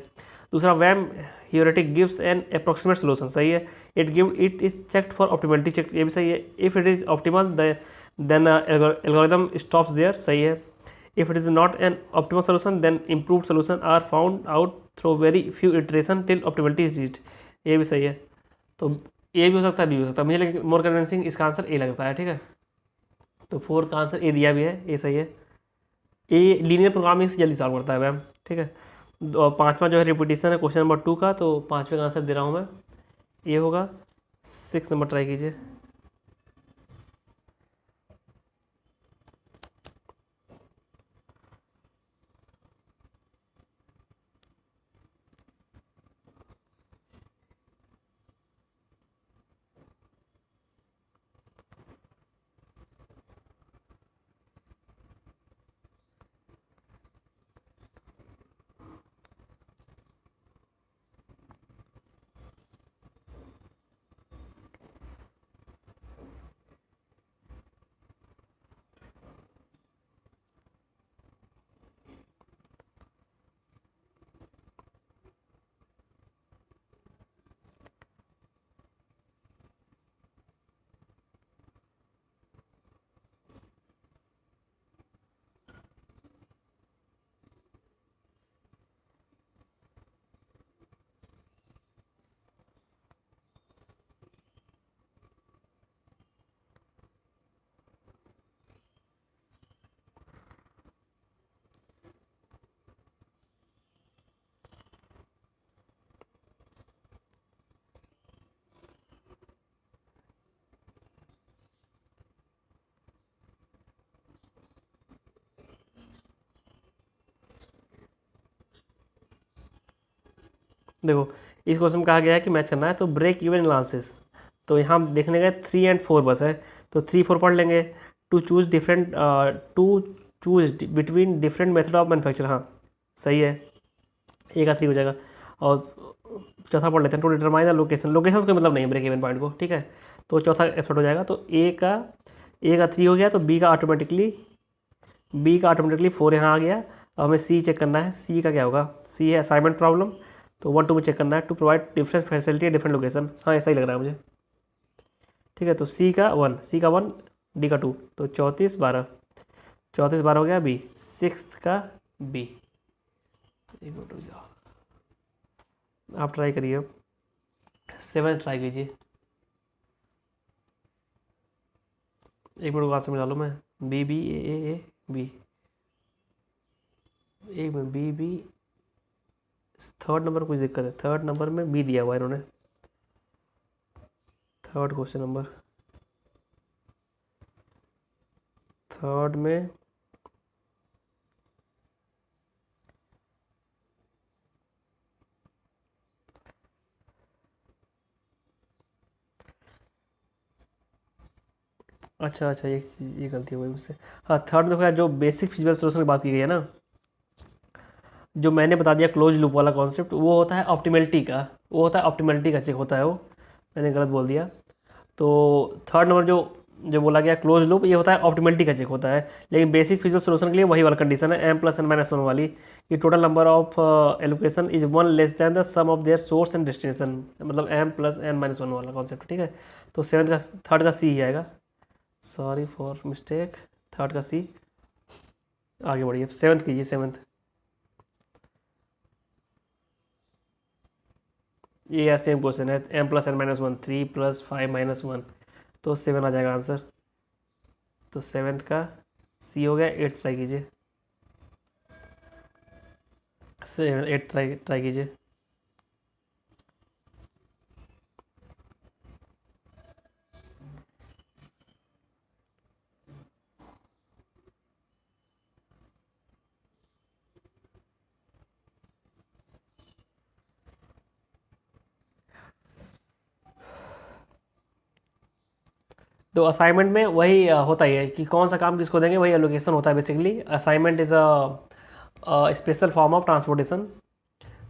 दूसरा VAM heuristic gives an approximate solution, सही है। It is checked for optimality check, ये भी सही है। If it is optimal then algorithm stops there, सही है। If it is not an optimal solution then improved solution are found out through very few iteration till optimality is reached, ये भी सही है। तो ए भी हो सकता है, बी हो सकता है, मुझे लेकिन मोर कन्विंसिंग इसका आंसर ए लगता है, ठीक है। तो फोर्थ का आंसर ए दिया भी है, ए सही है। ए लीनियर प्रोग्रामिंग से जल्दी सॉल्व करता है मैम, ठीक है। पांचवा जो है रिपीटिशन है क्वेश्चन नंबर 2 का, तो पांचवे का आंसर दे रहा हूँ मैं, ये होगा। 6 नंबर ट्राई कीजिए। देखो इस क्वेश्चन में कहा गया है कि मैच करना है, तो ब्रेक इवन एनालिसिस, तो यहाँ हम देखने गए 3 और 4 बस है, तो 3 4 पढ़ लेंगे। To choose between different method of manufacture, हाँ सही है, ए का 3 हो जाएगा। और चौथा पढ़ लेते हैं, to determine the location, location कोई मतलब नहीं है ब्रेक इवन पॉइंट को, ठीक है। तो चौथा एपिसोड हो जाएगा, तो ए का 3 हो गया, तो बी का ऑटोमेटिकली 4 यहाँ आ गया। अब हमें सी चेक करना है, सी का क्या होगा, सी है असाइनमेंट प्रॉब्लम, तो 1 2 में चेक करना है, to provide different facility different location. हाँ ऐसा ही लग रहा है मुझे, ठीक है। तो सी का 1, डी का 2, तो 34 12 हो गया बी, 6 का बी। एक मिनट रुक जाओ, आप ट्राई करिए, 7 ट्राई कीजिए। एक मिनट वहाँ से मिला लो मैं, बी बी ए बी, एक minute B B, third number कुछ दिक्कत है, थर्ड नंबर में बी दिया हुआ है इन्होंने, थर्ड क्वेश्चन नंबर, थर्ड में अच्छा ये गलती हो गई मुझसे। हाँ थर्ड में देखो जो बेसिक फिजिकल सोल्यूशन की बात की गई है ना, जो मैंने बता दिया क्लोज लूप वाला कॉन्सेप्ट, वो होता है ऑप्टिमलिटी का, चेक होता है वो, मैंने गलत बोल दिया। तो थर्ड नंबर जो बोला गया क्लोज लूप, ये होता है ऑप्टिमलिटी का चेक होता है, लेकिन बेसिक फिजिकल सोल्यूशन के लिए वही वाला कंडीशन है m+n-1 वाली, कि total number of allocation is 1 less than the sum of their source and destination, मतलब m+n-1 वाला कॉन्सेप्ट, ठीक है। तो थर्ड का सी ही आएगा, सॉरी फॉर मिस्टेक, थर्ड का सी। आगे बढ़िए, सेवन्थ कीजिए, सेवन्थ। ये यार सेम क्वेश्चन है, m+n-1 3 + 5 - 1, तो 7 आ जाएगा आंसर। तो सेवन्थ का सी हो गया। एट्थ ट्राई कीजिए, एट्थ ट्राई कीजिए। तो असाइनमेंट में वही होता ही है कि कौन सा काम किसको देंगे, वही एलोकेशन होता है basically. Assignment is a special form of transportation.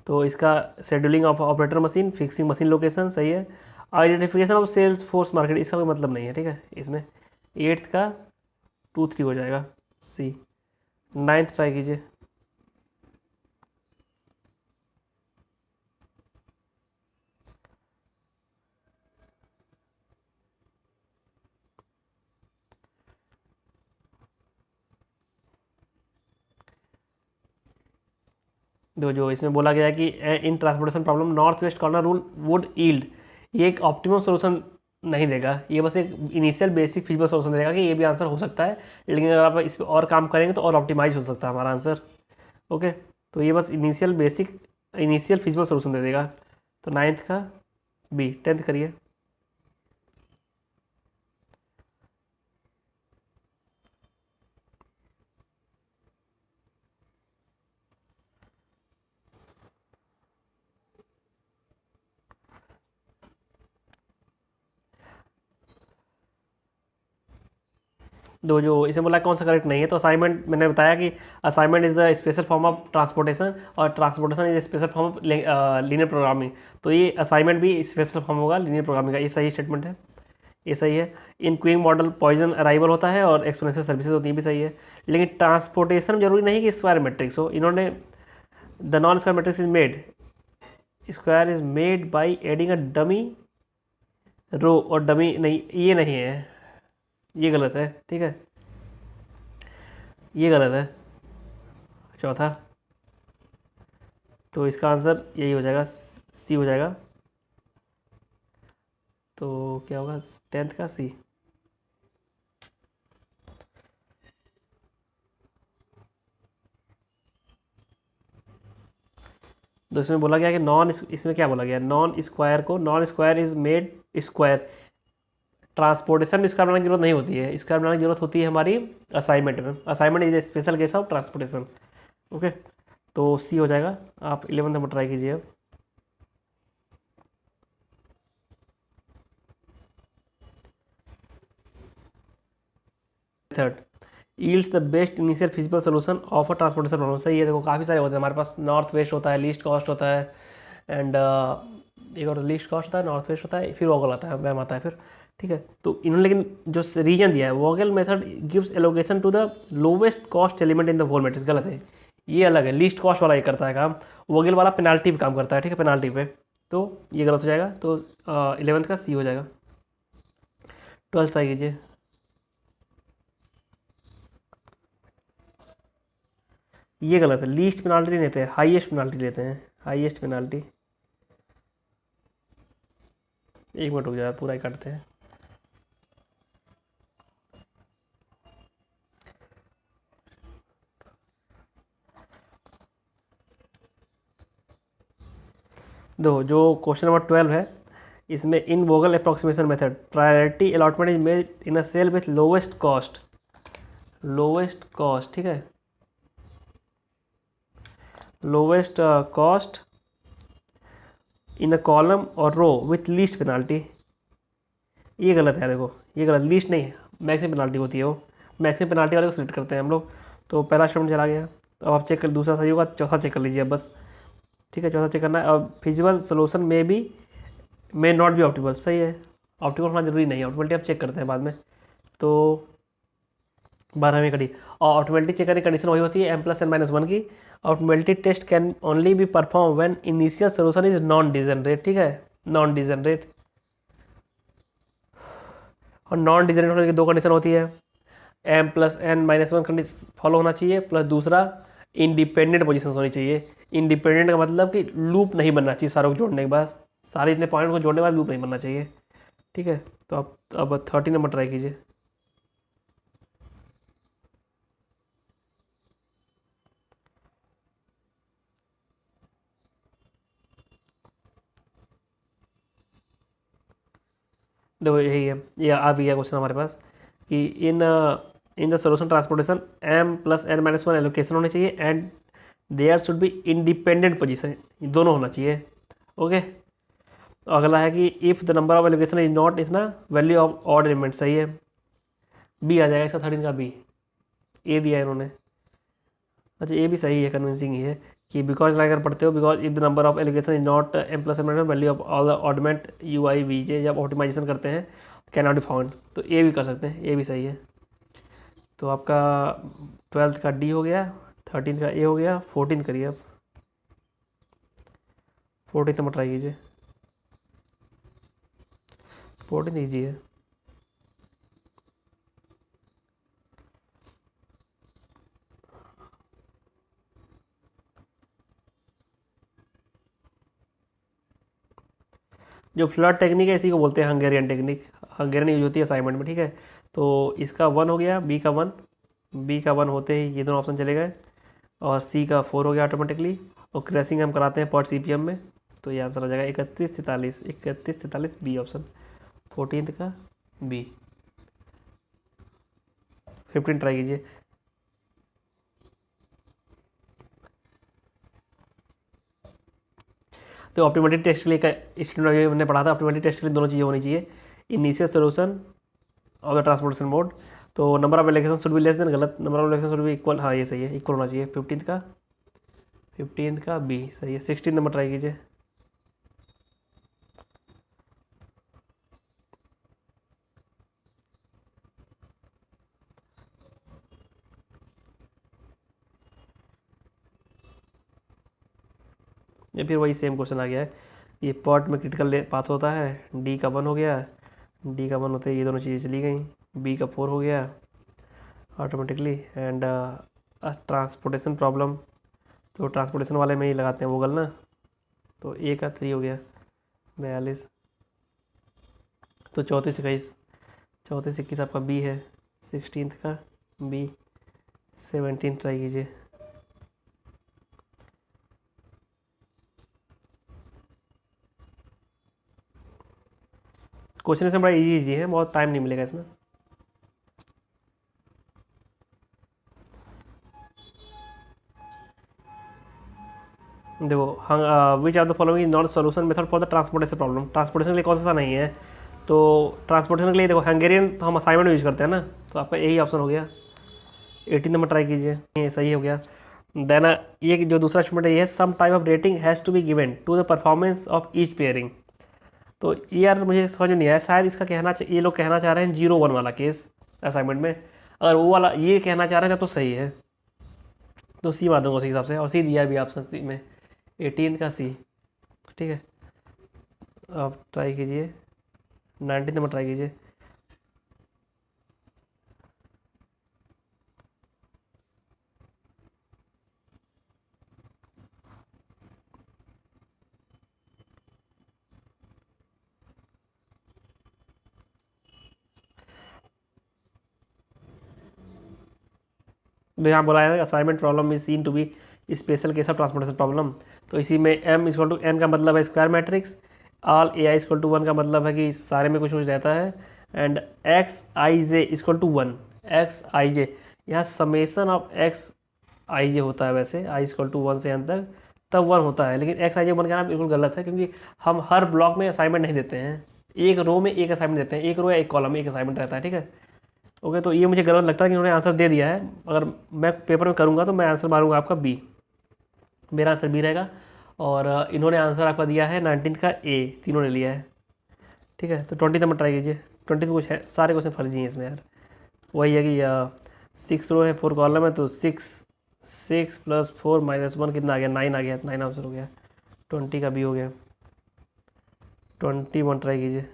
तो इसका scheduling of operator machine, fixing machine location, सही है। Identification of sales force market, इसका कोई मतलब नहीं है, ठीक है इसमें। एट्थ का 2 3 हो जाएगा सी। नाइन्थ ट्राई कीजिए। जो इसमें बोला गया है कि इन transportation problem north west corner rule would yield, ये एक ऑप्टिमम सोल्यूशन नहीं देगा, ये बस एक इनिशियल बेसिक फिजिबल सोल्यूशन देगा कि ये भी आंसर हो सकता है, लेकिन अगर आप इस पर और काम करेंगे तो और ऑप्टिमाइज हो सकता है हमारा आंसर। ओके, तो ये बस इनिशियल फिजिबल सोल्यूशन दे देगा। तो नाइन्थ का बी। टेंथ करिए। जो इसे बोला कौन सा करेक्ट नहीं है, तो असाइनमेंट मैंने बताया कि assignment is the special form of transportation, और transportation is special form of linear programming. तो ये असाइनमेंट भी स्पेशल फॉर्म होगा लीनियर प्रोग्रामिंग का, ये सही स्टेटमेंट है, ये सही है। In queuing model Poisson arrival होता है और एक्सपोनेंशियल सर्विसेज होती है, भी सही है। लेकिन ट्रांसपोर्टेशन जरूरी नहीं कि स्क्वायर मैट्रिक्स हो, इन्होंने the non square matrix is made by adding a dummy row, और डमी नहीं, ये नहीं है, ये गलत है, ठीक है, ये गलत है चौथा। तो इसका आंसर यही हो जाएगा, सी हो जाएगा। तो क्या होगा, टेंथ का सी। तो इसमें बोला गया कि इसमें क्या बोला गया, non square is made square. Transportation में स्क्वायर बनाने की जरूरत नहीं होती है, स्क्वायर बनाने की जरूरत होती है हमारी असाइनमेंट में। Assignment is a special case of transportation. Okay, तो सी हो जाएगा। आप 11 नंबर ट्राई कीजिए अब। Third, yields the best initial feasible solution of a transportation problem. सही है, देखो काफ़ी सारे होते हैं हमारे पास, नॉर्थ वेस्ट होता है, लीस्ट कॉस्ट होता है, एंड एक और लीस्ट कॉस्ट होता है, नॉर्थ वेस्ट होता है, फिर वोगल आता है, वैम आता है फिर, ठीक है। तो इन्होंने लेकिन जो रीजन दिया है, Vogel method gives allocation to the lowest cost element in the whole matrix, गलत है, ये अलग है, लीस्ट कॉस्ट वाला ये करता है काम, वोगल वाला पेनाल्टी पे काम करता है, ठीक है, पेनाल्टी पे, तो ये गलत हो जाएगा। तो 11th का सी हो जाएगा। 12th ट्राई कीजिए। ये गलत है, लीस्ट पेनाल्टी नहीं लेते हैं, हाईएस्ट पेनाल्टी लेते हैं, हाईएस्ट पेनाल्टी। एक मिनट रुक जाए, पूरा ही काटते हैं। दो जो क्वेश्चन नंबर 12 है, इसमें in Vogel approximation method priority allotment is made in a cell with lowest cost, lowest cost, ठीक है, lowest cost in a column और रो विथ लीस्ट पेनाल्टी। ये गलत है, देखो ये गलत, लीस्ट नहीं है, मैक्सिमम पेनाल्टी होती है, वो मैक्सिमम पेनाल्टी वाले को सिलेक्ट करते हैं हम लोग। तो पहला स्टेटमेंट चला गया, तो अब आप चेक कर, दूसरा सही होगा, चौथा चेक कर लीजिए अब बस, ठीक है, चौथा चेक करना है। अब फिजिबल सोल्यूशन में भी मे नॉट बी ऑप्टिमल, सही है, ऑप्टिमल होना जरूरी नहीं है, ऑप्टिमलिटी आप चेक करते हैं बाद में। तो 12वीं कड़ी, और ऑप्टिमलिटी चेक करने की कंडीशन वही होती है m+n-1 की। Optimality test can only be perform when initial solution is non degenerate, ठीक है, नॉन डिजनरेट। और नॉन डिजनरेट होने की दो कंडीशन होती है, m+n-1 कंडीशन फॉलो होना चाहिए, प्लस दूसरा इंडिपेंडेंट पोजीशन होनी चाहिए। इंडिपेंडेंट का मतलब कि लूप नहीं बनना चाहिए, सारों को जोड़ने के बाद, सारे इतने पॉइंट को जोड़ने के बाद लूप नहीं बनना चाहिए, ठीक है। तो आप अब 13 नंबर ट्राई कीजिए। देखो यही है, ये आ भी गया क्वेश्चन हमारे पास कि in the solution transportation m+n-1 allocation होनी चाहिए and there should be independent position, दोनों होना चाहिए, ओके। अगला है कि if the number of allocation is not इतना वैल्यू ऑफ ऑड एलिमेंट, सही है, बी आ जाएगा इसका 13 का बी। ए दिया है इन्होंने, अच्छा ए भी सही है, कन्विंसिंग ही है कि बिकॉज अगर पढ़ते हो, because if the number of allocation is not m+n value of all the ऑडमेंट UI/Vj, जब ऑप्टिमाइजेशन करते हैं कैन नॉट बी फाउंड, तो ए भी कर सकते हैं, ए भी सही है। तो आपका 12th का डी हो गया, 13th का ए हो गया, 14th करिए अब, 14th नंबर ट्राई कीजिए, 14th ईजी है। जो फ्लड टेक्निक है इसी को बोलते हैं हंगेरियन टेक्निक, हंगेरियन यूज होती है असाइनमेंट में, ठीक है। तो इसका 1 हो गया, बी का 1, बी का 1 होते ही ये दोनों ऑप्शन चले गए, और सी का 4 हो गया ऑटोमेटिकली, और क्रैसिंग हम कराते हैं पर CPM में, तो ये आंसर आ जाएगा 3143, 3143 बी ऑप्शन, 14th का बी। 15 ट्राई कीजिए। तो ऑप्टिमलिटी टेस्ट के लिए स्टूडेंट हमने पढ़ा था, ऑप्टिमलिटी टेस्ट के लिए दोनों चीज़ें होनी चाहिए, इनिशियल सोल्यूशन और द ट्रांसपोर्टेशन मोड। तो number of allocation should be less than, गलत, number of allocation should be equal, हाँ ये सही है, इक्वल होना चाहिए। 15th का बी सही है। 16 नंबर ट्राई कीजिए। ये फिर वही सेम क्वेश्चन आ गया है, ये पॉट में क्रिटिकल पाथ होता है, डी का 1 हो गया, डी का 1 होते ही ये दोनों चीज़ें चली गई, बी का 4 हो गया ऑटोमेटिकली, एंड ट्रांसपोर्टेशन प्रॉब्लम, तो ट्रांसपोर्टेशन वाले में ही लगाते हैं वोगल ना, तो ए का 3 हो गया 42, तो 34 21 आपका बी है। 16th का बी। 17 ट्राई कीजिए। क्वेश्चन इसमें बड़ा इजी है, बहुत टाइम नहीं मिलेगा इसमें। देखो which are the following is not solution method for the transportation problem, transportation के लिए कौन सा नहीं है, तो ट्रांसपोर्टेशन के लिए देखो हंगेरियन तो हम असाइनमेंट में यूज़ करते हैं ना, तो आपका यही ऑप्शन हो गया। 18 नंबर ट्राई कीजिए, ये सही हो गया। देन ये जो दूसरा स्टेटमेंट है ये some type of rating has to be given to the performance of each pairing. तो ये यार मुझे समझ में नहीं आया, शायद इसका ये लोग कहना चाह रहे हैं 0-1 वाला केस असाइनमेंट में। अगर वो वाला ये कहना चाह रहे हैं तो सही है, तो सी मार दूंगा उसी हिसाब से, और सी दिया भी ऑप्शन सी में 18 का सी। ठीक है, आप ट्राई कीजिए, 19 नंबर ट्राई कीजिए। तो यहाँ बोला है assignment problem is seen to be special case of transportation problem. तो इसी में m इक्वल टू n का मतलब है square matrix, all A I equal to 1 का मतलब है कि सारे में कुछ कुछ रहता है, and X I J equal to 1। X I J यहाँ summation of X I J होता है, वैसे आई इक्वल टू 1 से n तक तब 1 होता है, लेकिन एक्स आई जे 1 कहना बिल्कुल गलत है, क्योंकि हम हर ब्लॉक में असाइनमेंट नहीं देते हैं, एक रो में एक असाइनमेंट देते हैं, एक रो या एक कॉलम में एक असाइनमेंट रहता है। ठीक है, ओके। तो ये मुझे गलत लगता है कि उन्होंने आंसर दे दिया है। अगर मैं पेपर में करूँगा तो मैं आंसर मारूंगा आपका बी, मेरा आंसर बी रहेगा। और इन्होंने आंसर आपका दिया है 19 का ए, तीनों ने लिया है। ठीक है, तो 20 नंबर ट्राई कीजिए। 20 में कुछ है, सारे क्वेश्चन फर्जी हैं इसमें यार। वही है कि 6 रो है 4 कॉलम है, तो 6 + 4 - 1 कितना आ गया, 9 आ गया, 9 आंसर हो गया। 20 का बी हो गया। 21 ट्राई कीजिए।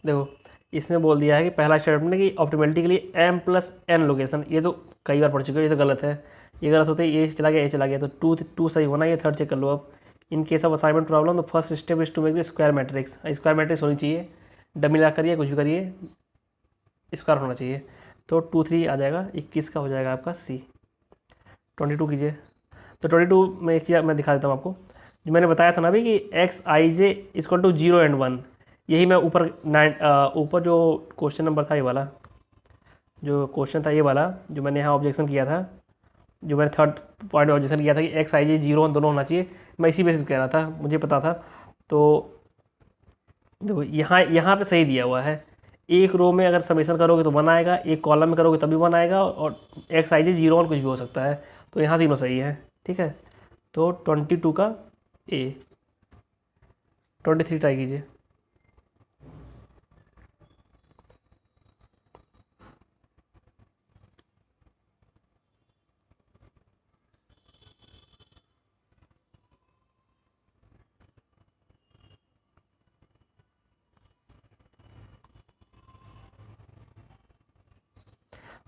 देखो, इसमें बोल दिया है कि पहला स्टेटमेंट है कि ऑप्टिमलिटी के लिए m+n लोकेशन, ये तो कई बार पढ़ चुके हो, ये तो गलत है। ये गलत होता है, ये चला गया, ये चला गया, तो टू सही होना, ये थर्ड चेक कर लो अब। In case of assignment problem, तो first step is to make the square matrix. Square matrix होनी चाहिए, डमी ला करिए, कुछ भी करिए, स्क्वायर होना चाहिए। तो 2 3 आ जाएगा, 21 का हो जाएगा आपका सी। 22 कीजिए। तो 22 में एक चीज़ मैं दिखा देता हूँ आपको, जो मैंने बताया था ना अभी कि X I J equal to 0 and 1, यही मैं ऊपर जो क्वेश्चन नंबर था, ये वाला जो क्वेश्चन था, ये वाला जो मैंने यहाँ ऑब्जेक्शन किया था, जो मैंने थर्ड पॉइंट ऑब्जेक्शन किया था कि एक्स आई जे 0 दोनों होना चाहिए, मैं इसी बेसिस कह रहा था, मुझे पता था। तो देखो यहाँ पे सही दिया हुआ है, एक रो में अगर समेशन करोगे तो 1 आएगा, एक कॉलम में करोगे तभी 1 आएगा, और एक्स आई जे 0 कुछ भी हो सकता है, तो यहाँ तीनों सही है। ठीक है, तो 22 का ए। 23 ट्राई कीजिए।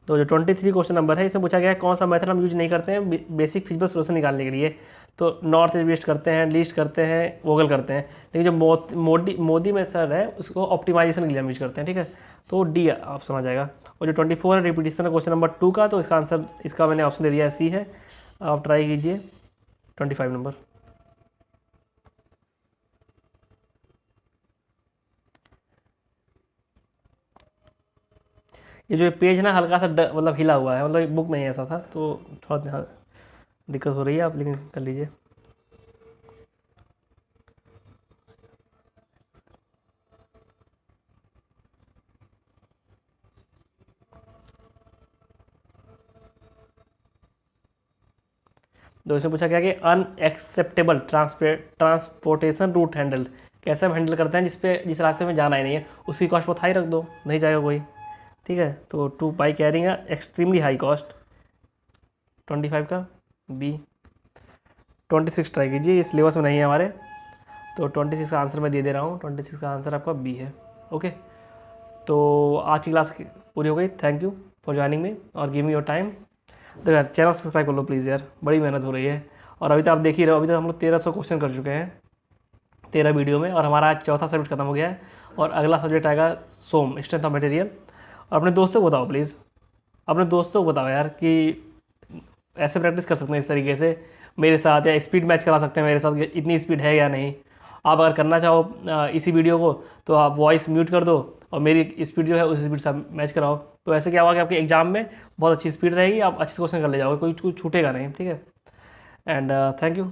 तो जो 23 क्वेश्चन नंबर है, इसमें पूछा गया है कौन सा मेथड हम यूज नहीं करते हैं बेसिक फिजिकल सोल्यूशन निकालने के लिए। तो नॉर्थ ईस्ट करते हैं, लीस्ट करते हैं, वोगल करते हैं, लेकिन जो मोदी मेथड है उसको ऑप्टिमाइजेशन के लिए हम यूज करते हैं। ठीक है, तो डी ऑप्शन आ जाएगा। और जो 24 है रिपीटिशन है क्वेश्चन नंबर 2 का, तो इसका आंसर, इसका मैंने ऑप्शन दे दिया है, सी है। आप ट्राई कीजिए 25 नंबर। ये जो पेज है ना, हल्का सा मतलब हिला हुआ है, मतलब बुक में ही ऐसा था, तो थोड़ा दिक्कत हो रही है, आप लेकिन कर लीजिए। तो इसमें पूछा गया कि अनएक्सेप्टेबल ट्रांसपोर्टेशन रूट हैंडल, कैसे हम हैंडल करते हैं जिस रास्ते में जाना ही नहीं है, उसकी कॉस्ट बहुत हाई रख दो, नहीं जाएगा कोई। ठीक है, तो 2 by carrying extremely high cost. 25 का बी। 26 ट्राई कीजिए, ये सिलेबस में नहीं है हमारे, तो 26 का आंसर मैं दे रहा हूँ। 26 का आंसर आपका बी है। ओके, तो आज की क्लास पूरी हो गई। Thank you for joining me और गिव मी योर टाइम। तो यार चैनल सब्सक्राइब कर लो प्लीज़ यार, बड़ी मेहनत हो रही है। और अभी तो आप देख ही रहे हो, अभी तक हम लोग 1300 क्वेश्चन कर चुके हैं 13 वीडियो में, और हमारा आज चौथा सब्जेक्ट खत्म हो गया है, और अगला सब्जेक्ट आएगा सोम, स्ट्रेंथ ऑफ मटेरियल। और अपने दोस्तों को बताओ प्लीज़, अपने दोस्तों को बताओ यार कि ऐसे प्रैक्टिस कर सकते हैं इस तरीके से मेरे साथ, या स्पीड मैच करा सकते हैं मेरे साथ कि इतनी स्पीड है या नहीं। आप अगर करना चाहो इसी वीडियो को, तो आप वॉइस म्यूट कर दो और मेरी स्पीड जो है उस स्पीड से मैच कराओ। तो ऐसे क्या होगा कि आपके एग्जाम में बहुत अच्छी स्पीड रहेगी, आप अच्छे से क्वेश्चन कर ले जाओगे, कोई कुछ छूटेगा नहीं। ठीक है, एंड थैंक यू।